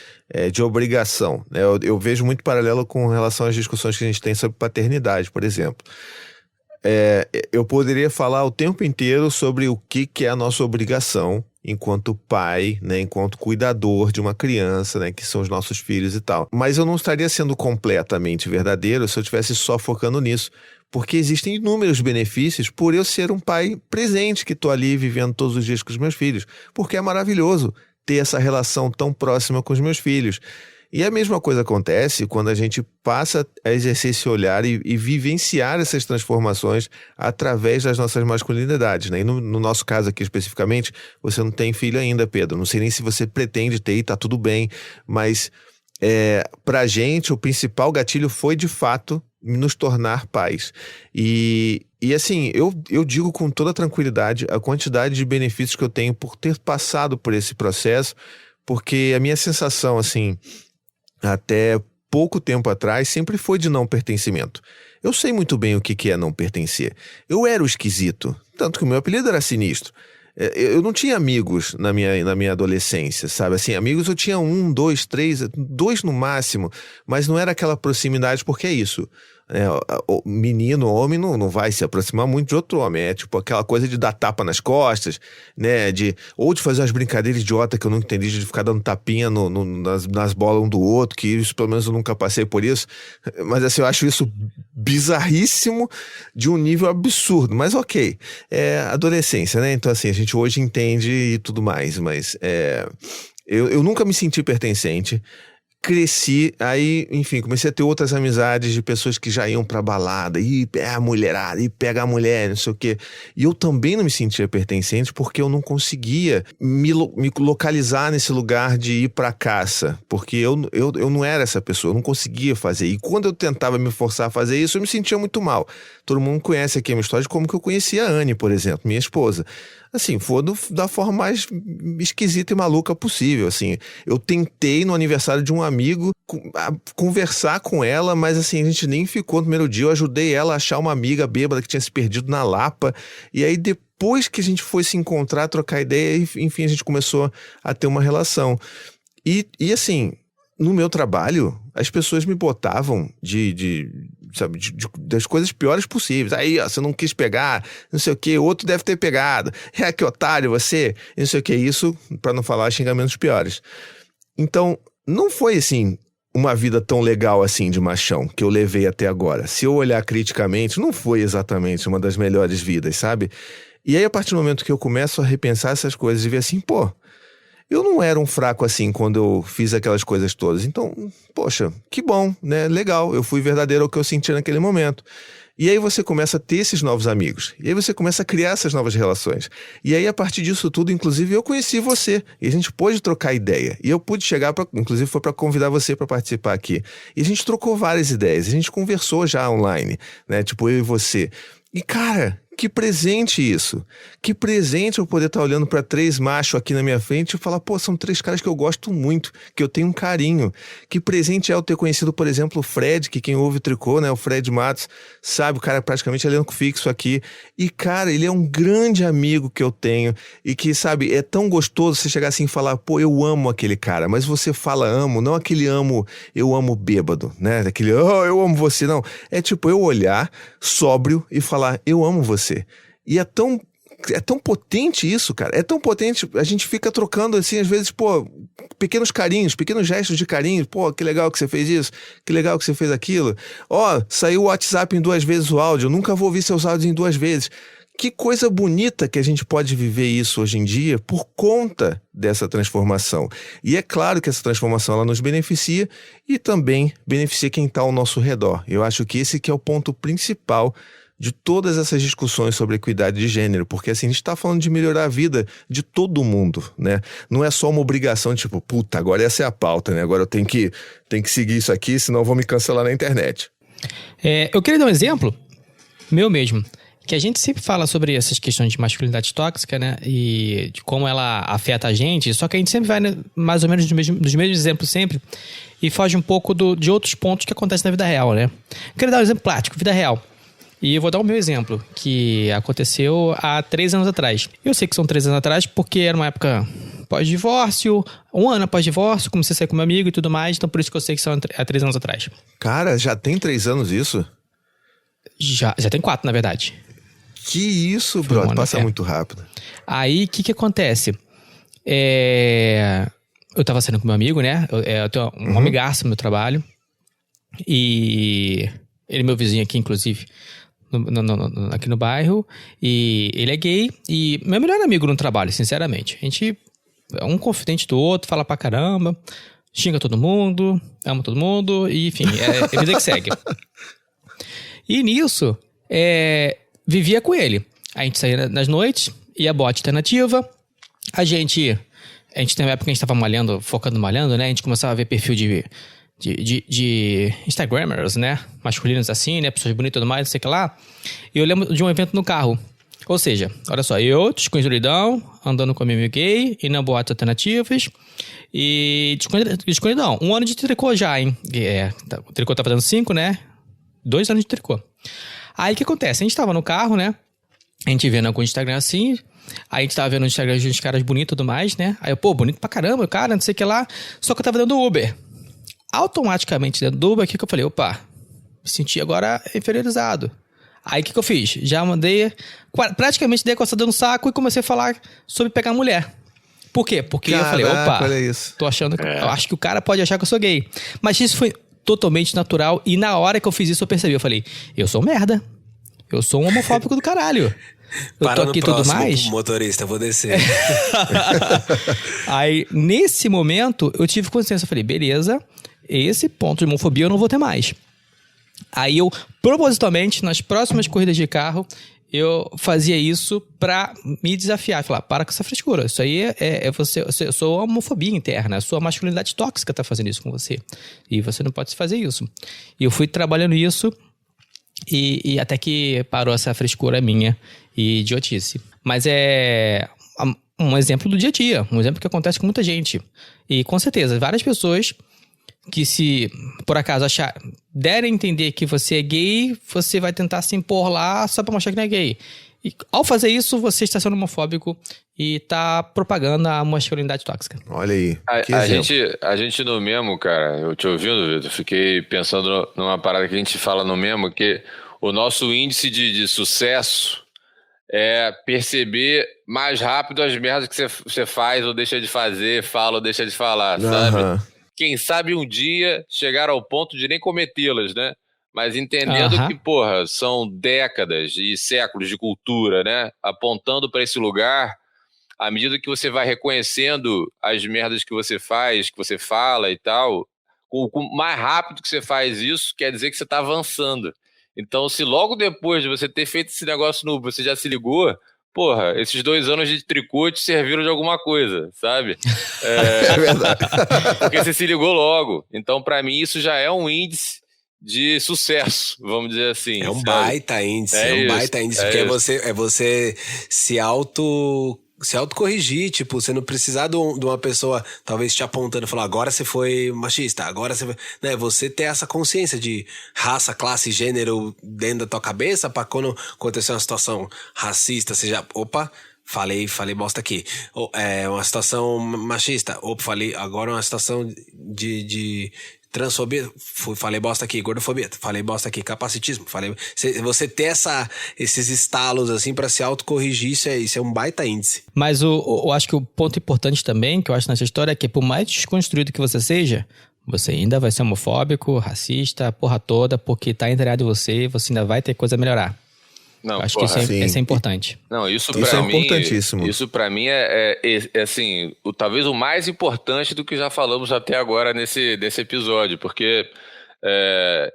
de obrigação, né? Eu vejo muito paralelo com relação às discussões que a gente tem sobre paternidade, por exemplo. Eu poderia falar o tempo inteiro sobre o que é a nossa obrigação enquanto pai, né, enquanto cuidador de uma criança, né, que são os nossos filhos e tal. Mas eu não estaria sendo completamente verdadeiro se eu estivesse só focando nisso, porque existem inúmeros benefícios por eu ser um pai presente, que estou ali vivendo todos os dias com os meus filhos, porque é maravilhoso ter essa relação tão próxima com os meus filhos. E a mesma coisa acontece quando a gente passa a exercer esse olhar e vivenciar essas transformações através das nossas masculinidades, né? E no nosso caso aqui especificamente, você não tem filho ainda, Pedro. Não sei nem se você pretende ter e tá tudo bem, mas pra gente o principal gatilho foi de fato nos tornar pais. E assim, eu digo com toda tranquilidade a quantidade de benefícios que eu tenho por ter passado por esse processo, porque a minha sensação, assim, até pouco tempo atrás, sempre foi de não pertencimento. Eu sei muito bem o que é não pertencer. Eu era o esquisito, tanto que o meu apelido era Sinistro. Eu não tinha amigos na minha adolescência, sabe? Assim, amigos eu tinha 1, 2, 3, 2 no máximo, mas não era aquela proximidade, porque é isso. O menino, o homem, não vai se aproximar muito de outro homem. É tipo aquela coisa de dar tapa nas costas, né? Ou de fazer umas brincadeiras idiotas que eu nunca entendi, de ficar dando tapinha nas bolas um do outro, que isso, pelo menos eu nunca passei por isso. Mas assim, eu acho isso bizarríssimo de um nível absurdo. Mas ok, adolescência, né? Então assim, a gente hoje entende e tudo mais, mas eu nunca me senti pertencente. Cresci, aí, enfim, comecei a ter outras amizades de pessoas que já iam pra balada, e a mulherada, e pega a mulher, não sei o quê. E eu também não me sentia pertencente porque eu não conseguia me localizar nesse lugar de ir pra caça, porque eu não era essa pessoa, eu não conseguia fazer. E quando eu tentava me forçar a fazer isso, eu me sentia muito mal. Todo mundo conhece aqui a minha história de como que eu conheci a Anne, por exemplo, minha esposa. Assim, foi da forma mais esquisita e maluca possível, assim. Eu tentei no aniversário de um amigo conversar com ela, mas assim, a gente nem ficou no primeiro dia. Eu ajudei ela a achar uma amiga bêbada que tinha se perdido na Lapa. E aí depois que a gente foi se encontrar, trocar ideia, enfim, a gente começou a ter uma relação. E assim, no meu trabalho, as pessoas me botavam das coisas piores possíveis. Aí, ó, você não quis pegar, não sei o que, outro deve ter pegado. Que otário você, não sei o que. Isso, pra não falar xingamentos piores. Então, não foi assim uma vida tão legal assim de machão que eu levei até agora. Se eu olhar criticamente, não foi exatamente uma das melhores vidas, sabe? E aí, a partir do momento que eu começo a repensar essas coisas e ver assim, pô, eu não era um fraco assim quando eu fiz aquelas coisas todas. Então, poxa, que bom, né? Legal, eu fui verdadeiro ao que eu sentia naquele momento. E aí você começa a ter esses novos amigos. E aí você começa a criar essas novas relações. E aí, a partir disso tudo, inclusive, eu conheci você. E a gente pôde trocar ideia. E eu pude chegar, inclusive, foi para convidar você para participar aqui. E a gente trocou várias ideias. A gente conversou já online, né? Tipo, eu e você. E, cara, que presente isso. Que presente eu poder estar olhando para 3 machos aqui na minha frente e falar, pô, são 3 caras que eu gosto muito, que eu tenho um carinho. Que presente é eu ter conhecido, por exemplo, o Fred, que quem ouve o Tricô, né, o Fred Matos, sabe, o cara praticamente elenco fixo aqui. E, cara, ele é um grande amigo que eu tenho e que, sabe, é tão gostoso você chegar assim e falar, pô, eu amo aquele cara, mas você fala amo, não aquele amo, eu amo bêbado, né, aquele, oh, eu amo você, não. É tipo, eu olhar sóbrio e falar, eu amo você. E é tão potente isso, cara. É tão potente. A gente fica trocando, assim, às vezes, pô, pequenos carinhos, pequenos gestos de carinho. Pô, que legal que você fez isso. Que legal que você fez aquilo. Ó, saiu o WhatsApp em 2 vezes o áudio. Eu nunca vou ouvir seus áudios em 2 vezes. Que coisa bonita que a gente pode viver isso hoje em dia por conta dessa transformação. E é claro que essa transformação ela nos beneficia e também beneficia quem está ao nosso redor. Eu acho que esse que é o ponto principal de todas essas discussões sobre equidade de gênero, porque assim, a gente tá falando de melhorar a vida de todo mundo, né? Não é só uma obrigação, tipo, puta, agora essa é a pauta, né? Agora eu tenho que seguir isso aqui, senão eu vou me cancelar na internet. Eu queria dar um exemplo, meu mesmo, que a gente sempre fala sobre essas questões de masculinidade tóxica, né? E de como ela afeta a gente, só que a gente sempre vai, né, mais ou menos dos mesmos exemplos sempre, e foge um pouco de outros pontos que acontecem na vida real, né? Eu queria dar um exemplo prático, vida real. E eu vou dar o meu exemplo, que aconteceu há 3 anos atrás. Eu sei que são 3 anos atrás porque era uma época pós-divórcio, 1 ano após divórcio, comecei a sair com meu amigo e tudo mais, então por isso que eu sei que são há 3 anos atrás. Cara, já tem 3 anos isso? Já tem 4, na verdade. Que isso, Foi um brother, ano, passa é. muito rápido. Aí, o que acontece? Eu tava saindo com meu amigo, né? Eu tenho um amigaço no meu trabalho. E ele é meu vizinho aqui, inclusive, aqui no bairro. E ele é gay. E meu melhor amigo no trabalho, sinceramente. A gente é um confidente do outro, fala pra caramba, xinga todo mundo, ama todo mundo. E, enfim, é vida que segue. E nisso, vivia com ele. A gente saía nas noites, ia boate alternativa. A gente tem uma época que a gente tava malhando, focando malhando, né? A gente começava a ver perfil de Instagrammers, né? Masculinos assim, né? Pessoas bonitas e tudo mais, não sei o que lá. E eu lembro de um evento no carro. Ou seja, olha só, eu, desconhecedão, andando com a minha gay, e na boate alternativas. E desconhecedão. 1 ano de tricô já, hein? O tricô tava dando 5, né? 2 anos de tricô. Aí o que acontece? A gente tava no carro, né? A gente vendo algum Instagram assim. Aí a gente tava vendo o Instagram de uns caras bonitos e tudo mais, né? Aí eu, bonito pra caramba, o cara, não sei o que lá. Só que eu tava dentro do Uber. Automaticamente dentro do Uber, aqui que eu falei, opa, me senti agora inferiorizado. Aí o que eu fiz? Já mandei, praticamente dei a coçada no saco e comecei a falar sobre pegar mulher. Por quê? Porque eu falei, opa, olha isso. tô achando, eu acho que o cara pode achar que eu sou gay. Mas isso foi totalmente natural e na hora que eu fiz isso eu percebi, eu falei, eu sou um merda. Eu sou um homofóbico do caralho. Eu tô aqui e tudo mais. Motorista, vou descer. Aí, nesse momento, eu tive consciência. Eu falei, beleza, esse ponto de homofobia eu não vou ter mais. Aí eu, propositalmente, nas próximas corridas de carro, eu fazia isso pra me desafiar. Falar, para com essa frescura. Isso aí eu sou homofobia interna. A sua masculinidade tóxica tá fazendo isso com você. E você não pode fazer isso. E eu fui trabalhando isso e até que parou essa frescura minha e idiotice. Mas é um exemplo do dia a dia. Um exemplo que acontece com muita gente. E com certeza, várias pessoas que se, por acaso, derem a entender que você é gay, você vai tentar se impor lá só pra mostrar que não é gay. E ao fazer isso, você está sendo homofóbico e tá propagando a masculinidade tóxica. Olha aí. A gente no Memo, cara, eu te ouvindo, Vitor, fiquei pensando numa parada que a gente fala no Memo, que o nosso índice de sucesso é perceber mais rápido as merdas que você faz ou deixa de fazer, fala ou deixa de falar, sabe? Quem sabe um dia chegar ao ponto de nem cometê-las, né? Mas entendendo que, porra, são décadas e séculos de cultura, né? Apontando para esse lugar, à medida que você vai reconhecendo as merdas que você faz, que você fala e tal, o mais rápido que você faz isso, quer dizer que você está avançando. Então, se logo depois de você ter feito esse negócio novo, você já se ligou, porra, esses 2 anos de tricô te serviram de alguma coisa, sabe? É verdade. Porque você se ligou logo. Então, pra mim, isso já é um índice de sucesso, vamos dizer assim. É um sabe? baita índice, porque é você se autocorrigir, tipo, você não precisar de uma pessoa talvez te apontando e falar, agora você foi machista, agora você foi, né, você ter essa consciência de raça, classe, gênero dentro da tua cabeça pra quando acontecer uma situação racista, seja, opa, falei bosta aqui, uma situação machista, opa, falei, agora uma situação de transfobia, falei bosta aqui, gordofobia, falei bosta aqui, capacitismo, você ter esses estalos assim pra se autocorrigir, isso é um baita índice. Mas eu acho que o ponto importante também, que eu acho nessa história, é que por mais desconstruído que você seja, você ainda vai ser homofóbico, racista, a porra toda, porque tá inteirado em você ainda vai ter coisa a melhorar. Não, acho que isso é importante. Não, isso é importantíssimo. Isso pra mim é assim, talvez o mais importante do que já falamos até agora nesse episódio, porque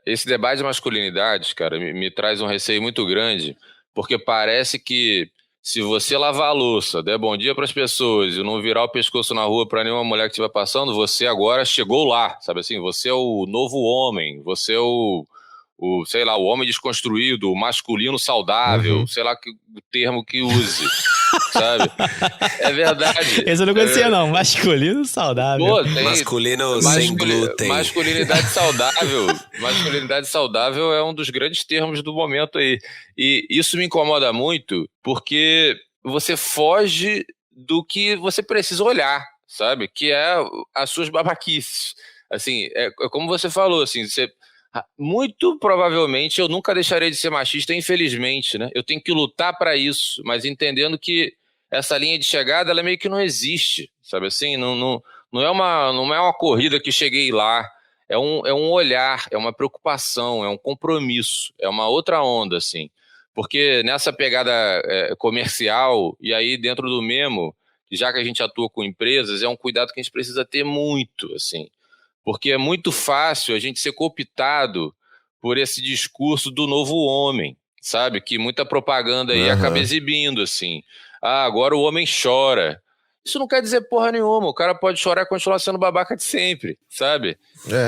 esse debate de masculinidades, cara, me traz um receio muito grande, porque parece que se você lavar a louça, der bom dia pras pessoas e não virar o pescoço na rua pra nenhuma mulher que estiver passando, você agora chegou lá, sabe assim? Você é o novo homem, você é o sei lá, o homem desconstruído, o masculino saudável, sei lá o termo que use, sabe? É verdade. Esse eu não conhecia, não. Masculino saudável. Pô, tem Masculino sem glúten. Masculinidade saudável. Masculinidade saudável é um dos grandes termos do momento aí. E isso me incomoda muito porque você foge do que você precisa olhar, sabe? Que é as suas babaquices. Assim, é como você falou, assim, muito provavelmente eu nunca deixarei de ser machista, infelizmente, né? Eu tenho que lutar para isso, mas entendendo que essa linha de chegada, ela meio que não existe, sabe assim? Não é uma corrida que cheguei lá, é um olhar, é uma preocupação, é um compromisso, é uma outra onda, assim. Porque nessa pegada comercial, e aí dentro do Memo, já que a gente atua com empresas, é um cuidado que a gente precisa ter muito, assim. Porque é muito fácil a gente ser cooptado por esse discurso do novo homem, sabe? Que muita propaganda aí acaba exibindo, assim. Ah, agora o homem chora. Isso não quer dizer porra nenhuma. O cara pode chorar e continuar sendo babaca de sempre, sabe?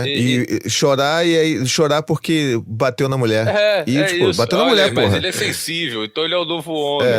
E chorar porque bateu na mulher. Isso. Bateu na mulher, mas porra. ele é sensível, então ele é o novo homem.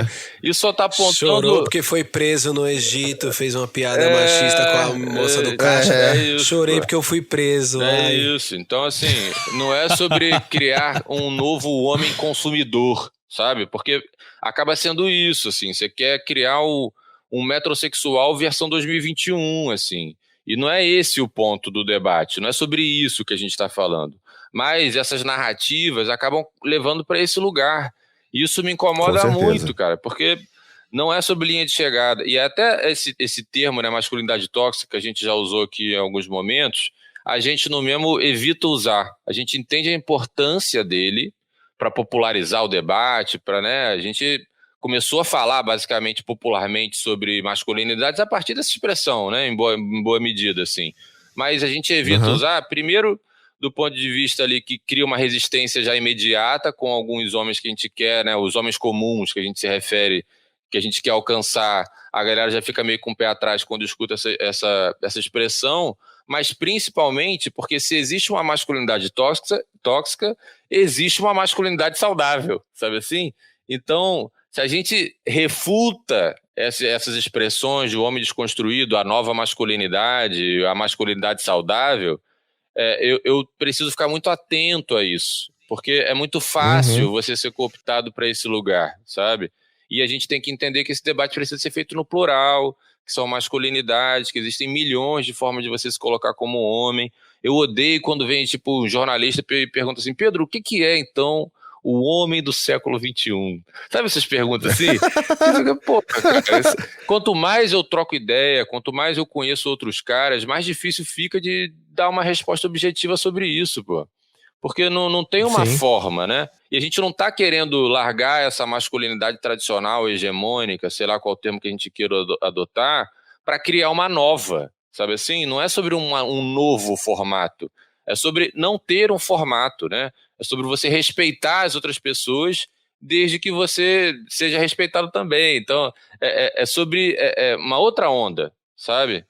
Isso só tá apontando... Chorou porque foi preso no Egito, fez uma piada machista com a moça do caixa. Chorei porque eu fui preso. Isso. Então, assim, não é sobre criar um novo homem consumidor, sabe? Porque acaba sendo isso, assim. Você quer criar um metrosexual versão 2021, assim. E não é esse o ponto do debate, não é sobre isso que a gente está falando. Mas essas narrativas acabam levando para esse lugar. E isso me incomoda muito, cara, porque não é sobre linha de chegada. E até esse termo, né, masculinidade tóxica, que a gente já usou aqui em alguns momentos, a gente no mesmo evita usar. A gente entende a importância dele para popularizar o debate, para, né, a gente começou a falar basicamente popularmente sobre masculinidades a partir dessa expressão, né, em boa medida, assim. Mas a gente evita usar, primeiro, do ponto de vista ali que cria uma resistência já imediata com alguns homens que a gente quer, né, os homens comuns que a gente se refere, que a gente quer alcançar, a galera já fica meio com o pé atrás quando escuta essa expressão, mas principalmente porque se existe uma masculinidade tóxica, existe uma masculinidade saudável, sabe assim? Então, se a gente refuta essas expressões de homem desconstruído, a nova masculinidade, a masculinidade saudável, eu preciso ficar muito atento a isso, porque é muito fácil você ser cooptado para esse lugar, sabe? E a gente tem que entender que esse debate precisa ser feito no plural, que são masculinidades, que existem milhões de formas de você se colocar como homem. Eu odeio quando vem, tipo, um jornalista e pergunta assim, Pedro, o que é, então, o homem do século XXI? Sabe essas perguntas assim? Pô, cara, quanto mais eu troco ideia, quanto mais eu conheço outros caras, mais difícil fica de dar uma resposta objetiva sobre isso, pô. Porque não tem uma forma, né? E a gente não tá querendo largar essa masculinidade tradicional, hegemônica, sei lá qual termo que a gente queira adotar, para criar uma nova, sabe assim? Não é sobre um novo formato, é sobre não ter um formato, né? É sobre você respeitar as outras pessoas desde que você seja respeitado também. Então, é sobre uma outra onda, sabe?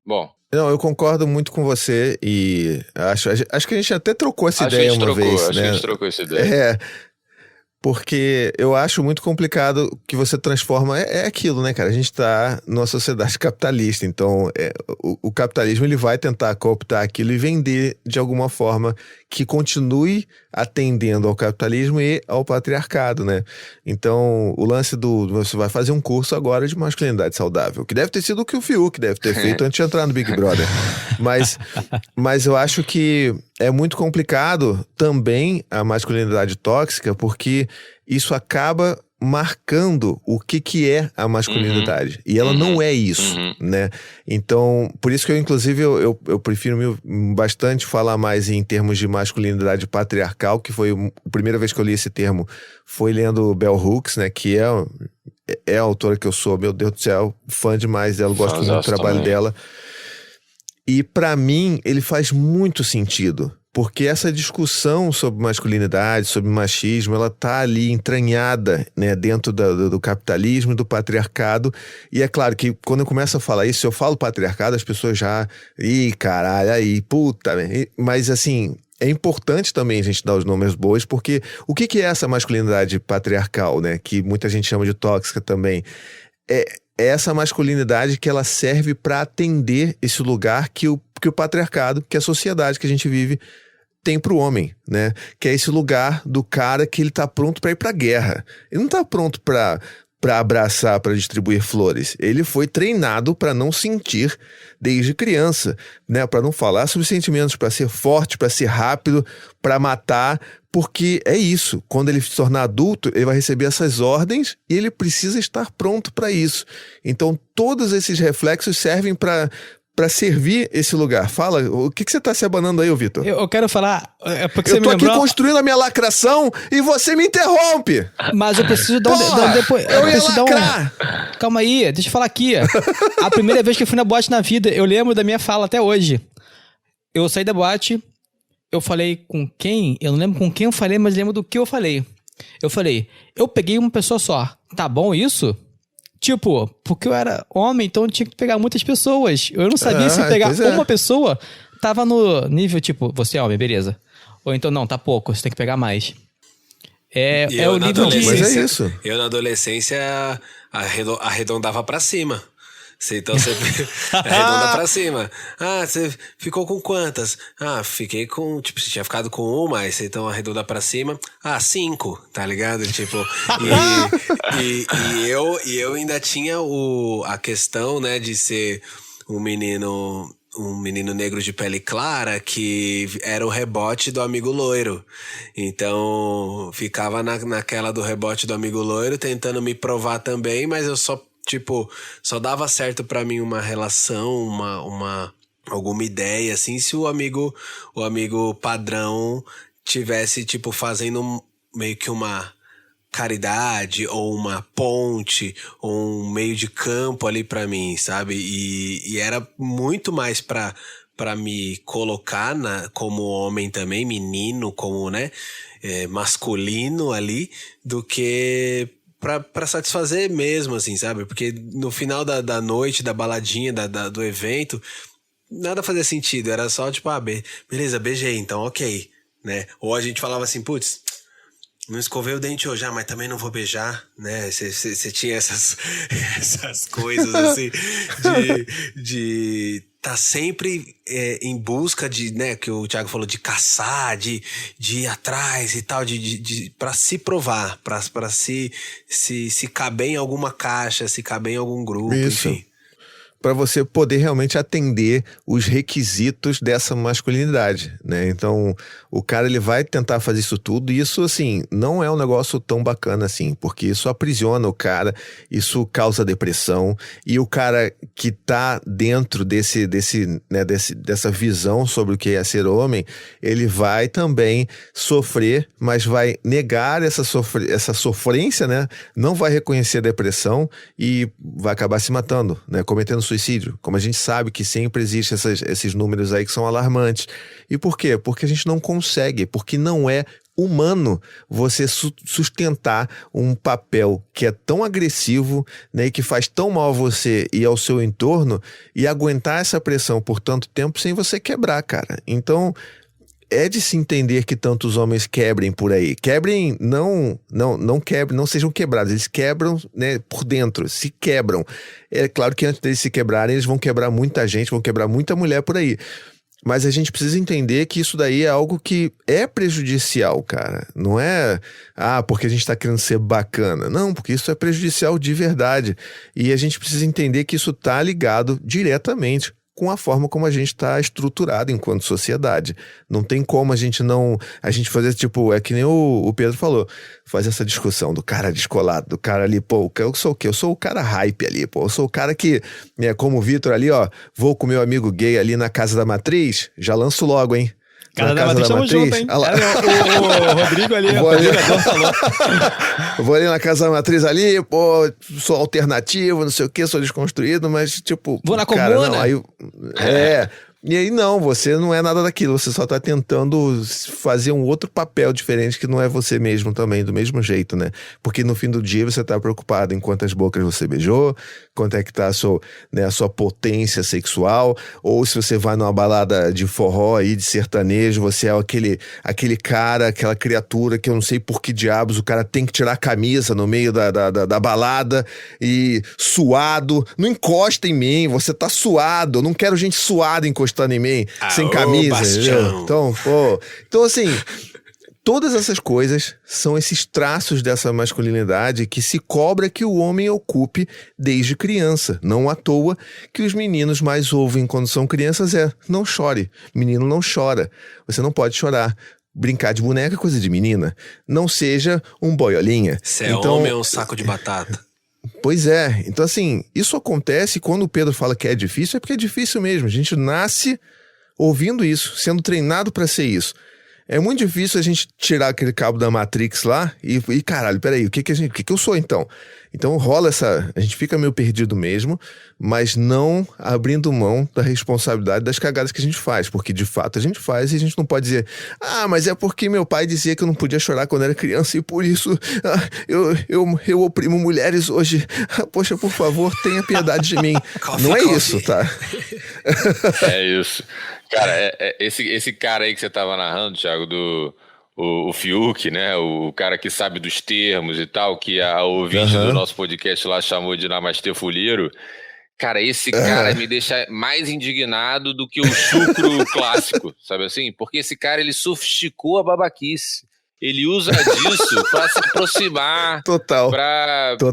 Bom... Não, eu concordo muito com você e acho que a gente até trocou essa ideia uma vez, né? Acho que a gente trocou essa ideia. Porque eu acho muito complicado que você transforma... É aquilo, né, cara? A gente tá numa sociedade capitalista, então o capitalismo ele vai tentar cooptar aquilo e vender de alguma forma que continue atendendo ao capitalismo e ao patriarcado, né? Então, o lance você vai fazer um curso agora de masculinidade saudável, que deve ter sido o que o Fiuk deve ter feito antes de entrar no Big Brother. Mas eu acho que é muito complicado também a masculinidade tóxica, porque isso acaba marcando o que é a masculinidade. E ela não é isso, né? Então, por isso que eu prefiro bastante falar mais em termos de masculinidade patriarcal, que foi a primeira vez que eu li esse termo, foi lendo Bell Hooks, né? Que é a autora que eu sou, meu Deus do céu, fã demais dela, gosto muito do trabalho dela. E pra mim, ele faz muito sentido. Porque essa discussão sobre masculinidade, sobre machismo, ela tá ali entranhada, né, dentro do capitalismo e do patriarcado. E é claro que quando eu começo a falar isso, se eu falo patriarcado, as pessoas já... Ih, caralho, aí, puta... Mas assim, é importante também a gente dar os nomes bois, porque o que é essa masculinidade patriarcal, né? Que muita gente chama de tóxica também. É essa masculinidade que ela serve para atender esse lugar que o patriarcado, que a sociedade que a gente vive tem pro homem, né? Que é esse lugar do cara que ele tá pronto para ir pra guerra. Ele não tá pronto para abraçar, para distribuir flores. Ele foi treinado para não sentir desde criança, né? Para não falar sobre sentimentos, para ser forte, para ser rápido, para matar, porque é isso. Quando ele se tornar adulto, ele vai receber essas ordens e ele precisa estar pronto para isso. Então, todos esses reflexos servem para servir esse lugar. Fala, o que você tá se abanando aí, Vitor? Eu quero falar... porque eu tô aqui construindo a minha lacração e você me interrompe! Mas eu preciso dar eu ia lacrar! Calma aí, deixa eu falar aqui. A primeira vez que eu fui na boate na vida, eu lembro da minha fala até hoje. Eu saí da boate, eu falei com quem? Eu não lembro com quem eu falei, mas lembro do que eu falei. Eu falei, eu peguei uma pessoa só. Tá bom isso? Tipo, porque eu era homem, então eu tinha que pegar muitas pessoas. Eu não sabia se pegar uma pessoa, tava no nível, tipo, você é homem, beleza. Ou então, não, tá pouco, você tem que pegar mais. É o nível de... Mas é isso. Eu, na adolescência, arredondava pra cima. Então você arredonda pra cima. Ah, você ficou com quantas? Ah, fiquei com... Tipo, você tinha ficado com uma, aí você então arredonda pra cima. Ah, 5, tá ligado? Tipo... E eu ainda tinha a questão, né, de ser um menino negro de pele clara que era o rebote do amigo loiro. Então, ficava naquela do rebote do amigo loiro, tentando me provar também, mas eu só dava certo pra mim uma relação, alguma ideia, assim, se o amigo padrão tivesse, tipo, fazendo meio que uma caridade, ou uma ponte, ou um meio de campo ali pra mim, sabe? E era muito mais pra me colocar como homem também, menino, como, né, masculino ali, do que... Pra satisfazer mesmo, assim, sabe? Porque no final da noite, da baladinha, do evento, nada fazia sentido. Era só, tipo, beleza, beijei, então ok, né? Ou a gente falava assim, putz, não escovei o dente hoje, mas também não vou beijar, né? Você tinha essas coisas, assim, de tá sempre em busca de, né, que o Thiago falou, de caçar, de ir atrás e tal, pra se provar, pra se caber em alguma caixa, se caber em algum grupo, isso. Enfim. Para você poder realmente atender os requisitos dessa masculinidade, né? Então, o cara, ele vai tentar fazer isso tudo, e isso, assim, não é um negócio tão bacana assim, porque isso aprisiona o cara, isso causa depressão, e o cara que tá dentro dessa visão sobre o que é ser homem, ele vai também sofrer, mas vai negar essa sofrência, né? Não vai reconhecer a depressão e vai acabar se matando, né? Cometendo suicídio. Como a gente sabe que sempre existem esses números aí que são alarmantes. E por quê? Porque a gente não consegue, porque não é humano você sustentar um papel que é tão agressivo, né, e que faz tão mal a você e ao seu entorno, e aguentar essa pressão por tanto tempo sem você quebrar, cara. Então, é de se entender que tantos homens quebrem por aí. Quebrem, não quebrem, não sejam quebrados. Eles quebram, né, por dentro, se quebram. É claro que antes deles se quebrarem, eles vão quebrar muita gente, vão quebrar muita mulher por aí. Mas a gente precisa entender que isso daí é algo que é prejudicial, cara. Não é, porque a gente tá querendo ser bacana. Não, porque isso é prejudicial de verdade. E a gente precisa entender que isso tá ligado diretamente com a forma como a gente está estruturado enquanto sociedade. Não tem como a gente fazer, tipo, é que nem o Pedro falou, fazer essa discussão do cara descolado, do cara ali, pô, eu sou o quê? Eu sou o cara hype ali, pô, eu sou o cara que, né, como o Vitor ali, ó, vou com meu amigo gay ali na Casa da Matriz, já lanço logo, hein? Casa da Matriz, tamo junto, hein? O Rodrigo ali, vou ali na Casa da Matriz ali, pô, sou alternativo, não sei o que, sou desconstruído, mas tipo... Vou na cara, comuna? não, aí, E aí não, você não é nada daquilo, você só tá tentando fazer um outro papel diferente que não é você mesmo também, do mesmo jeito, né? Porque no fim do dia você tá preocupado em quantas bocas você beijou, quanto é que tá a sua potência sexual, ou se você vai numa balada de forró aí, de sertanejo, você é aquele cara, aquela criatura que eu não sei por que diabos o cara tem que tirar a camisa no meio da balada e suado, não encosta em mim, você tá suado, eu não quero gente suada encostando em mim, sem camisa, entendeu? Então assim, todas essas coisas são esses traços dessa masculinidade que se cobra que o homem ocupe desde criança. Não à toa que os meninos mais ouvem quando são crianças não chore, menino não chora, você não pode chorar. Brincar de boneca é coisa de menina, não seja um boiolinha. Se é homem, é um saco de batata. Pois é, então assim, isso acontece quando o Pedro fala que é difícil, é porque é difícil mesmo. A gente nasce ouvindo isso, sendo treinado pra ser isso. É muito difícil a gente tirar aquele cabo da Matrix lá e caralho, peraí, o que eu sou então? Então rola a gente fica meio perdido mesmo, mas não abrindo mão da responsabilidade das cagadas que a gente faz, porque de fato a gente faz e a gente não pode dizer, mas é porque meu pai dizia que eu não podia chorar quando era criança e por isso eu oprimo mulheres hoje. Poxa, por favor, tenha piedade de mim. Não é isso, tá? É isso. Cara, esse cara aí que você tava narrando, Thiago, o Fiuk, né? O cara que sabe dos termos e tal, que a ouvinte do nosso podcast lá chamou de Namastê Fuleiro. Cara, esse cara me deixa mais indignado do que o chucro clássico, sabe assim? Porque esse cara, ele sofisticou a babaquice. Ele usa disso pra se aproximar,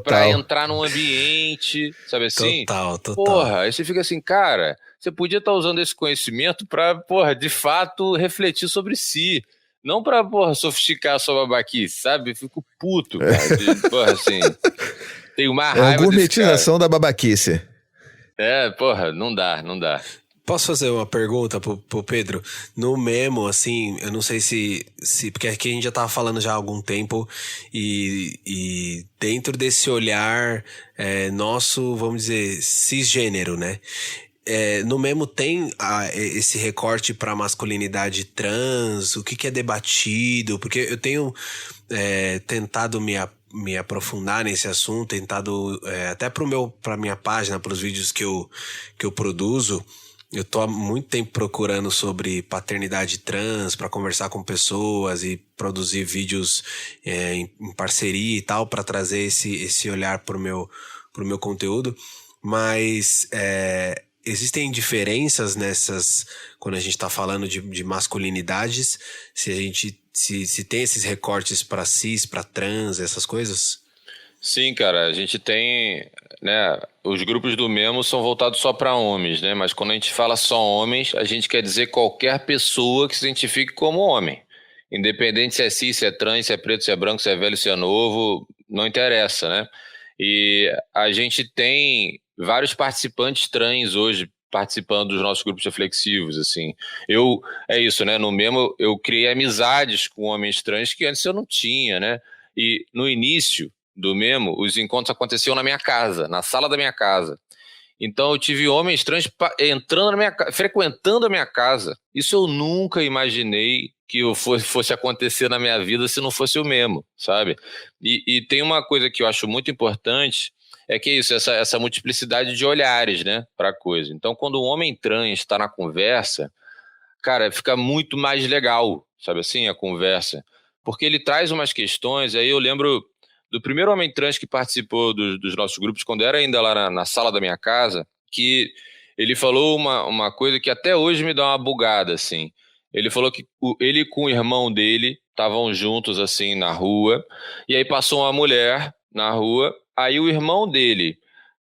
pra entrar num ambiente, sabe assim? Total. Porra, aí você fica assim, cara, você podia estar usando esse conhecimento pra, porra, de fato, refletir sobre si. Não pra, porra, sofisticar a sua babaquice, sabe? Eu fico puto, cara. Porra, assim, tenho uma raiva a gourmetização da babaquice. Porra, não dá. Posso fazer uma pergunta pro Pedro? No Memo, assim, eu não sei se porque aqui a gente já tava falando já há algum tempo e dentro desse olhar nosso, vamos dizer, cisgênero, né? No Memo tem esse recorte pra masculinidade trans, o que é debatido, porque eu tenho tentado me aprofundar nesse assunto, tentado até pra minha página, pros vídeos que eu produzo. Eu tô há muito tempo procurando sobre paternidade trans para conversar com pessoas e produzir vídeos em parceria e tal, para trazer esse olhar pro meu conteúdo. Mas existem diferenças quando a gente tá falando de masculinidades, se tem esses recortes para cis, para trans, essas coisas? Sim, cara, a gente tem, né, os grupos do Memo são voltados só para homens, né, mas quando a gente fala só homens, a gente quer dizer qualquer pessoa que se identifique como homem, independente se é cis, se é trans, se é preto, se é branco, se é velho, se é novo, não interessa, né, e a gente tem vários participantes trans hoje participando dos nossos grupos reflexivos, assim, é isso, né, no Memo eu criei amizades com homens trans que antes eu não tinha, né, e no início do Memo, os encontros aconteciam na minha casa, na sala da minha casa. Então eu tive homens trans entrando frequentando a minha casa. Isso eu nunca imaginei que fosse acontecer na minha vida se não fosse o Memo, sabe? E tem uma coisa que eu acho muito importante, é que é isso, essa multiplicidade de olhares, né, pra coisa. Então quando um homem trans está na conversa, cara, fica muito mais legal, sabe assim, a conversa. Porque ele traz umas questões, aí eu lembro do primeiro homem trans que participou dos nossos grupos, quando era ainda lá na sala da minha casa, que ele falou uma coisa que até hoje me dá uma bugada, assim. Ele falou que ele com o irmão dele estavam juntos, assim, na rua, e aí passou uma mulher na rua, aí o irmão dele,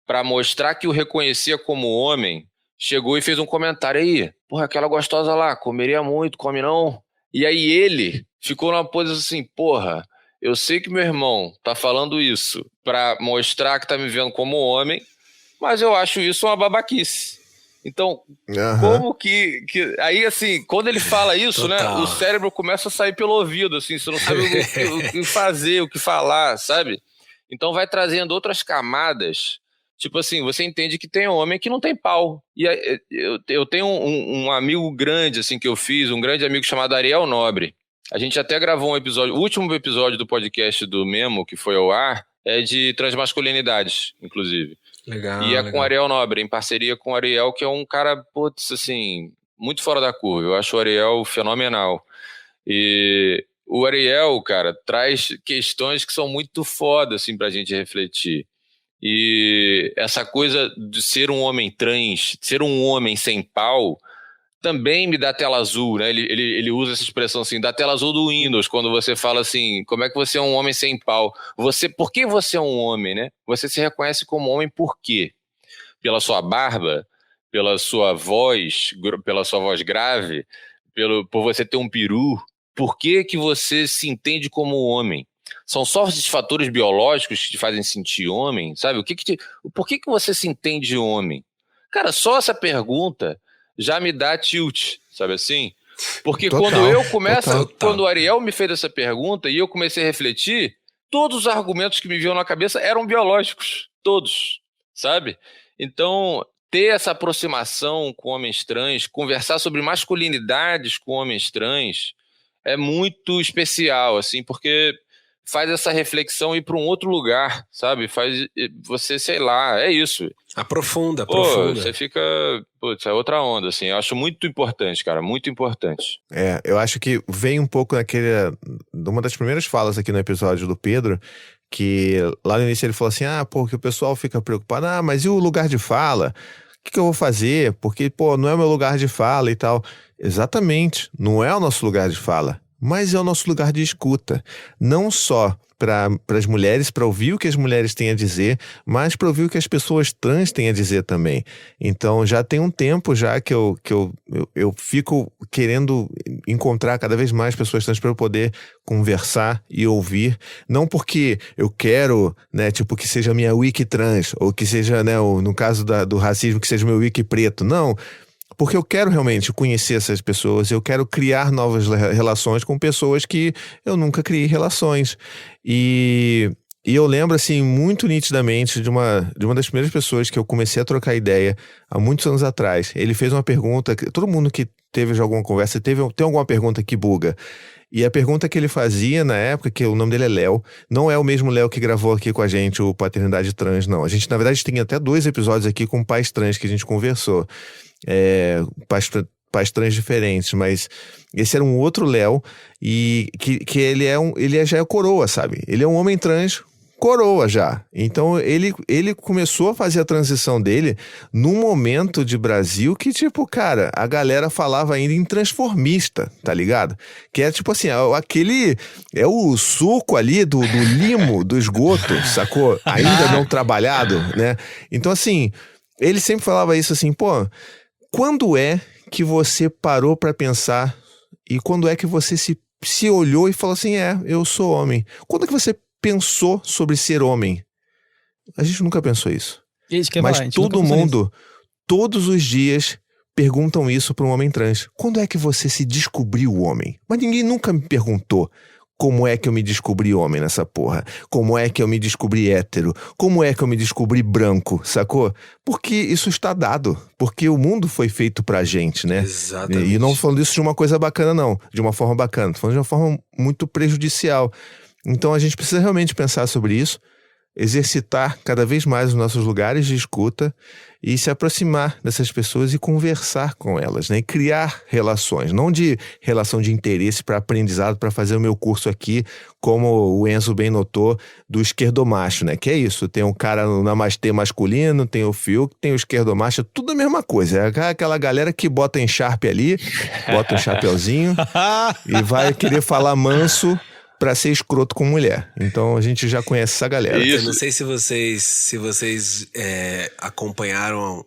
para mostrar que o reconhecia como homem, chegou e fez um comentário aí, porra, aquela gostosa lá, comeria muito, come não? E aí ele ficou numa posição assim, porra, eu sei que meu irmão tá falando isso pra mostrar que tá me vendo como homem, mas eu acho isso uma babaquice. Então, como que... Aí, assim, quando ele fala isso, total, né, o cérebro começa a sair pelo ouvido, assim, você não sabe o que fazer, o que falar, sabe? Então vai trazendo outras camadas Tipo assim, você entende que tem homem que não tem pau. E eu tenho um amigo grande, assim, que eu fiz, um grande amigo chamado Ariel Nobre. A gente até gravou um episódio, o último episódio do podcast do Memo, que foi ao ar, é de transmasculinidades, inclusive. Legal. E é legal. com o Ariel Nobre, em parceria com o Ariel, que é um cara, putz, assim, muito fora da curva. Eu acho o Ariel fenomenal. E o Ariel, cara, traz questões que são muito foda, assim, pra gente refletir. E essa coisa de ser um homem trans, ser um homem sem pau, também me dá tela azul, né? Ele usa essa expressão assim, dá tela azul do Windows, quando você fala assim, como é que você é um homem sem pau? Por que você é um homem, né? Você se reconhece como homem por quê? Pela sua barba? Pela sua voz grave? Por você ter um peru? Por que que você se entende como homem? São só esses fatores biológicos que te fazem sentir homem, sabe? Por que que você se entende homem? Cara, só essa pergunta já me dá tilt, sabe assim? Porque quando o Ariel me fez essa pergunta e eu comecei a refletir, todos os argumentos que me vinham na cabeça eram biológicos, todos, sabe? Então, ter essa aproximação com homens trans, conversar sobre masculinidades com homens trans, é muito especial, assim, porque faz essa reflexão ir para um outro lugar, sabe? Faz você, sei lá, é isso. Aprofunda. Você fica... Putz, é outra onda, assim. Eu acho muito importante, cara, muito importante. Eu acho que vem um pouco uma das primeiras falas aqui no episódio do Pedro, que lá no início ele falou assim, que o pessoal fica preocupado, mas e o lugar de fala? O que eu vou fazer? Porque, não é o meu lugar de fala e tal. Exatamente, não é o nosso lugar de fala, mas é o nosso lugar de escuta. Não só para as mulheres, para ouvir o que as mulheres têm a dizer, mas para ouvir o que as pessoas trans têm a dizer também. Então já tem um tempo já que eu fico querendo encontrar cada vez mais pessoas trans para eu poder conversar e ouvir. Não porque eu quero, né, que seja a minha wiki trans, ou que seja, né, no caso do racismo, que seja o meu wiki preto. Não. Porque eu quero realmente conhecer essas pessoas, eu quero criar novas relações com pessoas que eu nunca criei relações. E eu lembro, assim, muito nitidamente de uma das primeiras pessoas que eu comecei a trocar ideia há muitos anos atrás. Ele fez uma pergunta, todo mundo que teve alguma conversa, tem alguma pergunta que buga. E a pergunta que ele fazia na época, que o nome dele é Léo, não é o mesmo Léo que gravou aqui com a gente o Paternidade Trans, não. A gente, na verdade, tem até 2 episódios aqui com pais trans que a gente conversou. Pais trans diferentes, mas esse era um outro Léo, e que ele já é coroa, sabe? Ele é um homem trans coroa já. Então ele começou a fazer a transição dele num momento de Brasil que, cara, a galera falava ainda em transformista, tá ligado? Que é assim, aquele é o suco ali do limo, do esgoto, sacou? Ainda não trabalhado, né? Então, assim, ele sempre falava isso assim, quando é que você parou pra pensar e quando é que você se olhou e falou assim, eu sou homem? Quando é que você pensou sobre ser homem? A gente nunca pensou isso. Mas todo mundo, todos os dias, perguntam isso para um homem trans. Quando é que você se descobriu homem? Mas ninguém nunca me perguntou como é que eu me descobri homem nessa porra. Como é que eu me descobri hétero? Como é que eu me descobri branco, sacou? Porque isso está dado. Porque o mundo foi feito pra gente, né? Exatamente. E não falando isso de uma coisa bacana, não. De uma forma bacana. Tô falando de uma forma muito prejudicial. Então a gente precisa realmente pensar sobre isso, exercitar cada vez mais os nossos lugares de escuta e se aproximar dessas pessoas e conversar com elas, né? E criar relações, não de relação de interesse para aprendizado, para fazer o meu curso aqui, como o Enzo bem notou, do esquerdomacho, né? Que é isso, tem um cara no namastê masculino, tem o Fiuk, tem o esquerdomacho, tudo a mesma coisa. É aquela galera que bota em Sharp ali, bota um chapeuzinho e vai querer falar manso pra ser escroto com mulher. Então a gente já conhece essa galera. Eu não sei se vocês acompanharam,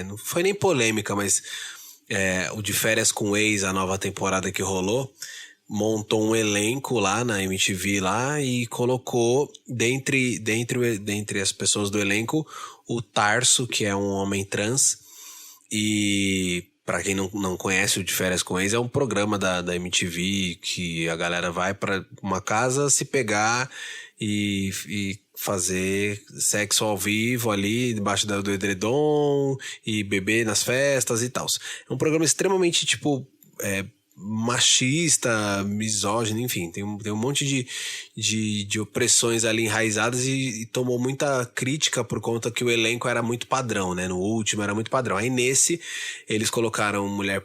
não foi nem polêmica, mas o De Férias com Ex, a nova temporada que rolou, montou um elenco lá na MTV lá e colocou dentre as pessoas do elenco o Tarso, que é um homem trans. E pra quem não conhece, o De Férias com Ex é um programa da MTV que a galera vai pra uma casa se pegar e fazer sexo ao vivo ali, debaixo do edredom, e beber nas festas e tal. É um programa extremamente, tipo, machista, misógino, enfim, tem um monte de opressões ali enraizadas e tomou muita crítica por conta que o elenco era muito padrão, né? No último era muito padrão. Aí nesse, eles colocaram mulher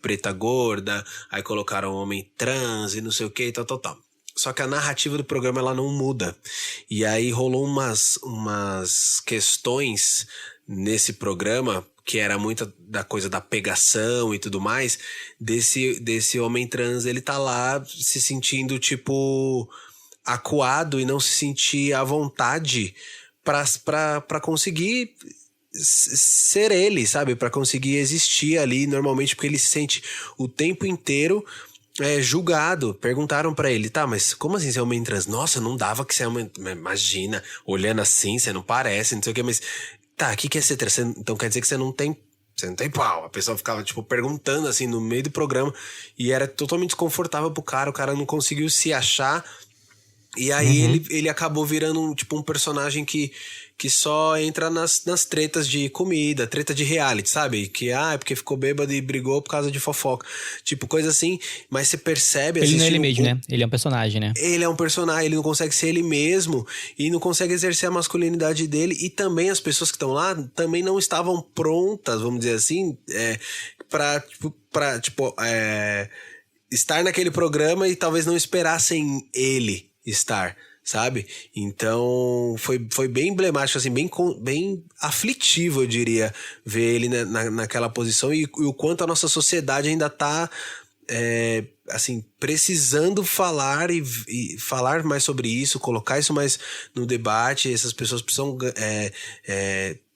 preta gorda, aí colocaram homem trans e não sei o que, tal. Só que a narrativa do programa ela não muda. E aí rolou umas questões nesse programa que era muita da coisa da pegação e tudo mais, desse homem trans, ele tá lá se sentindo, tipo, acuado e não se sentir à vontade pra conseguir ser ele, sabe? Pra conseguir existir ali normalmente, porque ele se sente o tempo inteiro julgado. Perguntaram pra ele, tá, mas como assim você é homem trans? Nossa, não dava que você é homem... Imagina, olhando assim, você não parece, não sei o que, mas... Tá, o que é ser trans? Então quer dizer que você não tem pau. A pessoa ficava, tipo, perguntando, assim, no meio do programa. E era totalmente desconfortável pro cara. O cara não conseguiu se achar. E aí ele acabou virando, um personagem que só entra nas tretas de comida, treta de reality, sabe? Que, é porque ficou bêbado e brigou por causa de fofoca. Tipo, coisa assim. Mas você percebe... Ele não é ele mesmo, né? Ele é um personagem, né? Ele é um personagem, ele não consegue ser ele mesmo e não consegue exercer a masculinidade dele. E também as pessoas que estão lá também não estavam prontas, vamos dizer assim, pra estar naquele programa e talvez não esperassem ele estar, sabe? Então foi bem emblemático, assim, bem aflitivo, eu diria, ver ele naquela posição e o quanto a nossa sociedade ainda tá assim, precisando falar e falar mais sobre isso, colocar isso mais no debate. Essas pessoas precisam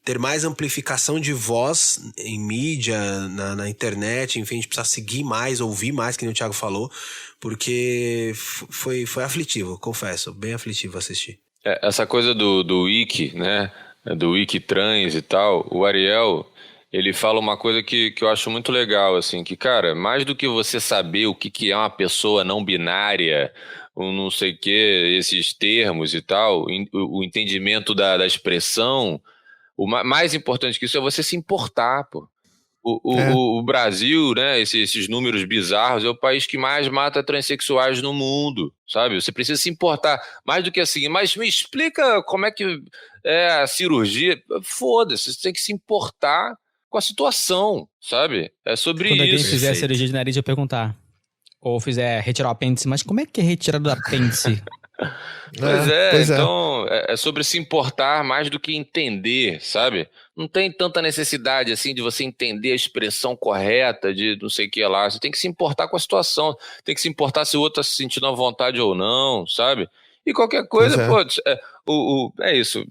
ter mais amplificação de voz em mídia, na internet, enfim, a gente precisa seguir mais, ouvir mais, que nem o Thiago falou, porque foi aflitivo, confesso, bem aflitivo assistir. Essa coisa do wiki, né, do wiki trans e tal, o Ariel, ele fala uma coisa que eu acho muito legal, assim, que, cara, mais do que você saber o que é uma pessoa não binária, ou não sei o que, esses termos e tal, o entendimento da expressão, o mais importante que isso é você se importar, pô. O Brasil, né, esses números bizarros, é o país que mais mata transexuais no mundo, sabe? Você precisa se importar, mais do que assim, mas me explica como é que é a cirurgia. Foda-se, você tem que se importar com a situação, sabe? É sobre Quando isso. Quando alguém fizer cirurgia de nariz, eu perguntar, ou fizer retirar o apêndice, mas como é que é retirado do apêndice? Pois é, então é sobre se importar mais do que entender, sabe? Não tem tanta necessidade assim de você entender a expressão correta de não sei o que lá. Você tem que se importar com a situação, tem que se importar se o outro está se sentindo à vontade ou não, sabe? E qualquer coisa, é isso.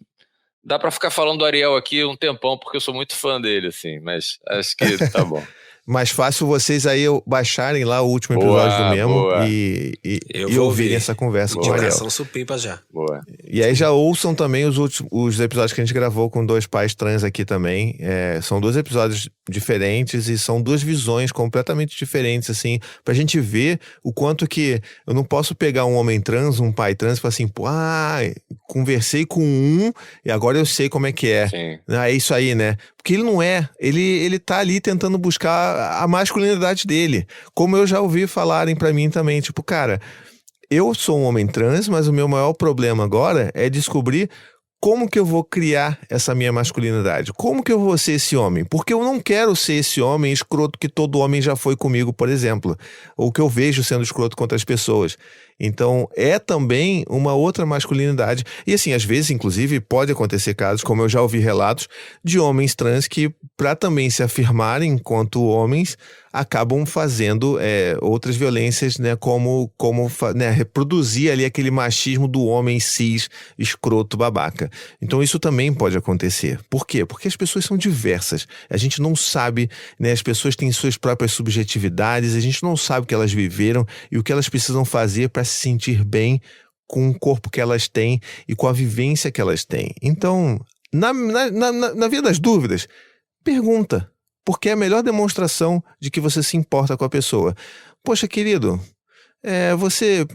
Dá pra ficar falando do Ariel aqui um tempão, porque eu sou muito fã dele, assim, mas acho que tá bom. Mais fácil vocês aí baixarem lá o último episódio do Memo e ouvirem essa conversa com o Ariel. Supimpa já. Boa. E aí já ouçam também os episódios que a gente gravou com 2 pais trans aqui também. São 2 episódios diferentes e são 2 visões completamente diferentes, assim, pra gente ver o quanto que eu não posso pegar um homem trans, um pai trans e falar assim, conversei com um e agora eu sei como é que é. Sim. É isso aí, né? Porque ele não é. Ele tá ali tentando buscar a masculinidade dele. Como eu já ouvi falarem pra mim também, tipo, cara, eu sou um homem trans, mas o meu maior problema agora é descobrir como que eu vou criar essa minha masculinidade? Como que eu vou ser esse homem? Porque eu não quero ser esse homem escroto que todo homem já foi comigo, por exemplo. Ou que eu vejo sendo escroto contra as pessoas. Então, é também uma outra masculinidade. E assim, às vezes, inclusive, pode acontecer casos, como eu já ouvi relatos, de homens trans que, para também se afirmarem enquanto homens, acabam fazendo outras violências, né, como reproduzir ali aquele machismo do homem cis, escroto, babaca. Então isso também pode acontecer. Por quê? Porque as pessoas são diversas. A gente não sabe, né, as pessoas têm suas próprias subjetividades, a gente não sabe o que elas viveram e o que elas precisam fazer para se sentir bem com o corpo que elas têm e com a vivência que elas têm. Então, na via das dúvidas, pergunta. Porque é a melhor demonstração de que você se importa com a pessoa. Poxa, querido, você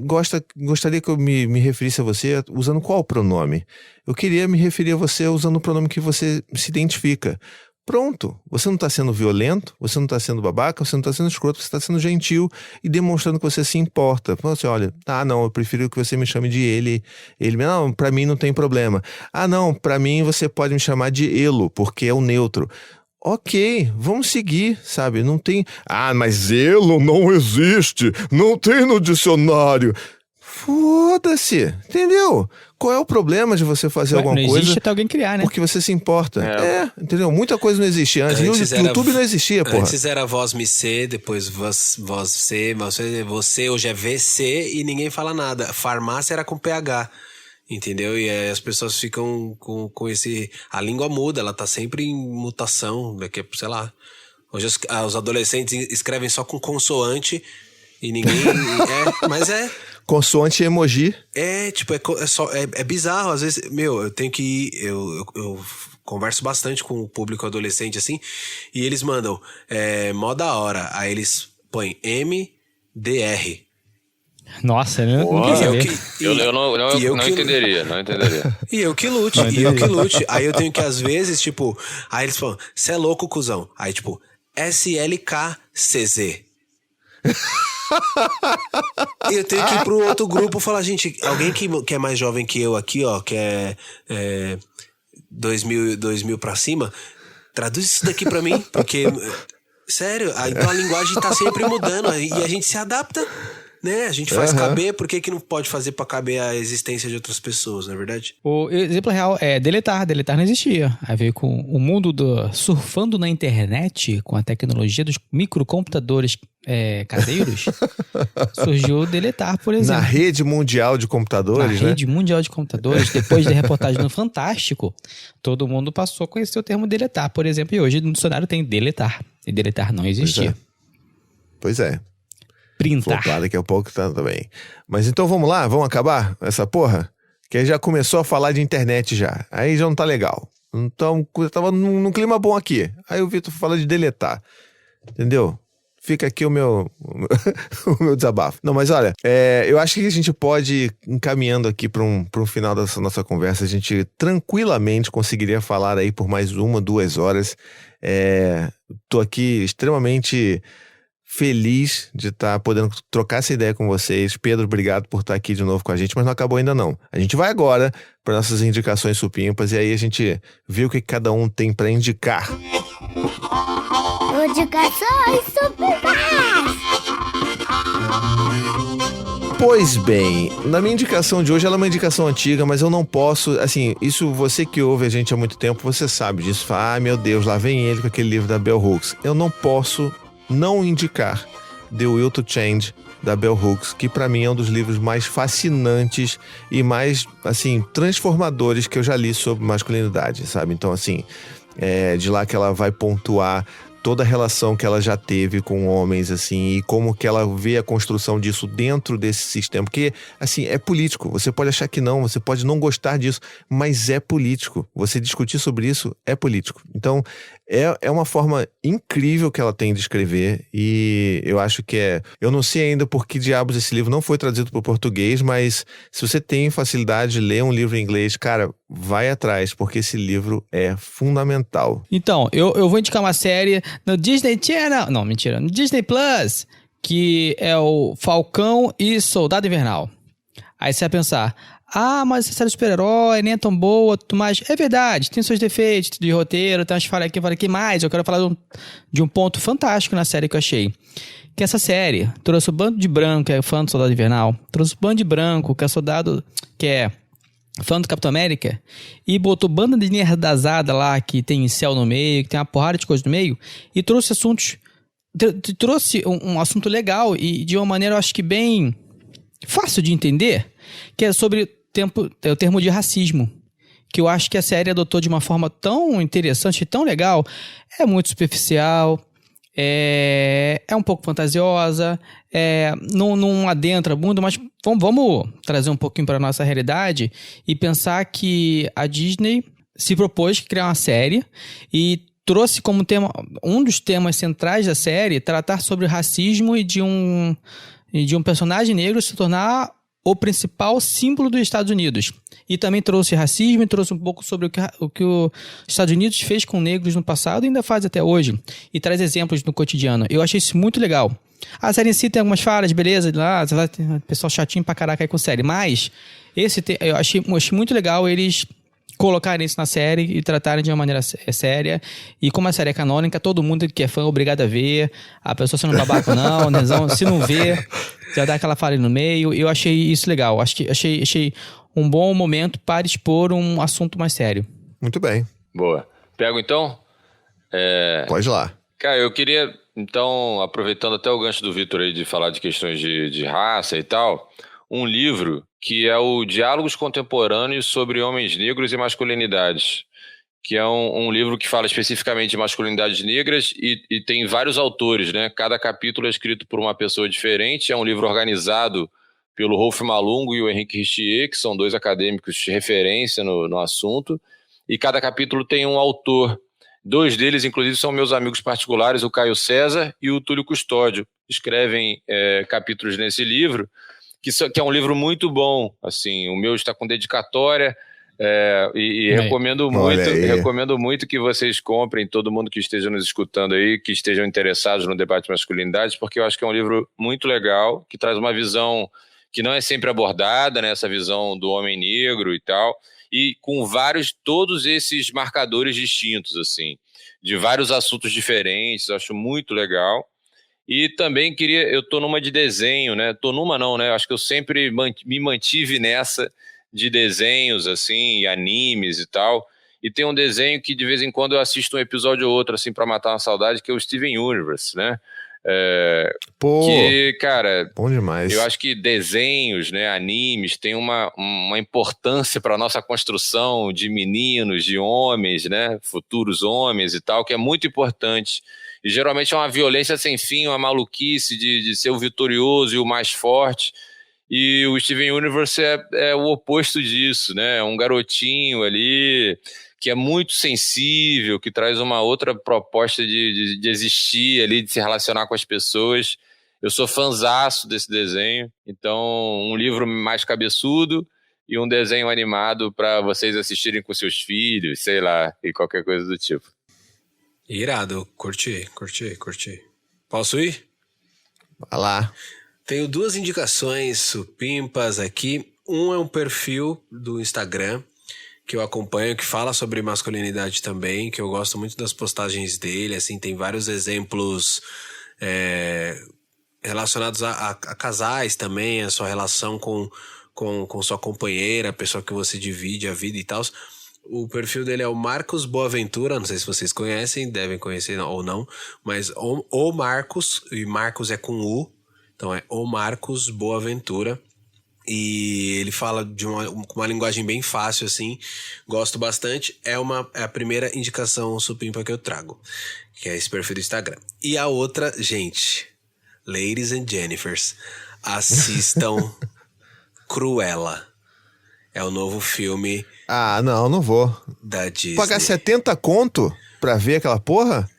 gostaria que eu me referisse a você usando qual pronome? Eu queria me referir a você usando o pronome que você se identifica. Pronto, você não está sendo violento, você não está sendo babaca, você não está sendo escroto, você está sendo gentil e demonstrando que você se importa. Você olha, não, eu prefiro que você me chame de ele. Não, pra mim não tem problema. Não, pra mim você pode me chamar de Elo, porque é o neutro. Ok, vamos seguir, sabe? Não tem... mas Elo não existe, não tem no dicionário. Foda-se, entendeu? Qual é o problema de você fazer alguma coisa? Não existe até alguém criar, né? Porque você se importa. Entendeu? Muita coisa não existia antes. No YouTube não existia, porra. Antes era voz me C, depois voz C, você hoje é VC e ninguém fala nada. Farmácia era com PH. Entendeu? E aí as pessoas ficam com esse... A língua muda, ela tá sempre em mutação. Daqui, sei lá. Hoje os adolescentes escrevem só com consoante e ninguém... mas é... Consoante e emoji. É bizarro. Às vezes, eu tenho que ir... Eu converso bastante com o público adolescente, assim, e eles mandam mó da hora. Aí eles põem MDR. Nossa, né? Eu não entenderia. E eu que lute. Aí eu tenho que, às vezes, tipo... Aí eles falam, cê é louco, cuzão. Aí, tipo, SLKCZ. E eu tenho que ir pro outro grupo e falar, gente, alguém que é mais jovem que eu aqui, ó, que é 2000 pra cima, traduz isso daqui pra mim, porque... Sério, então a linguagem tá sempre mudando e a gente se adapta, né? A gente faz caber, por que não pode fazer pra caber a existência de outras pessoas, não é verdade? O exemplo real é deletar. Deletar não existia. Aí veio com o mundo do surfando na internet, com a tecnologia dos microcomputadores caseiros, surgiu o deletar, por exemplo. Na rede mundial de computadores, Na rede mundial de computadores, depois da reportagem no Fantástico, todo mundo passou a conhecer o termo deletar, por exemplo, e hoje no dicionário tem deletar. E deletar não existia. Pois é. Printar. Flopar daqui a pouco tá também. Mas então vamos lá, vamos acabar essa porra? Que aí já começou a falar de internet já. Aí já não tá legal. Então, eu tava num clima bom aqui. Aí o Vitor fala de deletar. Entendeu? Fica aqui o meu desabafo. Não, mas olha, eu acho que a gente pode ir encaminhando aqui para um final dessa nossa conversa. A gente tranquilamente conseguiria falar aí por mais 1, 2 horas. Tô aqui extremamente feliz de estar podendo trocar essa ideia com vocês. Pedro, obrigado por estar aqui de novo com a gente, mas não acabou ainda não. A gente vai agora para nossas indicações supimpas e aí a gente vê o que cada um tem para indicar. Indicações supimpas! Pois bem, na minha indicação de hoje, ela é uma indicação antiga, mas eu não posso, assim, isso você que ouve a gente há muito tempo, você sabe disso. Fala, meu Deus, lá vem ele com aquele livro da Bell Hooks. Eu não posso não indicar The Will to Change, da Bell Hooks, que pra mim é um dos livros mais fascinantes e mais, assim, transformadores que eu já li sobre masculinidade, sabe? Então, assim, de lá que ela vai pontuar toda a relação que ela já teve com homens, assim, e como que ela vê a construção disso dentro desse sistema. Porque, assim, é político. Você pode achar que não, você pode não gostar disso, mas é político. Você discutir sobre isso é político. Então, é uma forma incrível que ela tem de escrever e eu acho que eu não sei ainda por que diabos esse livro não foi traduzido para o português, mas se você tem facilidade de ler um livro em inglês, cara, vai atrás, porque esse livro é fundamental. Então, eu vou indicar uma série no Disney Channel, não, mentira, no Disney Plus, que é o Falcão e Soldado Invernal. Aí você vai pensar, mas essa série de super-herói nem é tão boa, tudo mais. É verdade, tem seus defeitos de roteiro, tem umas falhas aqui, mas eu quero falar de um ponto fantástico na série que eu achei. Que essa série trouxe o bando de branco, que é fã do Soldado Invernal, trouxe o bando de branco, que é soldado, que é fã do Capitão América, e botou banda de nerdazada lá, que tem céu no meio, que tem uma porrada de coisa no meio, e trouxe assuntos, trouxe um assunto legal e de uma maneira, eu acho que bem fácil de entender, que é sobre o termo de racismo, que eu acho que a série adotou de uma forma tão interessante e tão legal. É muito superficial, é um pouco fantasiosa, não adentra muito, mas vamos trazer um pouquinho para a nossa realidade e pensar que a Disney se propôs a criar uma série e trouxe como tema, um dos temas centrais da série, tratar sobre o racismo e de e de um personagem negro se tornar o principal símbolo dos Estados Unidos. E também trouxe racismo e trouxe um pouco sobre o que os Estados Unidos fez com negros no passado e ainda faz até hoje. E traz exemplos no cotidiano. Eu achei isso muito legal. A série em si tem algumas falhas, beleza, lá, pessoal chatinho pra caraca aí com série. Mas eu achei muito legal eles colocarem isso na série e tratarem de uma maneira séria. E como a série é canônica, todo mundo que é fã é obrigado a ver. A pessoa sendo babaca não, nezão, se não vê, já dá aquela falha no meio. Eu achei isso legal. Achei um bom momento para expor um assunto mais sério. Muito bem. Boa. Pego então? Pode ir lá. Cara, eu queria, então, aproveitando até o gancho do Vitor aí de falar de questões de raça e tal, um livro que é o Diálogos Contemporâneos sobre Homens Negros e Masculinidades, que é um livro que fala especificamente de masculinidades negras e tem vários autores, né? Cada capítulo é escrito por uma pessoa diferente, é um livro organizado pelo Rolf Malungo e o Henrique Richier, que são 2 acadêmicos de referência no assunto, e cada capítulo tem um autor. 2 deles, inclusive, são meus amigos particulares, o Caio César e o Túlio Custódio. Escrevem capítulos nesse livro, que é um livro muito bom. Assim, o meu está com dedicatória e recomendo muito que vocês comprem, todo mundo que esteja nos escutando aí, que estejam interessados no debate de masculinidades, porque eu acho que é um livro muito legal, que traz uma visão que não é sempre abordada, né, essa visão do homem negro e tal, e com todos esses marcadores distintos, assim, de vários assuntos diferentes. Eu acho muito legal. E também eu tô numa de desenho, né? Tô numa não, né? Acho que eu sempre me mantive nessa de desenhos, assim, e animes e tal. E tem um desenho que de vez em quando eu assisto um episódio ou outro, assim, pra matar uma saudade, que é o Steven Universe, né? Que, cara, bom demais. Eu acho que desenhos, né, animes, tem uma importância para nossa construção de meninos, de homens, né, futuros homens e tal, que é muito importante. E geralmente é uma violência sem fim, uma maluquice de ser o vitorioso e o mais forte. E o Steven Universe é o oposto disso, né? É um garotinho ali que é muito sensível, que traz uma outra proposta de existir ali, de se relacionar com as pessoas. Eu sou fanzaço desse desenho, então um livro mais cabeçudo e um desenho animado para vocês assistirem com seus filhos, sei lá, e qualquer coisa do tipo. Irado, curti. Posso ir? Vai lá. Tenho 2 indicações supimpas aqui. Um é um perfil do Instagram que eu acompanho, que fala sobre masculinidade também, que eu gosto muito das postagens dele, assim, tem vários exemplos relacionados a casais também, a sua relação com sua companheira, a pessoa que você divide a vida e tal. O perfil dele é o Marcos Boaventura, não sei se vocês conhecem, devem conhecer ou não, mas o Marcos, e Marcos é com U, então é o Marcos Boaventura. E ele fala com uma linguagem bem fácil, assim, gosto bastante. É a primeira indicação supimpa que eu trago, que é esse perfil do Instagram. E a outra, gente, ladies and Jennifers, assistam Cruella. É o novo filme. Ah, não vou. Da Disney. Pagar 70 conto pra ver aquela porra?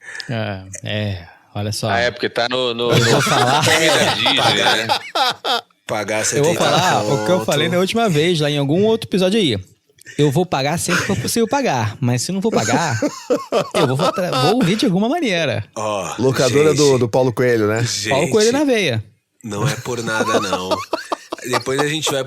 Olha só. Porque tá no vou falar. da Disney, né? Pagar 70 Eu vou falar conto. o que eu falei na última vez, lá em algum outro episódio aí. Eu vou pagar sempre que for possível pagar. Mas se não for pagar, eu vou ouvir de alguma maneira. Locadora gente, do Paulo Coelho, né? gente, Paulo Coelho na veia. Não é por nada, não. Depois a gente vai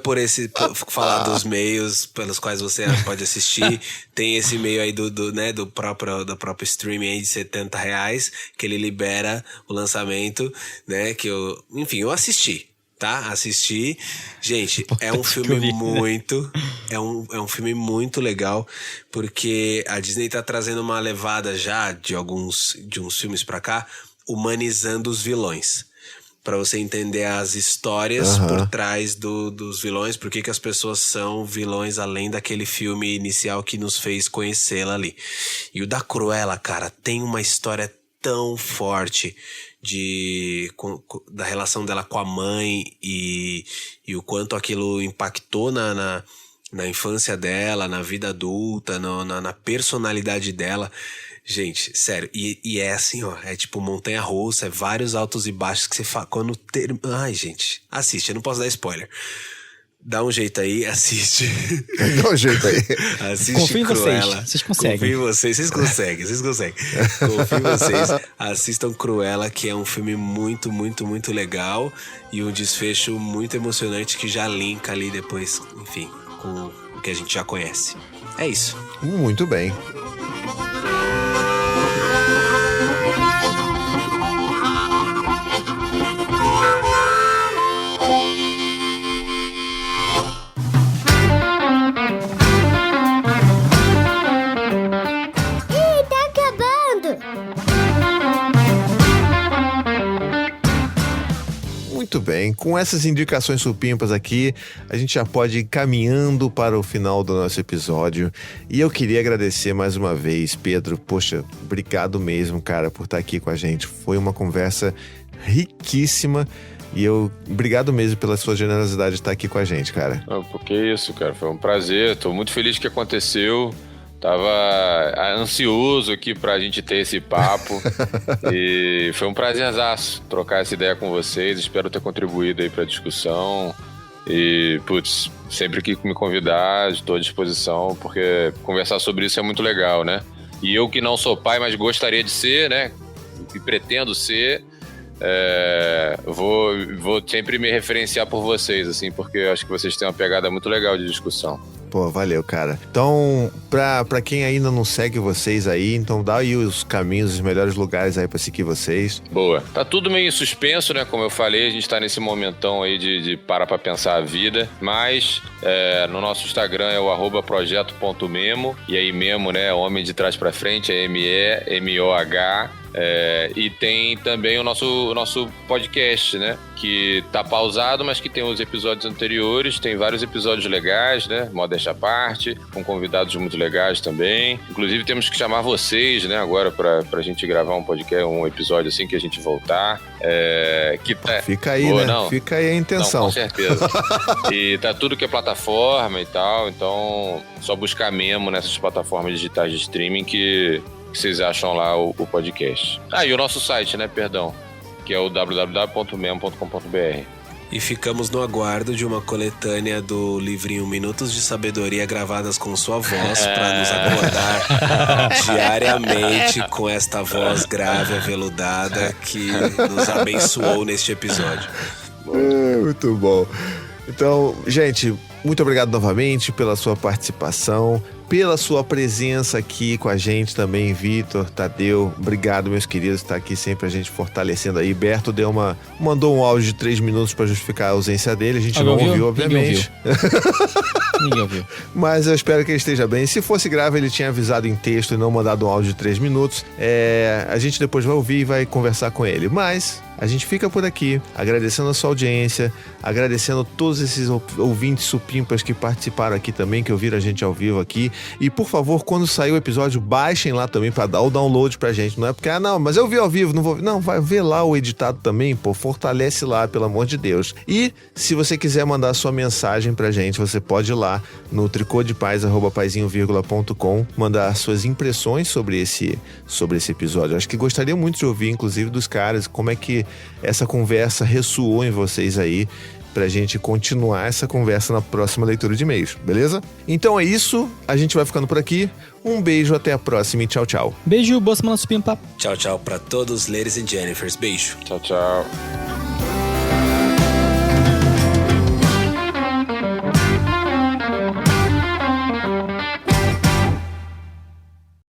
falar dos meios pelos quais você pode assistir. Tem esse meio aí do próprio streaming aí de R$70, que ele libera o lançamento, né? Eu assisti. Tá? Assisti. Gente, é um filme muito... É um filme muito legal, porque a Disney tá trazendo uma levada já de uns filmes pra cá, humanizando os vilões. Pra você entender as histórias por trás dos vilões, por que as pessoas são vilões além daquele filme inicial que nos fez conhecê-la ali. E o da Cruella, cara, tem uma história tão forte da relação dela com a mãe e o quanto aquilo impactou na infância dela, na vida adulta, na personalidade dela. Gente, sério, e é assim, ó, é tipo montanha-russa, é vários altos e baixos que você fala, quando ai, gente, assiste, eu não posso dar spoiler. Dá um jeito aí, assiste. Dá um jeito aí. Assiste Confio em Cruella. vocês conseguem. Confio em vocês conseguem. Confio em vocês, assistam Cruella, que é um filme muito, muito, muito legal e um desfecho muito emocionante que já linka ali depois, enfim, com o que a gente já conhece. É isso. Muito bem. Muito bem, com essas indicações supimpas aqui, a gente já pode ir caminhando para o final do nosso episódio. E eu queria agradecer mais uma vez, Pedro. Poxa, obrigado mesmo, cara, por estar aqui com a gente. Foi uma conversa riquíssima e obrigado mesmo pela sua generosidade de estar aqui com a gente, cara. Não, porque isso, cara, foi um prazer. Tô muito feliz que aconteceu. Tava ansioso aqui pra gente ter esse papo e foi um prazerzaço trocar essa ideia com vocês. Espero ter contribuído aí pra discussão e, putz, sempre que me convidar, estou à disposição, porque conversar sobre isso é muito legal, né? E eu que não sou pai, mas gostaria de ser, né? E pretendo ser, vou sempre me referenciar por vocês, assim, porque eu acho que vocês têm uma pegada muito legal de discussão. Pô, valeu, cara. Então, pra quem ainda não segue vocês aí, então dá aí os caminhos, os melhores lugares aí pra seguir vocês. Boa. Tá tudo meio em suspenso, né? Como eu falei, a gente tá nesse momentão aí de parar pra pensar a vida, mas no nosso Instagram é o @projeto.memo, e aí Memo, né? Homem de trás pra frente, é MEMOH. E tem também o nosso podcast, né? Que tá pausado, mas que tem os episódios anteriores. Tem vários episódios legais, né? Modéstia à parte, com convidados muito legais também. Inclusive temos que chamar vocês, né? Agora pra gente gravar um podcast, um episódio assim que a gente voltar. Fica aí, boa, né? Não. Fica aí a intenção. Não, com certeza. E tá tudo que é plataforma e tal. Então, só buscar Memo nessas plataformas digitais de streaming que vocês acham lá o podcast. E o nosso site, né, perdão, que é o www.memo.com.br. E ficamos no aguardo de uma coletânea do livrinho Minutos de Sabedoria gravadas com sua voz para nos acordar diariamente com esta voz grave, aveludada que nos abençoou neste episódio. Muito bom. Então, gente, muito obrigado novamente pela sua participação, pela sua presença aqui com a gente também, Vitor, Tadeu. Obrigado, meus queridos, por estar aqui sempre a gente fortalecendo aí. Berto mandou um áudio de 3 minutos para justificar a ausência dele. A gente não ouviu, obviamente. Ninguém ouviu. Mas eu espero que ele esteja bem. Se fosse grave, ele tinha avisado em texto e não mandado um áudio de 3 minutos. A gente depois vai ouvir e vai conversar com ele. Mas a gente fica por aqui, agradecendo a sua audiência, agradecendo todos esses ouvintes supimpas que participaram aqui também, que ouviram a gente ao vivo aqui. E, por favor, quando sair o episódio, baixem lá também pra dar o download pra gente. Não é porque, não, mas eu vi ao vivo, não vou... Não, vai ver lá o editado também, pô, fortalece lá, pelo amor de Deus. E, se você quiser mandar sua mensagem pra gente, você pode ir lá no tricodepaz@paizinho.com, mandar suas impressões sobre esse episódio. Acho que gostaria muito de ouvir, inclusive, dos caras, como é que essa conversa ressoou em vocês aí, pra gente continuar essa conversa na próxima leitura de e-mails, beleza? Então é isso, a gente vai ficando por aqui. Um beijo, até a próxima e tchau, tchau. Beijo, boa semana supimpa. Tchau, tchau pra todos, ladies and Jennifers. Beijo. Tchau, tchau.